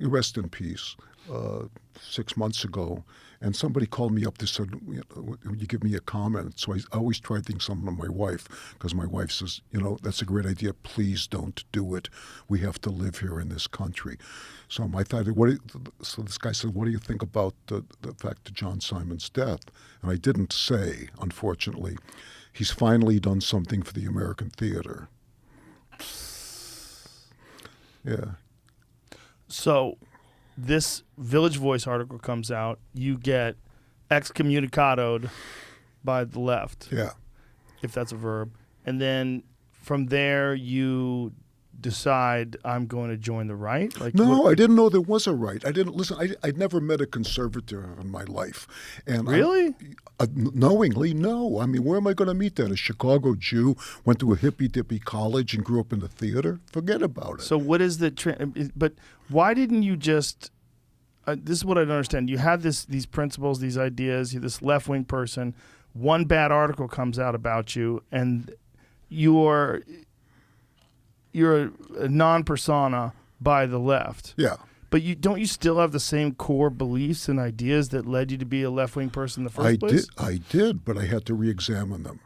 rest in peace, 6 months ago. And somebody called me up. They said, would you give me a comment? So I always try things on my wife, because my wife says, that's a great idea. Please don't do it. We have to live here in this country. So I thought, so this guy said, what do you think about the fact of John Simon's death? And I didn't say, unfortunately. He's finally done something for the American theater. Yeah. So this Village Voice article comes out. You get excommunicadoed by the left, Yeah. if that's a verb. And then from there, you decide, I'm going to join the right? No, I didn't know there was a right. I didn't listen. I'd never met a conservative in my life. And Really? Knowingly, no. I mean, where am I going to meet that? A Chicago Jew went to a hippy-dippy college and grew up in the theater? Forget about it. So what is the but why didn't you just this is what I don't understand. You have these principles, these ideas, you're this left-wing person, one bad article comes out about you, and you're a non-persona by the left. Yeah. But don't you still have the same core beliefs and ideas that led you to be a left-wing person in the first place? I did, but I had to re-examine them.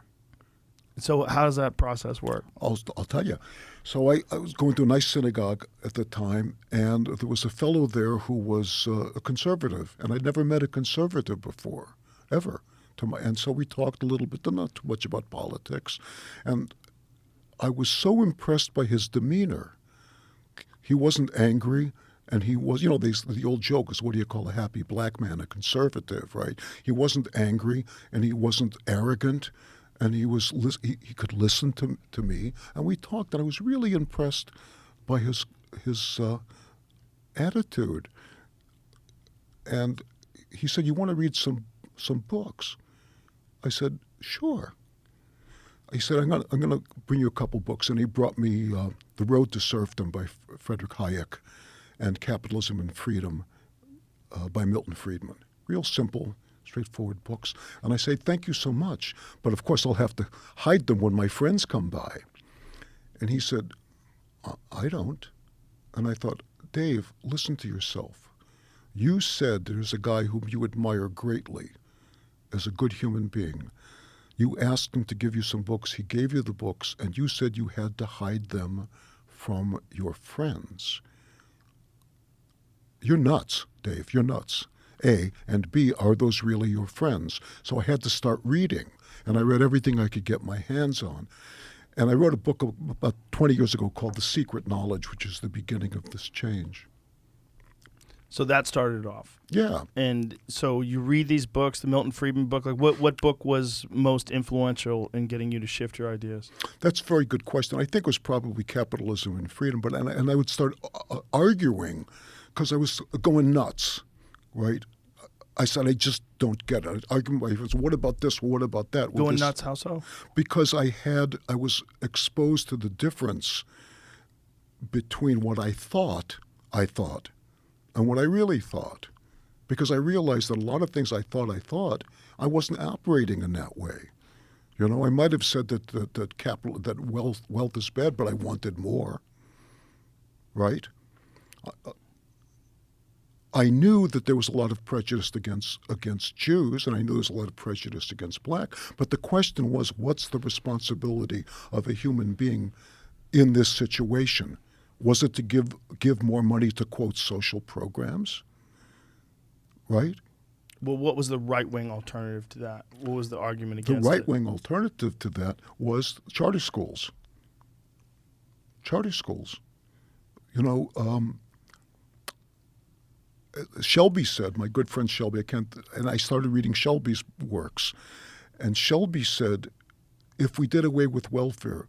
So how does that process work? I'll tell you. So I was going to a nice synagogue at the time, and there was a fellow there who was a conservative, and I'd never met a conservative before, ever. And so we talked a little bit, not too much about politics, and I was so impressed by his demeanor. He wasn't angry, and he was, the old joke is, what do you call a happy black man? A conservative, right? He wasn't angry, and he wasn't arrogant, and he could listen to me, and we talked, and I was really impressed by his attitude. And he said, you want to read some books? I said, sure. He said, I'm gonna bring you a couple books. And he brought me The Road to Serfdom by Friedrich Hayek and Capitalism and Freedom by Milton Friedman. Real simple, straightforward books. And I say, thank you so much. But of course, I'll have to hide them when my friends come by. And he said, I don't. And I thought, Dave, listen to yourself. You said there's a guy whom you admire greatly as a good human being. You asked him to give you some books. He gave you the books, and you said you had to hide them from your friends. You're nuts, Dave. You're nuts. A, and B, are those really your friends? So I had to start reading, and I read everything I could get my hands on. And I wrote a book about 20 years ago called The Secret Knowledge, which is the beginning of this change. So that started off. Yeah. And so you read these books, the Milton Friedman book. Like, what book was most influential in getting you to shift your ideas? That's a very good question. I think it was probably Capitalism and Freedom, but and I would start arguing because I was going nuts, right? I said, I just don't get it. Arguing with my friends, what about this? What about that? Going nuts, how so? Because I was exposed to the difference between what I thought, and what I really thought. Because I realized that a lot of things I thought, I wasn't operating in that way. You know, I might have said that wealth is bad, but I wanted more, right? I knew that there was a lot of prejudice against Jews, and I knew there was a lot of prejudice against black. But the question was, what's the responsibility of a human being in this situation? Was it to give more money to, quote, social programs? Right? Well, what was the right-wing alternative to that? What was the argument against The right-wing alternative to that was charter schools. Charter schools. You know, Shelby said, my good friend Shelby, and I started reading Shelby's works, and Shelby said, if we did away with welfare,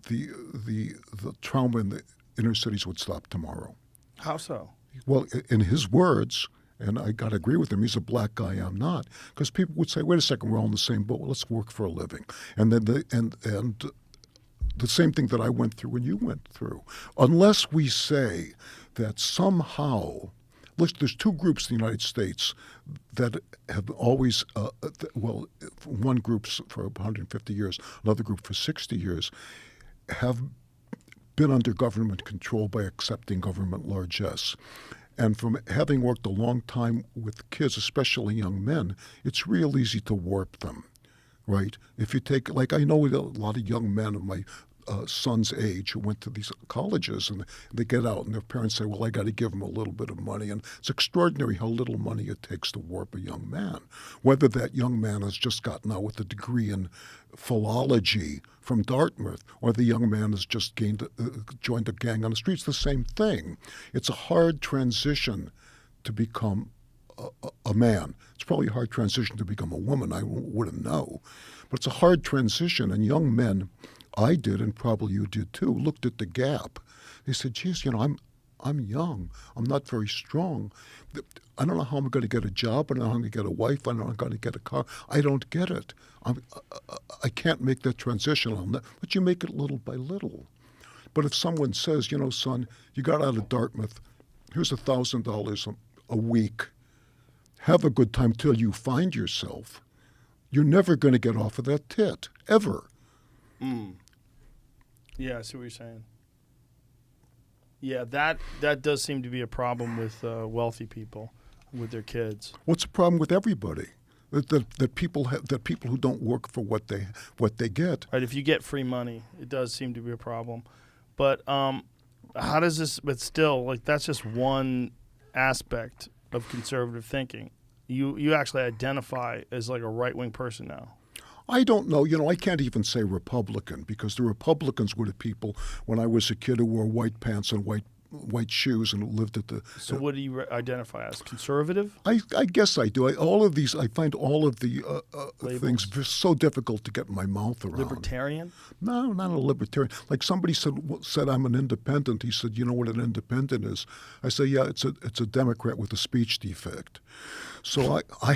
the trauma in the inner cities would stop tomorrow. How so? Well, in his words, and I got to agree with him, he's a black guy, I'm not, because people would say, wait a second, we're all in the same boat, let's work for a living. And then the same thing that I went through and you went through. Unless we say that somehow, look, there's two groups in the United States that have always, one group for 150 years, another group for 60 years, have been under government control by accepting government largesse. And from having worked a long time with kids, especially young men, it's real easy to warp them, right? If you take, like I know a lot of young men of my son's age who went to these colleges, and they get out and their parents say, well, I got to give them a little bit of money. And it's extraordinary how little money it takes to warp a young man. Whether that young man has just gotten out with a degree in philology from Dartmouth, or the young man has just joined a gang on the streets, the same thing. It's a hard transition to become a man. It's probably a hard transition to become a woman. I wouldn't know. But it's a hard transition, and young men, I did, and probably you did too, looked at the gap. They said, geez, you know, I'm young. I'm not very strong. I don't know how I'm going to get a job. I don't know how I'm going to get a wife. I don't know how I'm going to get a car. I don't get it. I can't make that transition. But you make it little by little. But if someone says, you know, son, you got out of Dartmouth, here's $1,000 a week. Have a good time till you find yourself. You're never going to get off of that tit, ever. Mm. Yeah, I see what you're saying. Yeah, that does seem to be a problem with wealthy people, with their kids. What's the problem with everybody? That people who don't work for what they get. Right. If you get free money, it does seem to be a problem. But how does this? But still, like, that's just one aspect of conservative thinking. You actually identify as like a right-wing person now. I don't know. You know, I can't even say Republican, because the Republicans were the people when I was a kid who wore white pants and white shoes and lived at the. So what do you identify as? Conservative? I guess I do. I find all of the things so difficult to get my mouth around. Libertarian? No, not a libertarian. Like somebody said I'm an independent. He said, you know what an independent is? I say, yeah, it's a Democrat with a speech defect. So I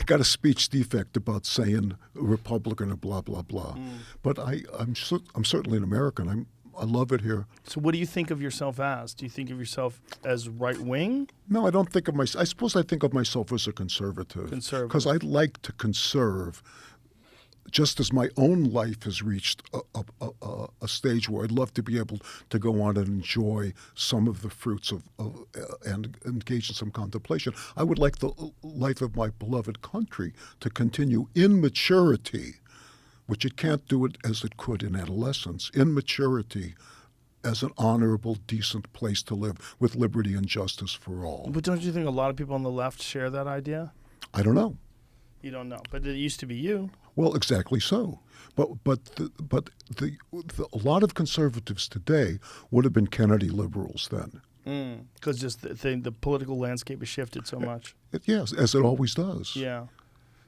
got a speech defect about saying Republican or blah blah blah, but I'm certainly an American. I love it here. So what do you think of yourself as? Do you think of yourself as right wing? No, I don't think of myself. I suppose I think of myself as a conservative. Because I like to conserve. Just as my own life has reached a stage where I'd love to be able to go on and enjoy some of the fruits of and engage in some contemplation, I would like the life of my beloved country to continue in maturity, which it can't do it as it could in adolescence, in maturity as an honorable, decent place to live with liberty and justice for all. But don't you think a lot of people on the left share that idea? I don't know. You don't know, but it used to be you. Well, exactly so. But a lot of conservatives today would have been Kennedy liberals then. Because just the political landscape has shifted so much. Yes, as it always does. Yeah.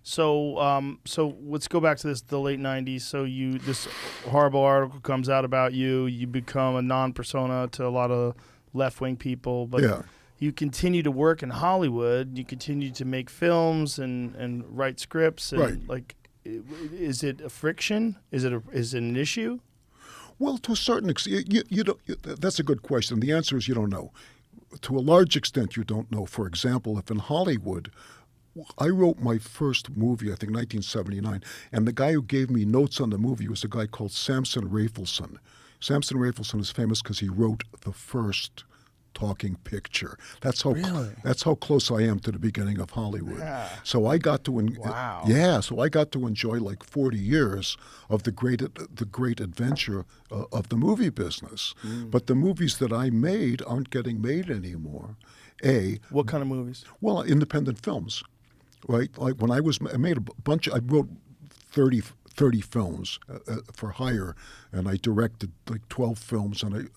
So let's go back to the late '90s. So this horrible article comes out about you. You become a non-persona to a lot of left-wing people, but yeah. You continue to work in Hollywood. You continue to make films and write scripts. And right. Like, is it a friction? Is it an issue? Well, to a certain extent, you don't. That's a good question. The answer is you don't know. To a large extent, you don't know. For example, if in Hollywood, I wrote my first movie, I think 1979, and the guy who gave me notes on the movie was a guy called Samson Rafelson. Samson Rafelson is famous because he wrote the first talking picture. That's how close I am to the beginning of Hollywood. Yeah. So I got to wow. Yeah, so I got to enjoy like 40 years of the great adventure of the movie business. But the movies that I made aren't getting made anymore. What kind of movies? Well, independent films, right? Like when I made a bunch. I wrote 30 films for hire, and I directed like 12 films, and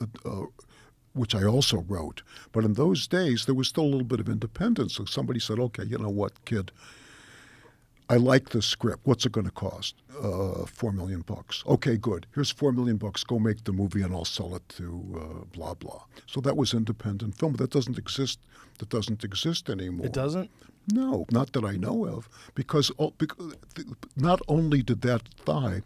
which I also wrote. But in those days, there was still a little bit of independence. So somebody said, okay, you know what, kid, I like this script. What's it going to cost? $4 million. Okay, good. Here's $4 million. Go make the movie and I'll sell it to blah, blah. So that was independent film. But that doesn't exist anymore. It doesn't? No, not that I know of. Because not only did that die,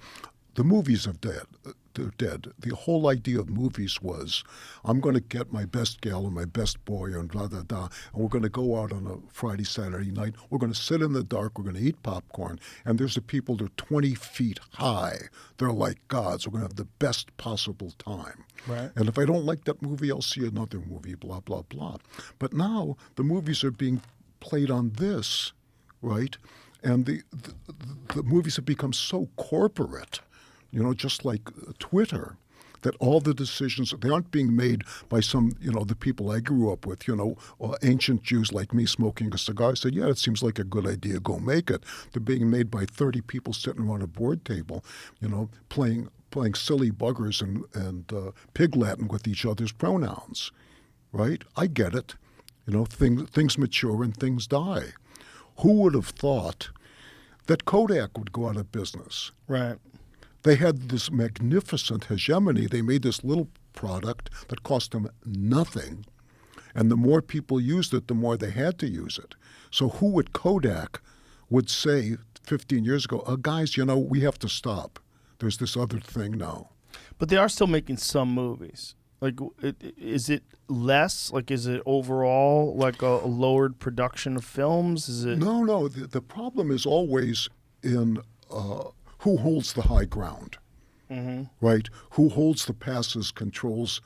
the movies are dead. They're dead. The whole idea of movies was, I'm going to get my best gal and my best boy and blah, blah, blah, and we're going to go out on a Friday, Saturday night. We're going to sit in the dark. We're going to eat popcorn. And there's the people that are 20 feet high. They're like gods. We're going to have the best possible time. Right. And if I don't like that movie, I'll see another movie, blah, blah, blah. But now the movies are being played on this, right? And the movies have become so corporate, just like Twitter, that all the decisions, they aren't being made by some, the people I grew up with, ancient Jews like me smoking a cigar said, yeah, it seems like a good idea, go make it. They're being made by 30 people sitting around a board table, playing silly buggers and pig Latin with each other's pronouns, right? I get it. Things mature and things die. Who would have thought that Kodak would go out of business? Right. They had this magnificent hegemony. They made this little product that cost them nothing. And the more people used it, the more they had to use it. So who at Kodak would say 15 years ago, guys, we have to stop. There's this other thing now. But they are still making some movies. Like, is it less? Like, is it overall like a lowered production of films? Is it? No. The problem is always in who holds the high ground, right? Who holds the passes, controls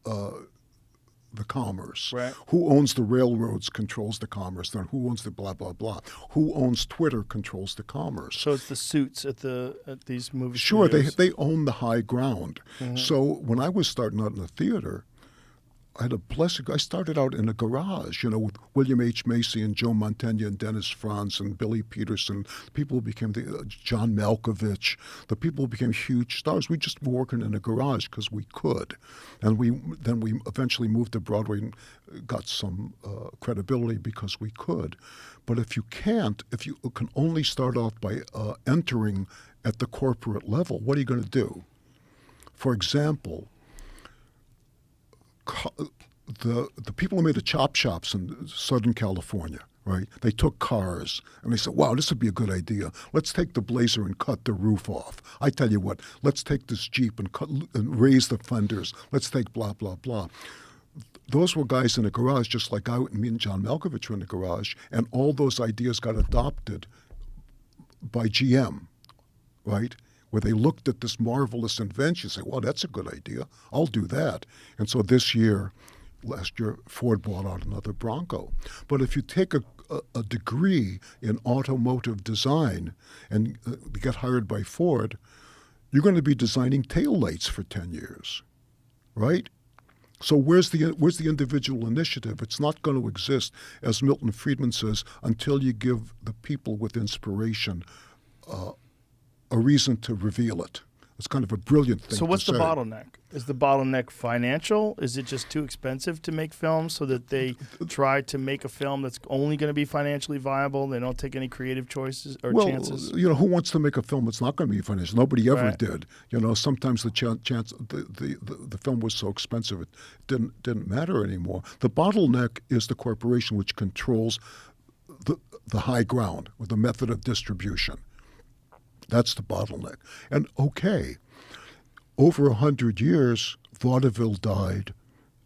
the commerce. Right. Who owns the railroads, controls the commerce. Then who owns the blah, blah, blah. Who owns Twitter, controls the commerce. So it's the suits at these movie Sure, studios. they own the high ground. So when I was starting out in the theater, I had a blessing. I started out in a garage, with William H. Macy and Joe Mantegna and Dennis Franz and Billy Peterson, people who became John Malkovich, the people who became huge stars. We just were working in a garage because we could. And then we eventually moved to Broadway and got some credibility because we could. But if you can only start off by entering at the corporate level, what are you going to do? For example, the people who made the chop shops in Southern California, right? They took cars and they said, wow, this would be a good idea. Let's take the Blazer and cut the roof off. I tell you what, let's take this Jeep and raise the fenders. Let's take blah, blah, blah. Those were guys in a garage, just like me and John Malkovich were in the garage, and all those ideas got adopted by GM, right? Where they looked at this marvelous invention and say, well, that's a good idea. I'll do that. And so last year, Ford bought out another Bronco. But if you take a degree in automotive design and get hired by Ford, you're going to be designing taillights for 10 years, right? So where's the individual initiative? It's not going to exist, as Milton Friedman says, until you give the people with inspiration a reason to reveal it. It's kind of a brilliant thing. So what's to the say. bottleneck? Is the bottleneck financial? Is it just too expensive to make films so that they try to make a film that's only going to be financially viable? They don't take any creative choices or chances? Well, who wants to make a film that's not going to be financial? Nobody ever Right. did. Sometimes the film was so expensive it didn't matter anymore. The bottleneck is the corporation which controls the high ground or the method of distribution. That's the bottleneck. And okay, over 100 years, vaudeville died,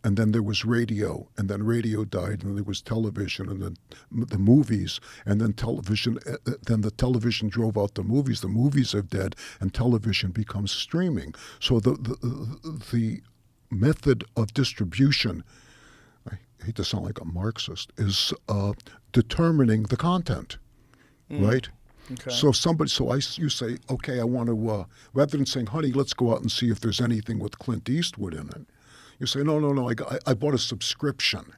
and then there was radio, and then radio died, and then there was television, and then the movies, and then television. Then the television drove out the movies. The movies are dead, and television becomes streaming. So the method of distribution, I hate to sound like a Marxist, is determining the content, right? Okay. So you say, okay, I want to, rather than saying, honey, let's go out and see if there's anything with Clint Eastwood in it. You say, no, I bought a subscription,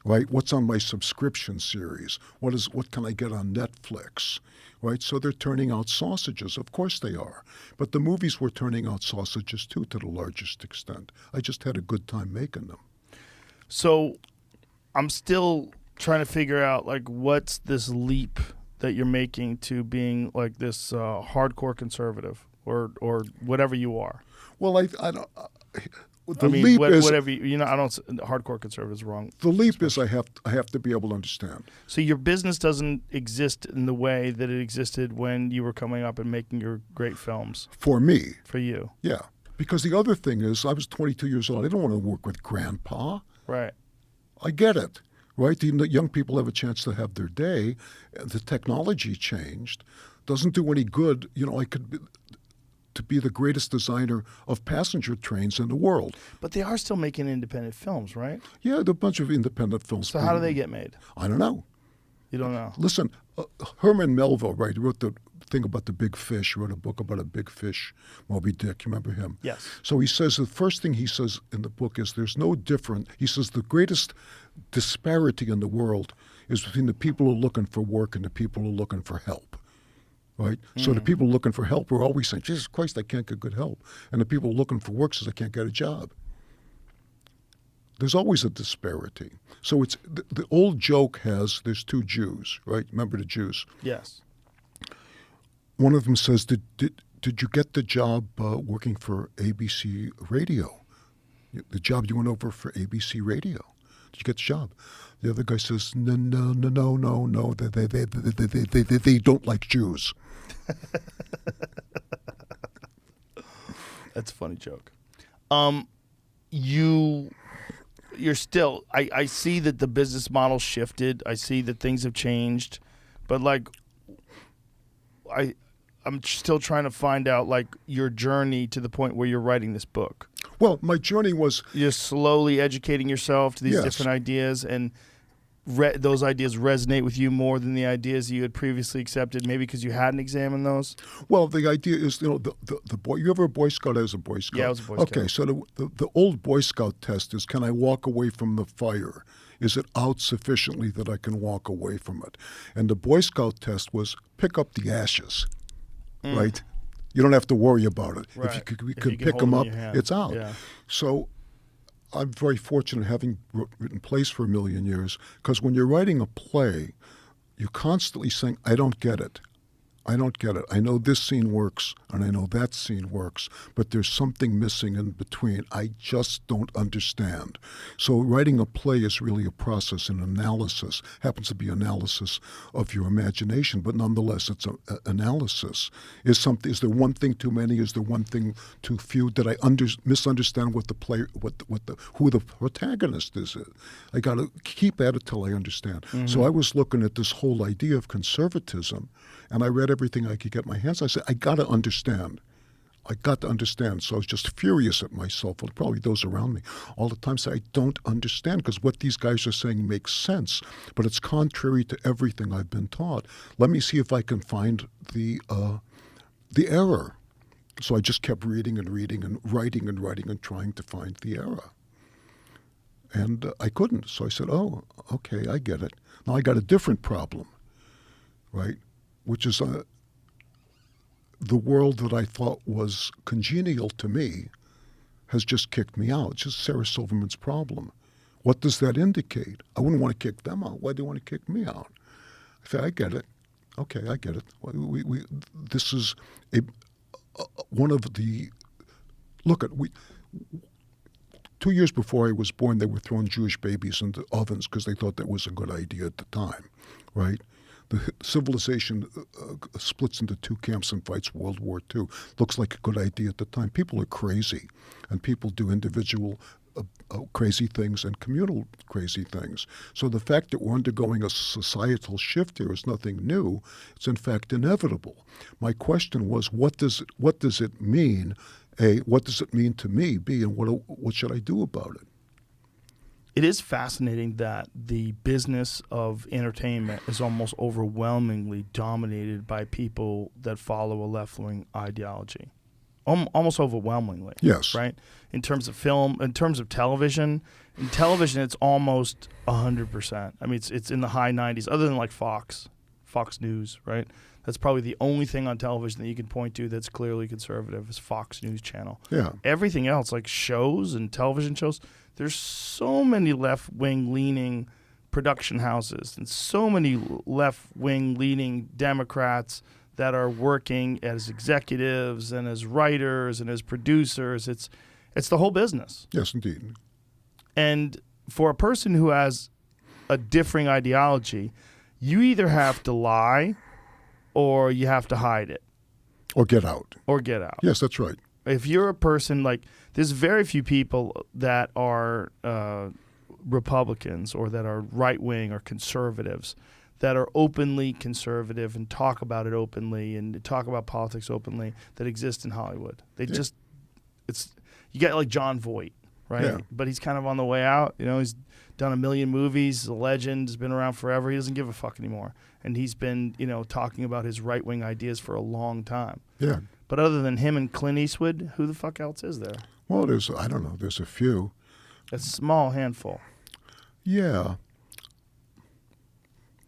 right? What's on my subscription series? What can I get on Netflix, right? So they're turning out sausages. Of course they are. But the movies were turning out sausages too, to the largest extent. I just had a good time making them. So I'm still trying to figure out, what's this leap that you're making to being like this hardcore conservative or whatever you are. Well, I don't. The I mean, leap is whatever I don't. Hardcore conservative is wrong. The leap is I have to be able to understand. So your business doesn't exist in the way that it existed when you were coming up and making your great films. For me, for you, yeah. Because the other thing is, I was 22 years old. I don't want to work with grandpa. Right. I get it. Right? The young people have a chance to have their day. The technology changed. Doesn't do any good. I could be the greatest designer of passenger trains in the world. But they are still making independent films, right? Yeah, there are a bunch of independent films. So how do they get made? I don't know. You don't know? Listen, Herman Melville, right, wrote the thing about the big fish. He wrote a book about a big fish, Moby Dick. You remember him? Yes. So he says the first thing he says in the book is there's no different. He says the greatest disparity in the world is between the people who are looking for work and the people who are looking for help. Right? So the people looking for help are always saying, Jesus Christ, I can't get good help. And the people looking for work says, I can't get a job. There's always a disparity. So it's the old joke there's two Jews, right? Remember the Jews? Yes. One of them says, did you get the job working for ABC Radio? The job you went over for ABC Radio? Did you get the job? The other guy says, no. They don't like Jews. That's a funny joke. You're still. I see that the business model shifted. I see that things have changed, but I'm still trying to find out your journey to the point where you're writing this book. Well, my journey was You're slowly educating yourself to these Yes. different ideas, and those ideas resonate with you more than the ideas you had previously accepted, maybe because you hadn't examined those. Well, the idea is, the boy. You ever a Boy Scout? As a Boy Scout? Yeah, I was a Boy Scout. Okay, so the old Boy Scout test is: can I walk away from the fire? Is it out sufficiently that I can walk away from it? And the Boy Scout test was pick up the ashes, right? You don't have to worry about it. Right. If you If you could can pick hold them them up, in your hand. it's out. Yeah. So I'm very fortunate having written plays for a million years, because when you're writing a play, you're constantly saying, I don't get it. I don't get it. I know this scene works, and I know that scene works, but there's something missing in between. I just don't understand. So writing a play is really a process, an analysis. Happens to be analysis of your imagination, but nonetheless, it's an analysis. Is there one thing too many? Is there one thing too few? Did I misunderstand what the play, who the protagonist is? I got to keep at it till I understand. Mm-hmm. So I was looking at this whole idea of conservatism, and I read everything I could get my hands on. I said, I got to understand. I got to understand. So I was just furious at myself, and probably those around me, all the time say, I don't understand, because what these guys are saying makes sense, but it's contrary to everything I've been taught. Let me see if I can find the error. So I just kept reading and reading and writing and trying to find the error. And I couldn't. So I said, oh, okay, I get it. Now I got a different problem, right? Which is the world that I thought was congenial to me has just kicked me out. It's just Sarah Silverman's problem. What does that indicate? I wouldn't want to kick them out. Why do you want to kick me out? I said, I get it. Okay, I get it. This is one of the, 2 years before I was born, they were throwing Jewish babies into ovens because they thought that was a good idea at the time, right? The civilization splits into two camps and fights World War II. Looks like a good idea at the time. People are crazy, and people do individual crazy things and communal crazy things. So the fact that we're undergoing a societal shift here is nothing new. It's in fact inevitable. My question was, what does it mean? A, what does it mean to me? B, and what should I do about it? It is fascinating that the business of entertainment is almost overwhelmingly dominated by people that follow a left-wing ideology. Almost overwhelmingly. Yes. Right? In terms of film, in terms of television, in television it's almost 100%. I mean, it's in the high 90s, other than like Fox News, right? That's probably the only thing on television that you can point to that's clearly conservative is Fox News Channel. Yeah. Everything else, like shows and television shows, there's so many left-wing leaning production houses and so many left-wing leaning Democrats that are working as executives and as writers and as producers. It's the whole business. Yes, indeed. And for a person who has a differing ideology, you either have to lie or you have to hide it. Or get out. Yes, that's right. If you're a person like, there's very few people that are Republicans or that are right-wing or conservatives that are openly conservative and talk about it openly and talk about politics openly that exist in Hollywood. You get like John Voight, right? Yeah. But he's kind of on the way out. You know, he's done 1 million movies, he's a legend, has been around forever. He doesn't give a fuck anymore. And he's been, talking about his right-wing ideas for a long time. Yeah. But other than him and Clint Eastwood, who the fuck else is there? Well, there's a few. A small handful. Yeah.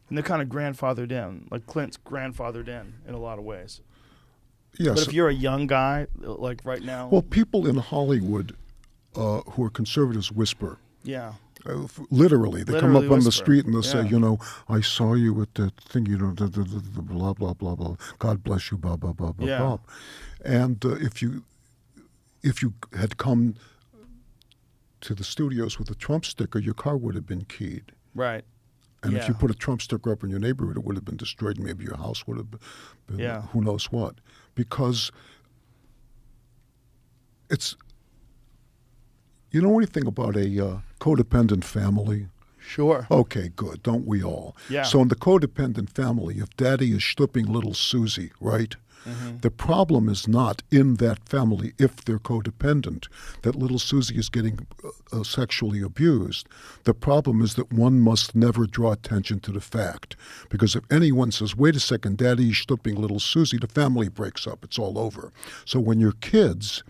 And they're kind of grandfathered in. Like Clint's grandfathered in a lot of ways. Yes. But if you're a young guy, like right now. Well, people in Hollywood who are conservatives whisper. Yeah. Literally. They come up on the whisper. street and they'll say, I saw you at that thing, the blah, blah, blah, blah. God bless you, blah, blah, blah, blah, Yeah. blah. And if you had come to the studios with a Trump sticker, your car would have been keyed. Right. And if you put a Trump sticker up in your neighborhood, it would have been destroyed. Maybe your house would have been who knows what. Because it's... You know anything about a codependent family? Sure. Okay, good. Don't we all? Yeah. So in the codependent family, if daddy is schlipping little Susie, right? Mm-hmm. The problem is not in that family, if they're codependent, that little Susie is getting sexually abused. The problem is that one must never draw attention to the fact. Because if anyone says, wait a second, daddy is schlipping little Susie, the family breaks up. It's all over. So when you're kids,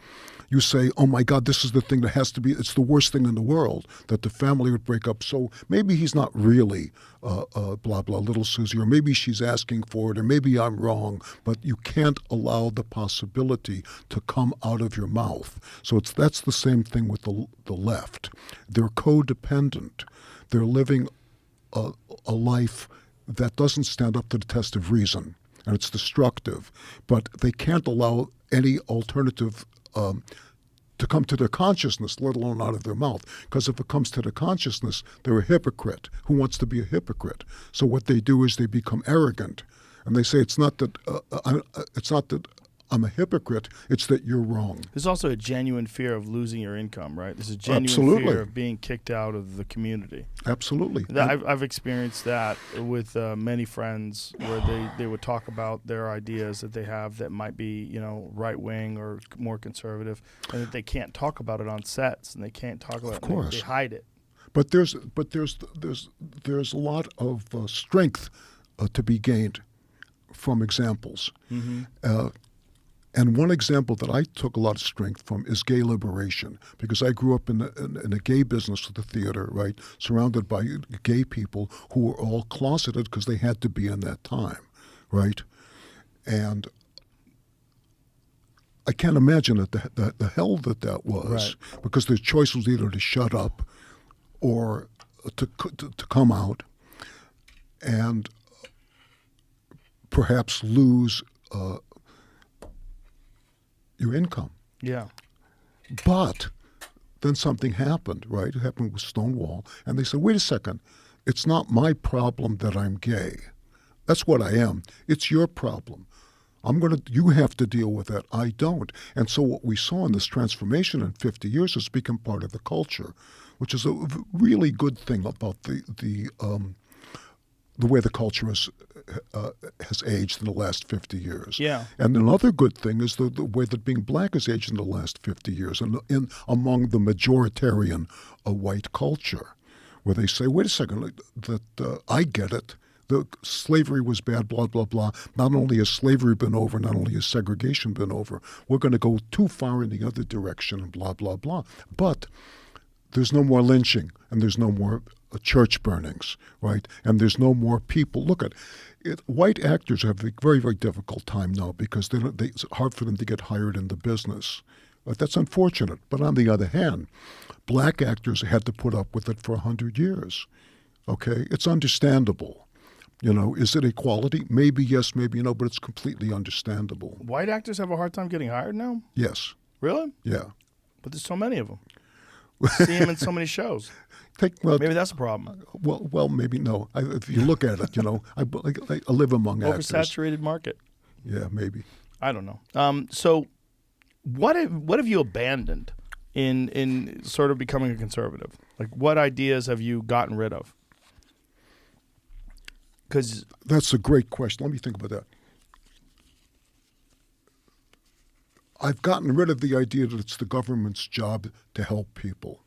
you say, oh my God, this is the thing that has to be, it's the worst thing in the world, that the family would break up. So maybe he's not really blah, blah, little Susie, or maybe she's asking for it, or maybe I'm wrong, but you can't allow the possibility to come out of your mouth. So that's the same thing with the left. They're codependent. They're living a life that doesn't stand up to the test of reason. and it's destructive. But they can't allow any alternative to come to their consciousness, let alone out of their mouth. Because if it comes to their consciousness, they're a hypocrite. Who wants to be a hypocrite? So what they do is they become arrogant, and they say it's not that I'm a hypocrite, it's that you're wrong. There's also a genuine fear of losing your income, right? There's a genuine Absolutely. fear of being kicked out of the community. Absolutely. I've experienced that with many friends where they would talk about their ideas that they have that might be, right wing or more conservative, and that they can't talk about it on sets, and they can't talk about Of course. They hide it. But there's a lot of strength to be gained from examples. Mm-hmm. And one example that I took a lot of strength from is gay liberation, because I grew up in a gay business with the theater, right, surrounded by gay people who were all closeted because they had to be in that time, right? And I can't imagine the hell that was, Right. because their choice was either to shut up or to come out and perhaps lose your income. Yeah. But then something happened, right? It happened with Stonewall. And they said, wait a second, it's not my problem that I'm gay. That's what I am. It's your problem. You have to deal with that. I don't. And so what we saw in this transformation in 50 years has become part of the culture, which is a really good thing about the way the culture has aged in the last 50 years. Yeah. And another good thing is the way that being black has aged in the last 50 years and among the majoritarian white culture, where they say, wait a second, that I get it. The slavery was bad, blah, blah, blah. Not only has slavery been over, not only has segregation been over, we're going to go too far in the other direction and blah, blah, blah. But there's no more lynching and there's no more church burnings, right? And there's no more people. Look at it. White actors have a very, very difficult time now because it's hard for them to get hired in the business. That's unfortunate. But on the other hand, black actors had to put up with it for 100 years. Okay? It's understandable. Is it equality? Maybe yes, maybe no, but it's completely understandable. White actors have a hard time getting hired now? Yes. Really? Yeah. But there's so many of them. See them in so many shows. Maybe that's a problem. Well, maybe no. If you look at it, I live among actors. Oversaturated market. Yeah, maybe. I don't know. So, what have you abandoned in sort of becoming a conservative? Like, what ideas have you gotten rid of? Because that's a great question. Let me think about that. I've gotten rid of the idea that it's the government's job to help people,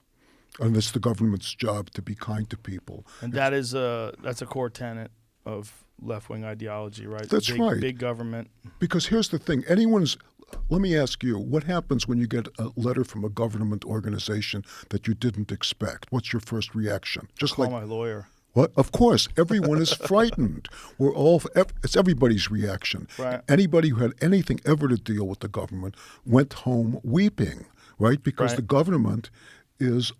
and it's the government's job to be kind to people. And that's a core tenet of left-wing ideology, right? That's right. Big government. Because here's the thing. Let me ask you, what happens when you get a letter from a government organization that you didn't expect? What's your first reaction? Call my lawyer. What? Of course, everyone is frightened. It's everybody's reaction. Right. Anybody who had anything ever to deal with the government went home weeping, right? Because the government is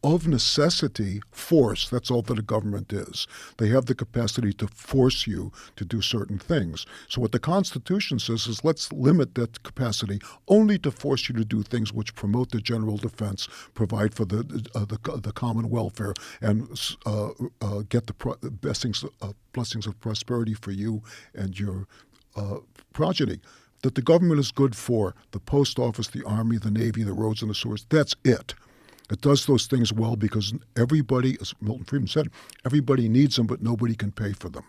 of necessity force. That's all that a government is. They have the capacity to force you to do certain things. So what the Constitution says is let's limit that capacity only to force you to do things which promote the general defense, provide for the common welfare, and get the blessings of prosperity for you and your progeny. That the government is good for the post office, the army, the navy, the roads, and the sewers. That's it. It does those things well because everybody, as Milton Friedman said, everybody needs them, but nobody can pay for them.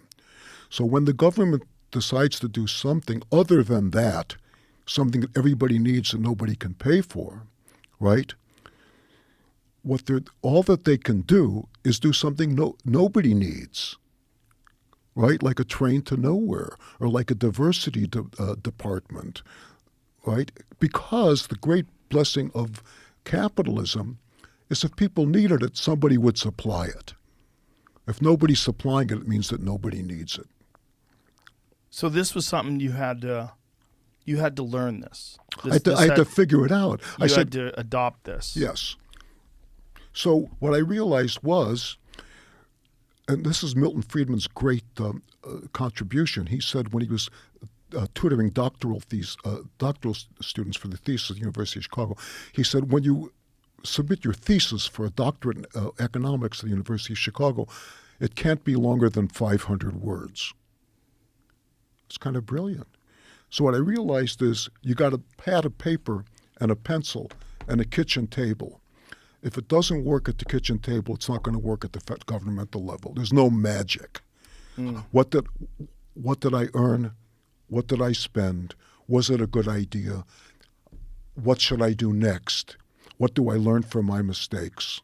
So when the government decides to do something other than that, something that everybody needs and nobody can pay for, right? All that they can do is do something nobody needs, right? Like a train to nowhere or like a diversity department, right? Because the great blessing of capitalism is if people needed it, somebody would supply it. If nobody's supplying it, it means that nobody needs it. So this was something you had to learn this. I had to figure it out. I had to adopt this. Yes. So what I realized was and this is Milton Friedman's great contribution. He said when he was tutoring doctoral students for the thesis at the University of Chicago, he said, when you submit your thesis for a doctorate in economics at the University of Chicago, it can't be longer than 500 words. It's kind of brilliant. So what I realized is you got a pad of paper and a pencil and a kitchen table. If it doesn't work at the kitchen table, it's not going to work at the governmental level. There's no magic. What did I earn? What did I spend? Was it a good idea? What should I do next? What do I learn from my mistakes?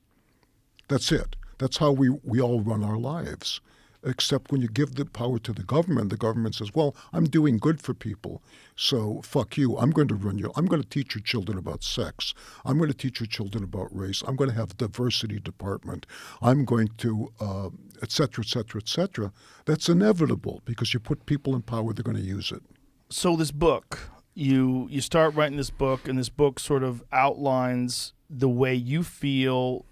That's it. That's how we all run our lives. Except when you give the power to the government says, well, I'm doing good for people, so fuck you. I'm going to teach your children about sex. I'm going to teach your children about race. I'm going to have a diversity department. I'm going to, et cetera, et cetera, et cetera. That's inevitable because you put people in power, they're going to use it. So this book, you start writing this book, and this book sort of outlines the way you feel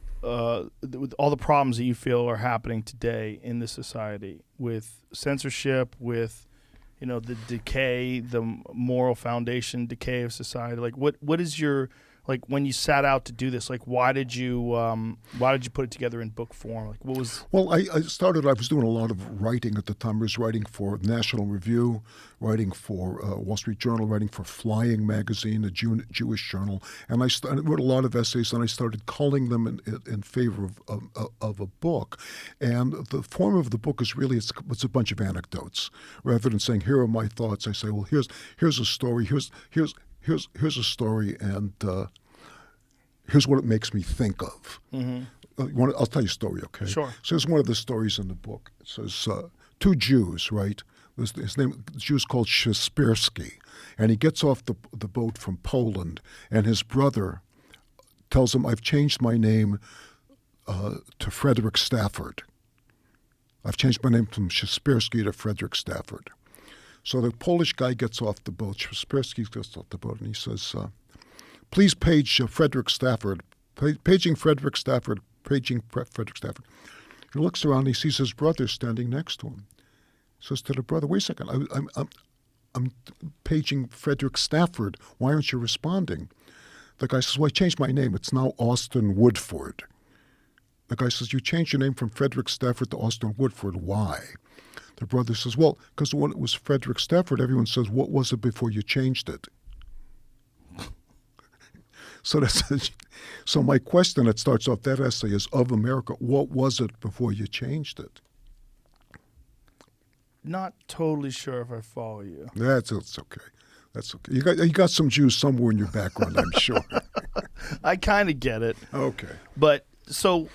with all the problems that you feel are happening today in this society, with censorship, with the decay, the moral foundation decay of society. Like what is your, like, when you sat out to do this, like why did you put it together in book form? Like what was? Well, I was doing a lot of writing at the time. I was writing for National Review, writing for Wall Street Journal, writing for Flying Magazine, a Jewish journal, and I wrote a lot of essays, and I started culling them in favor of a book. And the form of the book is really it's a bunch of anecdotes. Rather than saying, here are my thoughts, I say, well, here's a story, here's a story, and here's what it makes me think of. Mm-hmm. I'll tell you a story, okay? Sure. So here's one of the stories in the book. It says, two Jews, right? His name, the Jew's called Shaspersky, and he gets off the boat from Poland, and his brother tells him, I've changed my name to Frederick Stafford. I've changed my name from Shaspersky to Frederick Stafford. So the Polish guy gets off the boat. Shaspersky gets off the boat, and he says, please page Frederick Stafford. Paging Frederick Stafford. Paging Frederick Stafford. He looks around, and he sees his brother standing next to him. He says to the brother, wait a second, I'm paging Frederick Stafford. Why aren't you responding? The guy says, well, I changed my name. It's now Austin Woodford. The guy says, you changed your name from Frederick Stafford to Austin Woodford. Why? The brother says, well, because when it was Frederick Stafford, everyone says, what was it before you changed it? So my question that starts off that essay is, of America, what was it before you changed it? Not totally sure if I follow you. That's okay. That's okay. You got some Jews somewhere in your background, I'm sure. I kind of get it. Okay. But so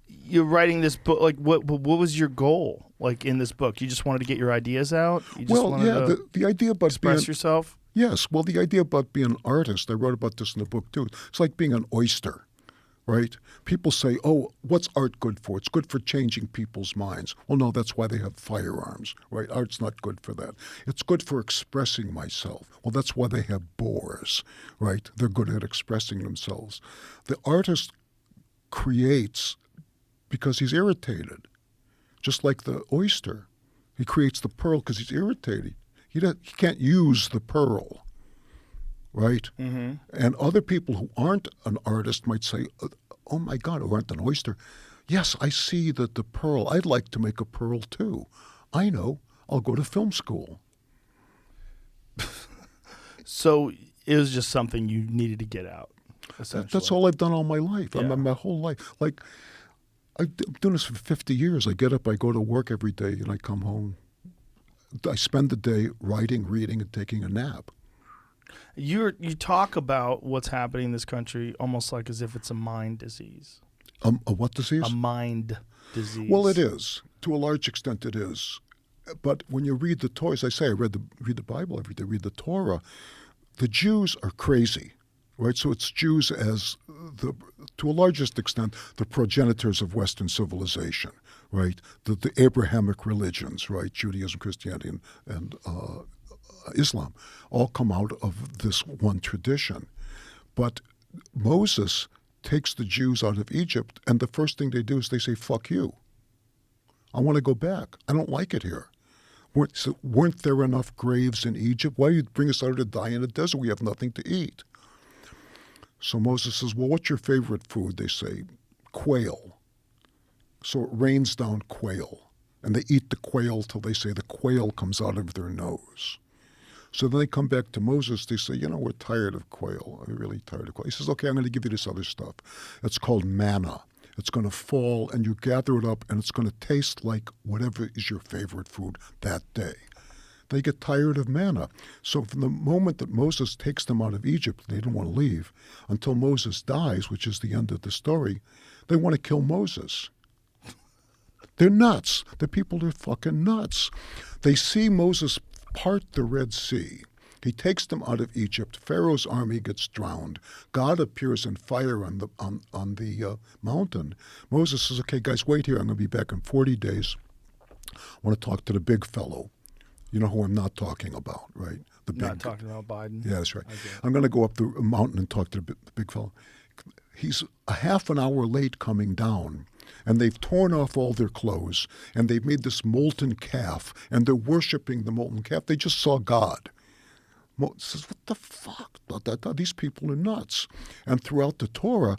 you're writing this book. Like, what was your goal? Like in this book, you just wanted to get your ideas out. You just wanted to the idea about express yourself. Yes. Well, the idea about being an artist, I wrote about this in the book too. It's like being an oyster. Right? People say, oh, what's art good for? It's good for changing people's minds. Well, no, that's why they have firearms, right? Art's not good for that. It's good for expressing myself. Well, that's why they have bores, right? They're good at expressing themselves. The artist creates because he's irritated, just like the oyster. He creates the pearl because he's irritated. He can't use the pearl. Right? Mm-hmm. And other people who aren't an artist might say, oh my God, who aren't an oyster. Yes, I see that the pearl, I'd like to make a pearl too. I know, I'll go to film school. So it was just something you needed to get out, essentially. That's all I've done all my life. Yeah. My whole life. Like, I'm doing this for 50 years. I get up, I go to work every day, and I come home. I spend the day writing, reading, and taking a nap. You talk about what's happening in this country almost like as if it's a mind disease. A what disease? A mind disease. Well, it is. To a large extent, it is. But when you read the Torah, as I say, I read the Bible every day, read the Torah, the Jews are crazy, right? So it's Jews as, to a largest extent, the progenitors of Western civilization, right? The Abrahamic religions, right? Judaism, Christianity, and Islam all come out of this one tradition. But Moses takes the Jews out of Egypt, and the first thing they do is they say, fuck you. I want to go back. I don't like it here. Weren't there enough graves in Egypt? Why do you bring us out to die in the desert? We have nothing to eat. So Moses says, well, what's your favorite food? They say, quail. So it rains down quail. And they eat the quail till they say the quail comes out of their nose. So then they come back to Moses. They say, we're tired of quail. We're really tired of quail. He says, okay, I'm going to give you this other stuff. It's called manna. It's going to fall, and you gather it up, and it's going to taste like whatever is your favorite food that day. They get tired of manna. So from the moment that Moses takes them out of Egypt, they don't want to leave, until Moses dies, which is the end of the story, they want to kill Moses. They're nuts. The people are fucking nuts. They see Moses part the Red Sea. He takes them out of Egypt. Pharaoh's army gets drowned. God appears in fire on the mountain. Moses says, okay, guys, wait here. I'm going to be back in 40 days. I want to talk to the big fellow. You know who I'm not talking about, right? Not talking about Biden? Yeah, that's right. I'm going to go up the mountain and talk to the big fellow. He's a half an hour late coming down, and they've torn off all their clothes, and they've made this molten calf, and they're worshiping the molten calf. They just saw God. Moses says, what the fuck? These people are nuts. And throughout the Torah,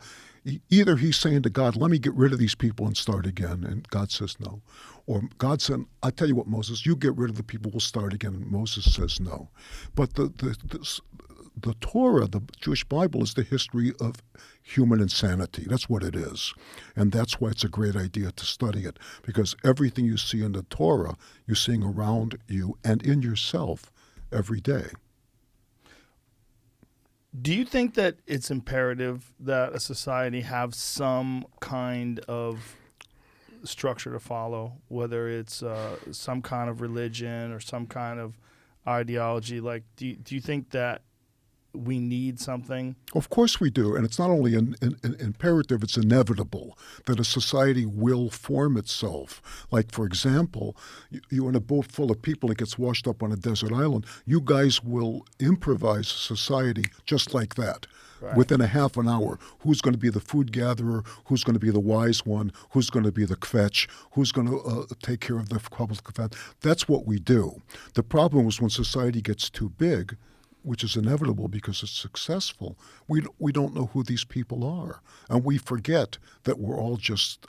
either he's saying to God, let me get rid of these people and start again, and God says no. Or God said, I tell you what, Moses, you get rid of the people, we'll start again, and Moses says no. But the Torah, the Jewish Bible, is the history of human insanity. That's what it is. And that's why it's a great idea to study it, because everything you see in the Torah, you're seeing around you and in yourself every day. Do you think that it's imperative that a society have some kind of structure to follow, whether it's some kind of religion or some kind of ideology? Like, do you think that we need something? Of course we do. And it's not only an imperative, it's inevitable that a society will form itself. Like, for example, you're in a boat full of people that gets washed up on a desert island. You guys will improvise society just like that. Right. Within a half an hour, who's going to be the food gatherer, who's going to be the wise one, who's going to be the kvetch, who's going to take care of the public event. That's what we do. The problem is when society gets too big, which is inevitable because it's successful, we don't know who these people are. And we forget that we're all just,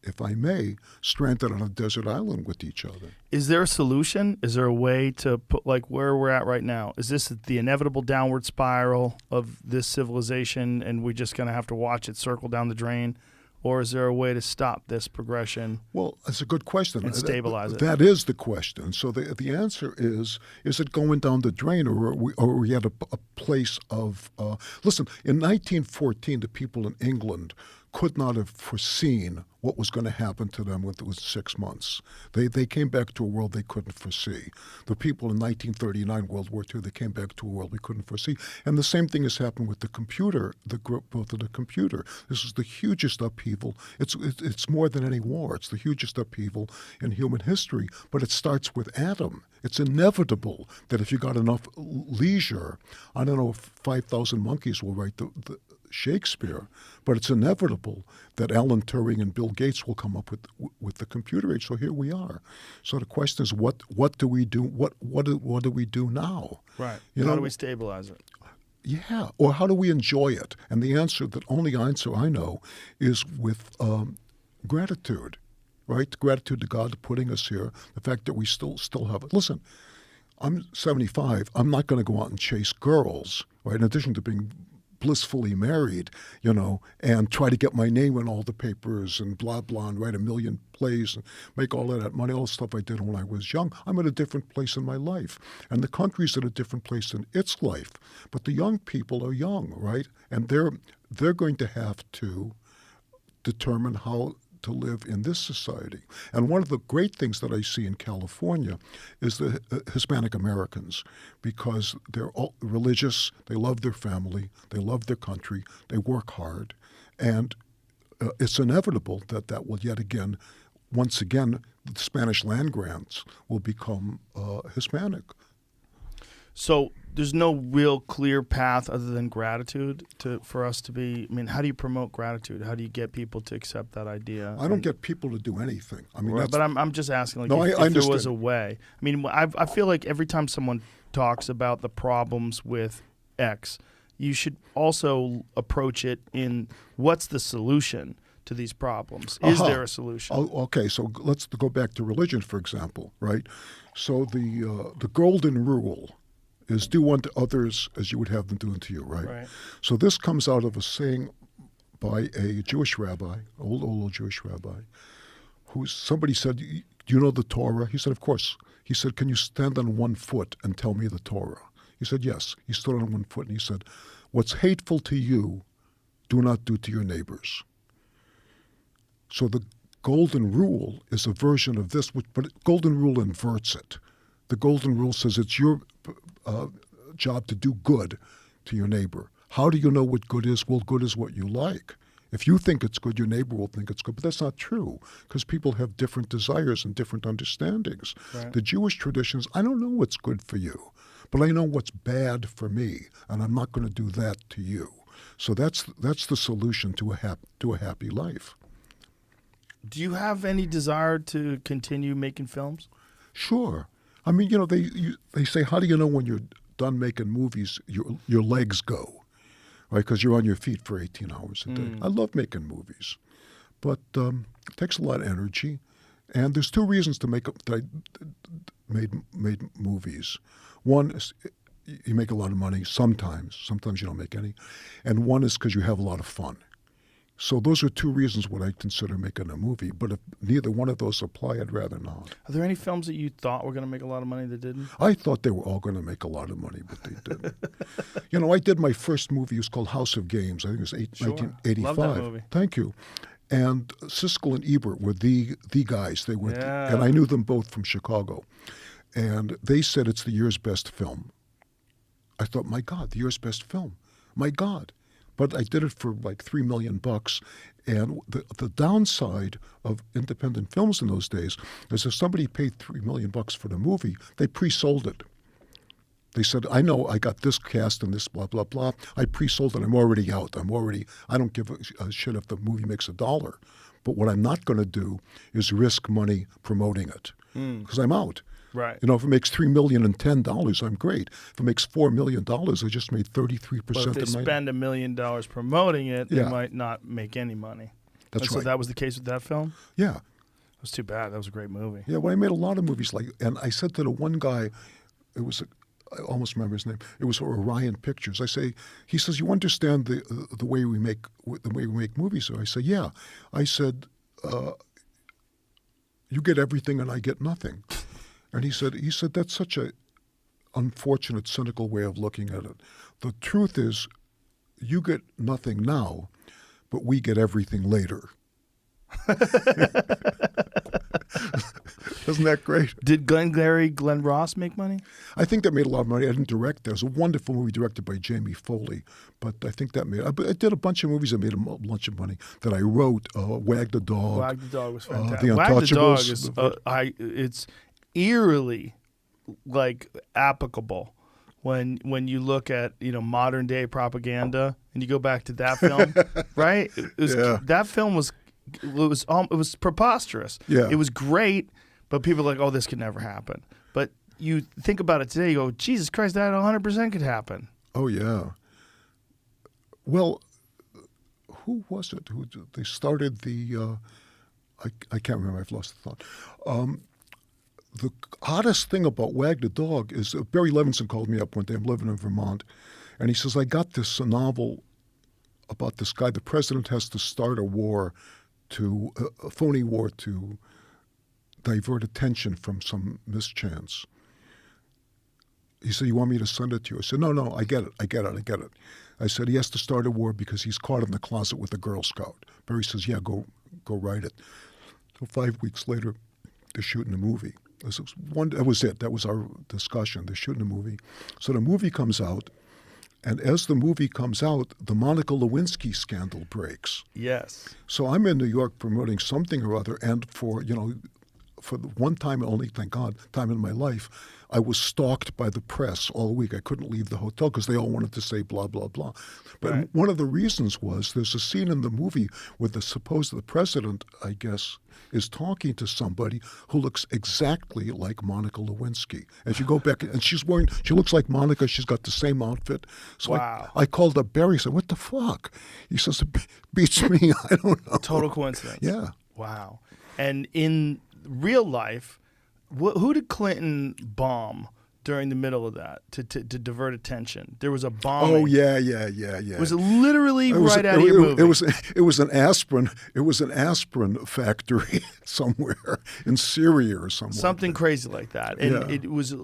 if I may, stranded on a desert island with each other. Is there a solution? Is there a way to put, like, where we're at right now? Is this the inevitable downward spiral of this civilization and we're just going to have to watch it circle down the drain? Or is there a way to stop this progression? Well, that's a good question. And stabilize it. That is the question. So the answer is it going down the drain, or are we at a place of listen, in 1914, the people in England could not have foreseen what was going to happen to them with 6 months. They came back to a world they couldn't foresee. The people in 1939, World War II, they came back to a world we couldn't foresee. And the same thing has happened with the computer, the growth of the computer. This is the hugest upheaval. It's more than any war. It's the hugest upheaval in human history. But it starts with Adam. It's inevitable that if you got enough leisure, I don't know if 5,000 monkeys will write the Shakespeare, but it's inevitable that Alan Turing and Bill Gates will come up with the computer age. So here we are. So the question is, what do we do? What do we do now? Right. How do we stabilize it? Yeah. Or how do we enjoy it? And the only answer I know is with gratitude, right? Gratitude to God for putting us here. The fact that we still have it. Listen, I'm 75. I'm not going to go out and chase girls, right? In addition to being blissfully married, and try to get my name in all the papers and blah, blah, and write 1 million plays and make all of that money, all the stuff I did when I was young. I'm at a different place in my life. And the country's at a different place in its life. But the young people are young, right? And they're going to have to determine how to live in this society. And one of the great things that I see in California is the Hispanic Americans, because they're all religious, they love their family, they love their country, they work hard, and it's inevitable that will once again, the Spanish land grants will become Hispanic. So there's no real clear path other than gratitude for us to be. I mean, how do you promote gratitude? How do you get people to accept that idea? I don't get people to do anything. I mean, Right, but I'm just asking, like, No, if I there was understand. a way. I mean, I feel like every time someone talks about the problems with X, you should also approach it in what's the solution to these problems? Is there a solution? Oh, okay, so let's go back to religion, for example, right? So the golden rule is do unto others as you would have them do unto you, right? Right. So this comes out of a saying by a Jewish rabbi, old Jewish rabbi, somebody said, "Do you know the Torah?" He said, "Of course." He said, "Can you stand on one foot and tell me the Torah?" He said, "Yes." He stood on one foot and he said, "What's hateful to you, do not do to your neighbors." So the golden rule is a version of this, but golden rule inverts it. The golden rule says it's your job to do good to your neighbor. How do you know what good is? Well, good is what you like. If you think it's good, your neighbor will think it's good. But that's not true, because people have different desires and different understandings. Right. The Jewish traditions, I don't know what's good for you, but I know what's bad for me, and I'm not going to do that to you. So that's the solution to a happy life. Do you have any desire to continue making films? Sure. I mean, they say, how do you know when you're done making movies, your legs go, right? Because you're on your feet for 18 hours a day. I love making movies, but it takes a lot of energy. And there's two reasons that I made movies. One is you make a lot of money sometimes. Sometimes you don't make any. And one is because you have a lot of fun. So those are two reasons what I consider making a movie. But if neither one of those apply, I'd rather not. Are there any films that you thought were going to make a lot of money that didn't? I thought they were all going to make a lot of money, but they didn't. I did my first movie. It was called House of Games. I think it was 1985. Love that movie. Thank you. And Siskel and Ebert were the guys. They were, Yeah. and I knew them both from Chicago. And they said it's the year's best film. I thought, my God, the year's best film. My God. But I did it for like $3 million. And the downside of independent films in those days is if somebody paid $3 million for the movie, they pre-sold it. They said, I know I got this cast and this blah, blah, blah. I pre-sold it. I'm already out. I don't give a shit if the movie makes $1. But what I'm not going to do is risk money promoting it because I'm out. Right. If it makes $3 million and $10, I'm great. If it makes $4 million, I just made 33% But if they of my. spend $1 million promoting it, they Yeah. might not make any money. That's And so right. that was the case with that film? Yeah. It was too bad. That was a great movie. Yeah, well, I made a lot of movies and I said to the one guy, I almost remember his name. It was Orion Pictures. He says, you understand the way we make movies? So I say, yeah. I said, you get everything and I get nothing. And he said that's such a unfortunate, cynical way of looking at it. The truth is, you get nothing now, but we get everything later. Isn't that great? Did Glengarry Glen Ross make money? I think that made a lot of money. I didn't direct that. It was a wonderful movie directed by Jamie Foley, but I think that I did a bunch of movies that made a bunch of money that I wrote. Wag the Dog. Wag the Dog was fantastic. The Wag the Dog Untouchables. It's eerily like applicable when you look at modern day propaganda and you go back to that film, right? That film was preposterous. Yeah. It was great, but people are like, oh, this could never happen. But you think about it today, you go, Jesus Christ, that 100% could happen. Oh yeah. Well, who was it? They started the? I can't remember. I've lost the thought. The oddest thing about Wag the Dog is Barry Levinson called me up one day. I'm living in Vermont, and he says, I got this novel about this guy. The president has to start a phony war to divert attention from some mischance. He said, you want me to send it to you? I said, no, I get it. I said, he has to start a war because he's caught in the closet with a Girl Scout. Barry says, yeah, go write it. So 5 weeks later, they're shooting a movie. That was it. That was our discussion. They're shooting a movie. So the movie comes out, and as the movie comes out, the Monica Lewinsky scandal breaks. Yes. So I'm in New York promoting something or other, and for, for the one time, only, thank God, time in my life, I was stalked by the press all week. I couldn't leave the hotel because they all wanted to say blah, blah, blah. But Right. one of the reasons was there's a scene in the movie where the president, I guess, is talking to somebody who looks exactly like Monica Lewinsky. As you go back, and she looks like Monica. She's got the same outfit. So Wow. I called up Barry. Said, "What the fuck?" He says, "It beats me." I don't know. Total coincidence. Yeah. Wow. And in real life, who did Clinton bomb during the middle of that to divert attention? There was a bombing. Oh yeah. Was it literally It was- right out of your movie? It was an aspirin. It was an aspirin factory somewhere in Syria or somewhere. Something crazy like that. And Yeah. it was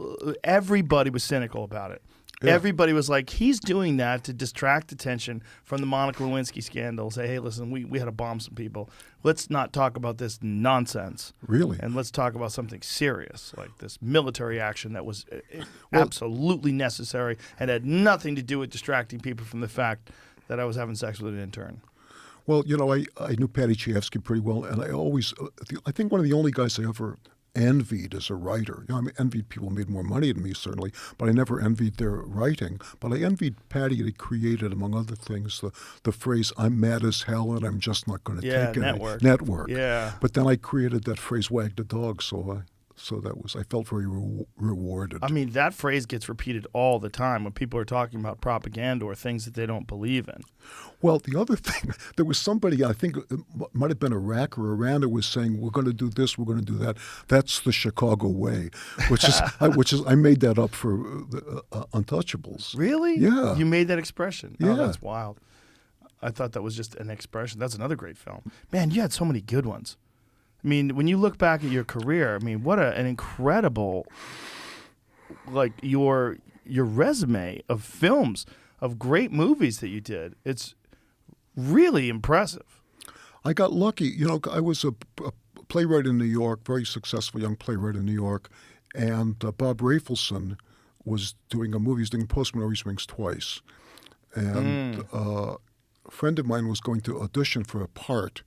everybody was cynical about it. Yeah. Everybody was like, he's doing that to distract attention from the Monica Lewinsky scandal. Say, hey, listen, we had to bomb some people. Let's not talk about this nonsense. Really? And let's talk about something serious, like this military action that was absolutely necessary and had nothing to do with distracting people from the fact that I was having sex with an intern. Well, I knew Patty Chayefsky pretty well, and I think one of the only guys I ever envied as a writer. I envied people who made more money than me, certainly, but I never envied their writing. But I envied Patty that he created, among other things, the phrase, "I'm mad as hell and I'm just not going to take it." Network. Yeah. But then I created that phrase, "wag the dog," I felt very rewarded. I mean, that phrase gets repeated all the time when people are talking about propaganda or things that they don't believe in. Well, the other thing, there was somebody, I think it might have been Iraq or Iran, who was saying, "We're going to do this, we're going to do that." That's the Chicago way, which is I made that up for Untouchables. Really? Yeah. You made that expression? Yeah. Oh, that's wild. I thought that was just an expression. That's another great film. Man, you had so many good ones. I mean, when you look back at your career, I mean, what an incredible, like, your resume of films, of great movies that you did. It's really impressive. I got lucky. I was a playwright in New York, very successful young playwright in New York, and Bob Rafelson was doing a movie. He was doing Postman Always Rings Twice. And a friend of mine was going to audition for a part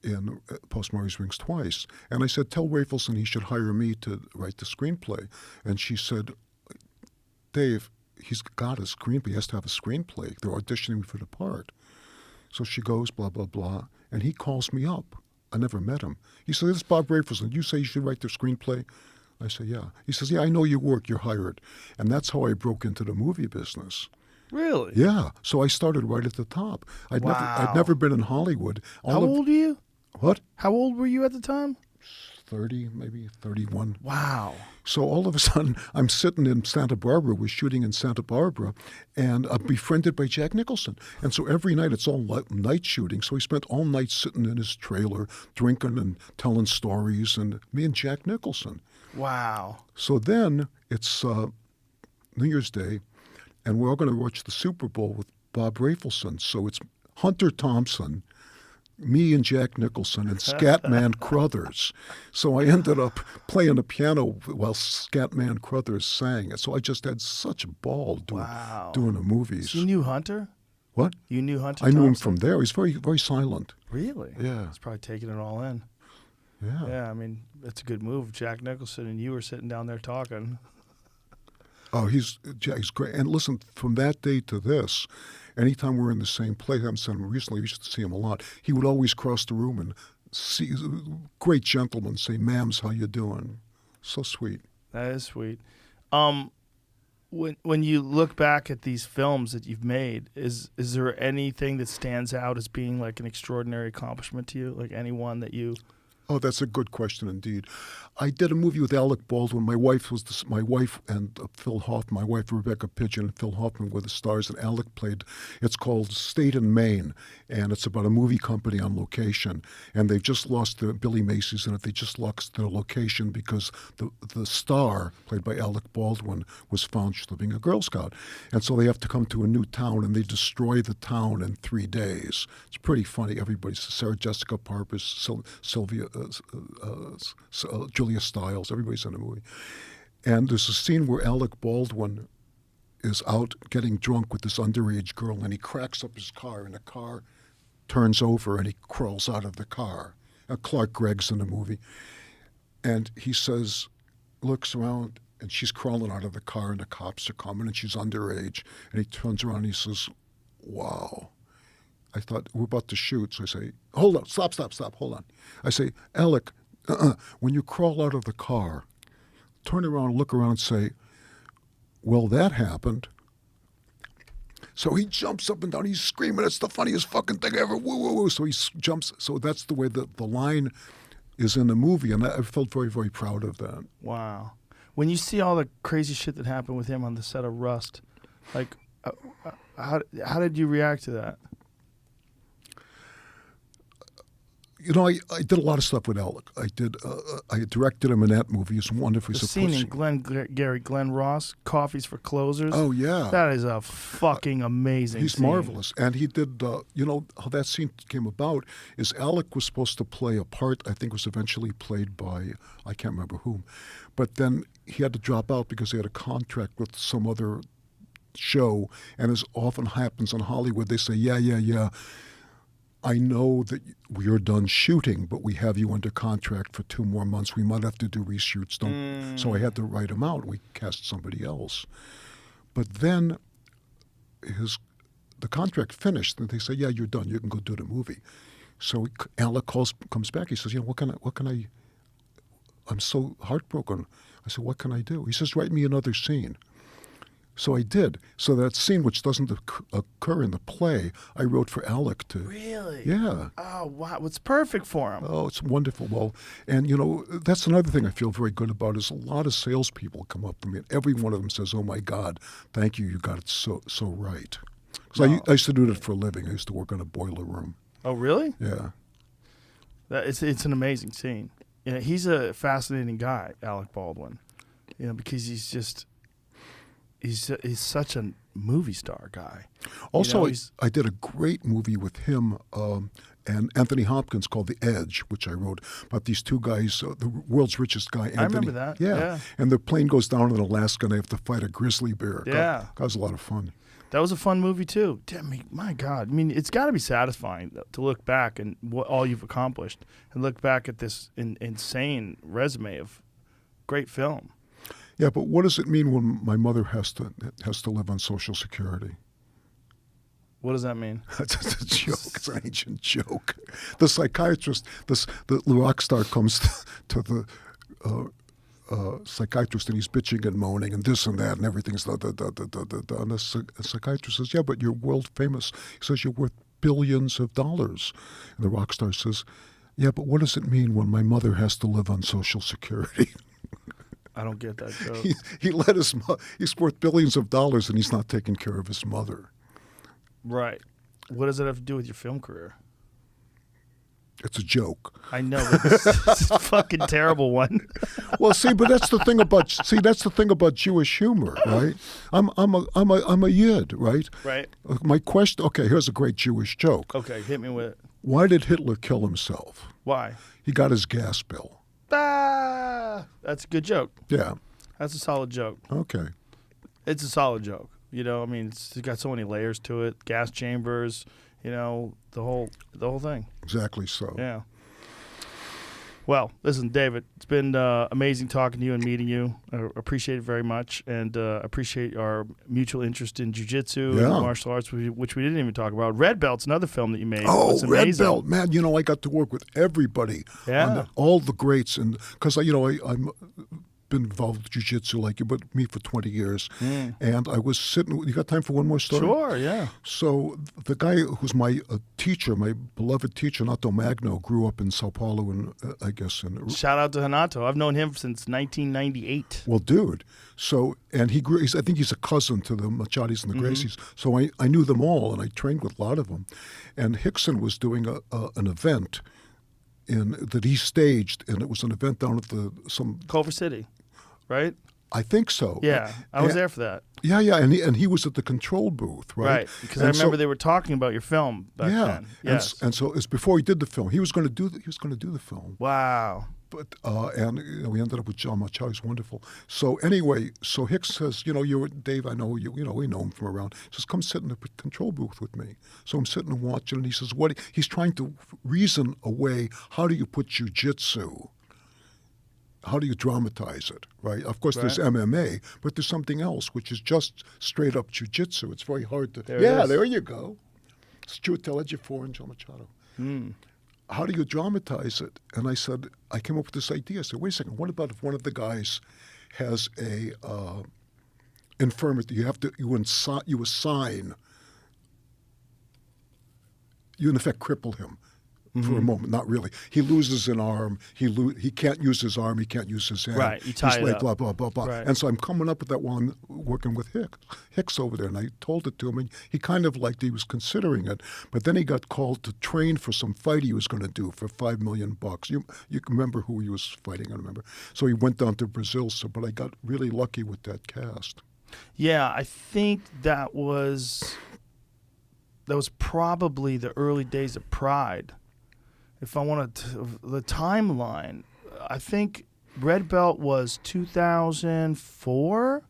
in Postman Always Rings Twice. And I said, "Tell Rafelson he should hire me to write the screenplay." And she said, "Dave, he's got a screenplay. He has to have a screenplay. They're auditioning for the part." So she goes, blah, blah, blah. And he calls me up. I never met him. He said, "This is Bob Rafelson. You say you should write the screenplay?" I said, "Yeah." He says, "Yeah, I know your work. You're hired." And that's how I broke into the movie business. Really? Yeah. So I started right at the top. I'd never been in Hollywood. How old are you? What? How old were you at the time? 30, maybe 31. Wow. So all of a sudden, I'm sitting in Santa Barbara. We're shooting in Santa Barbara, and I'm befriended by Jack Nicholson. And so every night, it's all night shooting. So we spent all night sitting in his trailer, drinking and telling stories, and me and Jack Nicholson. Wow. So then it's New Year's Day, and we're all going to watch the Super Bowl with Bob Rafelson. So it's Hunter Thompson, me and Jack Nicholson, and Scatman Crothers. So I ended up playing the piano while Scatman Crothers sang it. So I just had such a ball doing the movies. So you knew Hunter? What? You knew Hunter I knew him Thompson? from there. He's very, very silent. Really? Yeah. He's probably taking it all in. Yeah. Yeah, I mean, it's a good move. Jack Nicholson and you were sitting down there talking. Oh, he's great. And listen, from that day to this, anytime we're in the same place, I haven't seen him recently, we used to see him a lot, he would always cross the room and see great gentleman, say, "Ma'ams, how you doing?" So sweet. That is sweet. When you look back at these films that you've made, is there anything that stands out as being like an extraordinary accomplishment to you? Like anyone that you... Oh, that's a good question indeed. I did a movie with Alec Baldwin. My wife and Phil Hoffman, my wife Rebecca Pidgeon and Phil Hoffman were the stars, and Alec played. It's called State and Maine, and it's about a movie company on location. And they've just lost Billy Macy's in it. They just lost their location because the star, played by Alec Baldwin, was found living a Girl Scout. And so they have to come to a new town, and they destroy the town in 3 days. It's pretty funny. Everybody's Sarah Jessica Parker, Sylvia, Julia Stiles, everybody's in the movie. And there's a scene where Alec Baldwin is out getting drunk with this underage girl, and he cracks up his car, and the car turns over, and he crawls out of the car. Clark Gregg's in the movie. And he says, looks around, and she's crawling out of the car, and the cops are coming, and she's underage. And he turns around and he says, wow. I thought, we're about to shoot. So I say, hold on, stop, hold on. I say, Alec, when you crawl out of the car, turn around, look around and say, well, that happened. So he jumps up and down. He's screaming, it's the funniest fucking thing ever. Woo, woo, woo. So he jumps. So that's the way the line is in the movie. And I felt very, very proud of that. Wow. When you see all the crazy shit that happened with him on the set of Rust, like, how did you react to that? You know, I did a lot of stuff with Alec. I directed him in that movie. He's wonderful. The scene in Glengarry Glen Ross, Coffees for Closers. Oh, yeah. That is a fucking amazing He's scene. marvelous. And he did, you know, how that scene came about is Alec was supposed to play a part, I think was eventually played by, I can't remember whom. But then he had to drop out because he had a contract with some other show. And as often happens in Hollywood, they say, yeah. I know that we are done shooting, but we have you under contract for 2 more months. We might have to do reshoots. So I had to write him out. We cast somebody else. But then the contract finished, and they say, yeah, you're done. You can go do the movie. So Alec comes back. He says, you know, what can I, I'm so heartbroken. I said, what can I do? He says, write me another scene. So I did. So that scene, which doesn't occur in the play, I wrote for Alec to. Really? Yeah. Oh, wow. It's perfect for him. Oh, it's wonderful. Well, and, you know, that's another thing I feel very good about is a lot of salespeople come up to me, and every one of them says, oh, my God, thank you. You got it so right. Because I used to do that for a living. I used to work on a boiler room. Oh, really? Yeah. It's an amazing scene. You know, he's a fascinating guy, Alec Baldwin. You know, because he's just... He's such a movie star guy. Also, you know, I did a great movie with him and Anthony Hopkins called The Edge, which I wrote about these 2 guys, the world's richest guy, Anthony. I remember that. Yeah. And the plane goes down in Alaska and they have to fight a grizzly bear. Yeah. That was a lot of fun. That was a fun movie, too. Damn me, my God. I mean, it's got to be satisfying to look back and what all you've accomplished and look back at this insane resume of great film. Yeah, but what does it mean when my mother has to live on Social Security? What does that mean? It's a joke. It's an ancient joke. The psychiatrist, the rock star comes to the psychiatrist and he's bitching and moaning and this and that and everything's And the psychiatrist says, yeah, but you're world famous. He says, you're worth billions of dollars. And the rock star says, yeah, but what does it mean when my mother has to live on Social Security? I don't get that joke. He's worth billions of dollars and he's not taking care of his mother. Right. What does that have to do with your film career? It's a joke. I know, but it's a fucking terrible one. Well, but that's the thing about Jewish humor, right? I'm a yid, right? Right. My question. Okay, here's a great Jewish joke. Okay, hit me with it. Why did Hitler kill himself? Why? He got his gas bill. That's a good joke. Yeah. That's a solid joke. Okay. It's a solid joke. You know, I mean, it's got so many layers to it. Gas chambers, you know, the whole thing. Exactly so. Yeah. Well, listen, David, it's been amazing talking to you and meeting you. I appreciate it very much, and appreciate our mutual interest in jiu-jitsu and martial arts, which we didn't even talk about. Red Belt's another film that you made. Oh, Red Belt, man! You know, I got to work with everybody. Yeah. All the greats, and because I'm been involved with jiu-jitsu like you, but me for 20 years. And I was sitting. You got time for one more story? Sure, yeah. So the guy who's my teacher, my beloved teacher, Nato Magno, grew up in Sao Paulo, and I guess in. Shout out to Hanato. I've known him since 1998. Well, dude. So and he grew. I think he's a cousin to the Machatis and the Gracies. So I knew them all, and I trained with a lot of them. And Hickson was doing an event that he staged, and it was an event down at some Culver City. Right? I think so. Yeah, I was there for that. Yeah, and he was at the control booth, right? Right, because I remember they were talking about your film back then. Yes. And so it's before he did the film. He was going to do the film. Wow. But and we ended up with John Machado. He's wonderful. So anyway, so Hicks says, you're Dave. I know you. We know him from around. He says, come sit in the control booth with me. So I'm sitting and watching, and he says, he's trying to reason away. How do you put jiu-jitsu how do you dramatize it, right? Of course, there's Right. MMA, but there's something else, which is just straight up jiu-jitsu. It's very hard to. There it is. There you go. It's Giù John Machado. How do you dramatize it? And I said, I came up with this idea. I said, wait a second. What about if one of the guys has a infirmity? You in effect cripple him for a moment. Not really. He loses an arm. He can't use his arm. He can't use his hand. Right, you tie He's it like up. blah, blah, blah, blah. Right. And so I'm coming up with that while I'm working with Hicks over there. And I told it to him, and he kind of liked, he was considering it. But then he got called to train for some fight he was going to do for $5 million. You can remember who he was fighting, I remember. So he went down to Brazil. But I got really lucky with that cast. Yeah, I think that was probably the early days of Pride. If I wanted the timeline, I think Red Belt was 2004.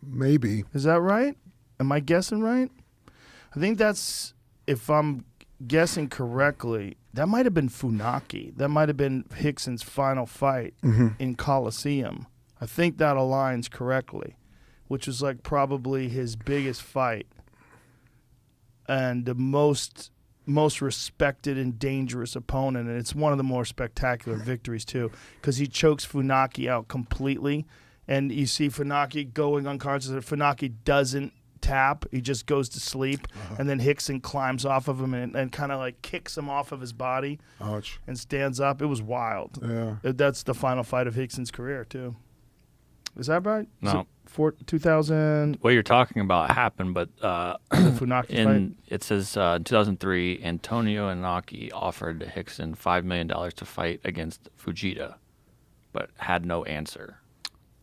Maybe. Is that right? Am I guessing right? I think that's, if I'm guessing correctly, that might have been Funaki. That might have been Hickson's final fight in Coliseum. I think that aligns correctly, which was like probably his biggest fight and the most respected and dangerous opponent, and it's one of the more spectacular victories too, because he chokes Funaki out completely, and you see Funaki going unconscious. Funaki doesn't tap; he just goes to sleep, and then Hickson climbs off of him and kind of like kicks him off of his body. Ouch. And stands up. It was wild. Yeah. That's the final fight of Hickson's career too. Is that right? No. 2000 What you're talking about happened, but Funaki fight. it says in 2003, Antonio Inoki offered Hickson $5 million to fight against Fujita, but had no answer.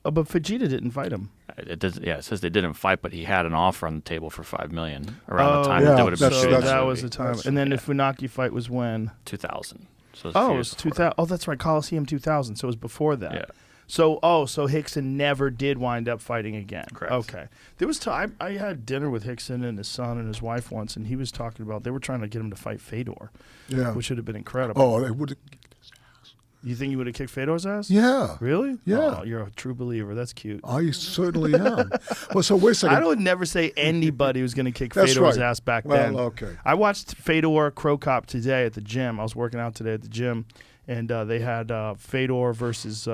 Oh, but Fujita didn't fight him. It says they didn't fight, but he had an offer on the table for $5 million around the time yeah, that they would have been that's- shooting that the was movie. the time. And then the Funaki fight was when? 2000. So Oh, it was 2000. Oh, that's right, Coliseum 2000. So it was before that. Yeah. So Hickson never did wind up fighting again. Correct. Okay. There was time. I had dinner with Hickson and his son and his wife once, and he was talking about they were trying to get him to fight Fedor, Yeah. which would have been incredible. Oh, they would have. You think you would have kicked Fedor's ass? Yeah. Really? Yeah. Oh, you're a true believer. That's cute. I certainly am. Well, so wait a second. I would never say anybody was going to kick That's Fedor's right. ass back Well, then. okay. I watched Fedor Crow Cop today at the gym. I was working out today at the gym, and they had Fedor versus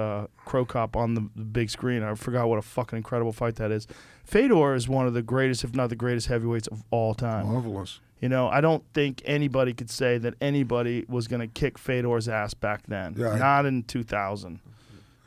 Crow Cop on the big screen. I forgot what a fucking incredible fight that is. Fedor is one of the greatest, if not the greatest, heavyweights of all time. Marvelous. You know, I don't think anybody could say that anybody was going to kick Fedor's ass back then. Yeah, Not in 2000.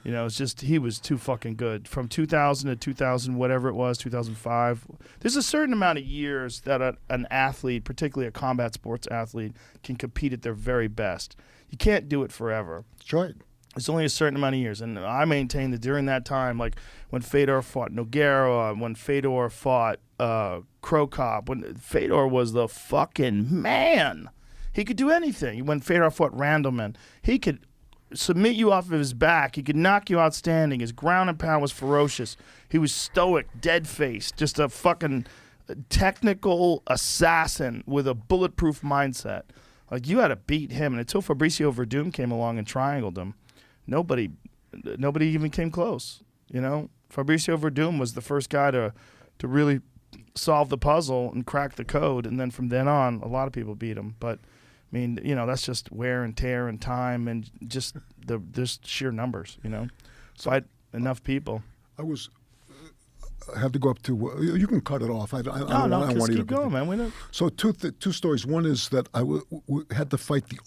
You know, it's just he was too fucking good. From 2000 to 2000, whatever it was, 2005. There's a certain amount of years that an athlete, particularly a combat sports athlete, can compete at their very best. You can't do it forever. That's right. It's only a certain amount of years. And I maintain that during that time, like when Fedor fought Nogueira, when Fedor fought Crow Cop, when Fedor was the fucking man. He could do anything. When Fedor fought Randleman, he could submit you off of his back. He could knock you out standing. His ground and pound was ferocious. He was stoic, dead-faced, just a fucking technical assassin with a bulletproof mindset. Like, you had to beat him. And until Fabricio Verdum came along and triangled him, nobody even came close. You know, Fabricio Verdum was the first guy to really solve the puzzle and crack the code, and then from then on, a lot of people beat him. But I mean, you know, that's just wear and tear and time and just there's sheer numbers. You know, fight enough people. I had to go up to. You can cut it off. I don't want just you keep to going, man. We don't. So two stories. One is that I had to fight the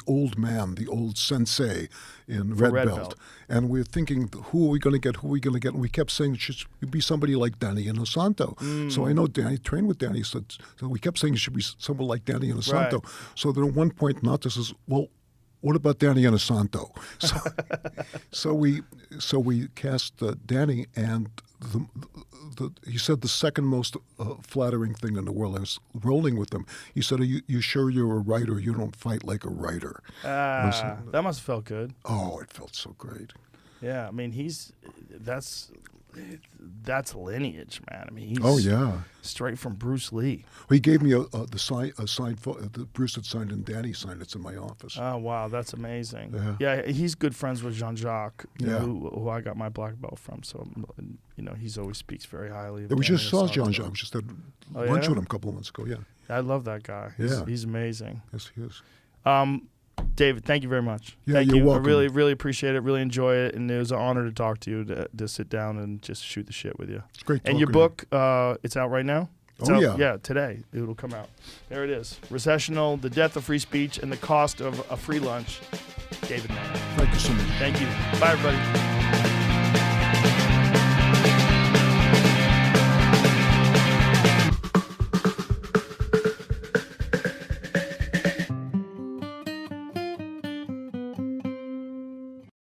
old man, the old sensei in Red Belt, and we're thinking, who are we going to get? Who are we going to get? And we kept saying it should be somebody like Danny Inosanto. So I know Danny trained with Danny, so we kept saying it should be someone like Danny Inosanto. Right. So then at one point, Nata says, "Well, what about Danny Inosanto?" So we cast Danny, and he said the second most flattering thing in the world. I was rolling with him. He said, "Are you sure you're a writer? You don't fight like a writer." That must have felt good. Oh, it felt so great. Yeah, I mean, that's lineage, man. I mean, he's Oh yeah. straight from Bruce Lee. He gave me the sign that Bruce had signed and Danny signed. It's in my office. Oh wow, that's amazing. Yeah. He's good friends with Jean-Jacques, Yeah. who I got my black belt from. So he's always speaks very highly of Yeah, we Danny just saw Assange. Jean-Jacques. We just had Oh, lunch yeah? with him a couple of months ago. Yeah. I love that guy. He's amazing. Yes, he is. David, thank you very much. Yeah, thank you're you. welcome. I really, really appreciate it. Really enjoy it, and it was an honor to talk to you, to sit down and just shoot the shit with you. It's great. And your talking book, it's out right now. It's Oh, out, yeah. yeah. Today it'll come out. There it is. Recessional: The Death of Free Speech and the Cost of a Free Lunch. David Mamet. Thank you so much. Thank you. Bye, everybody.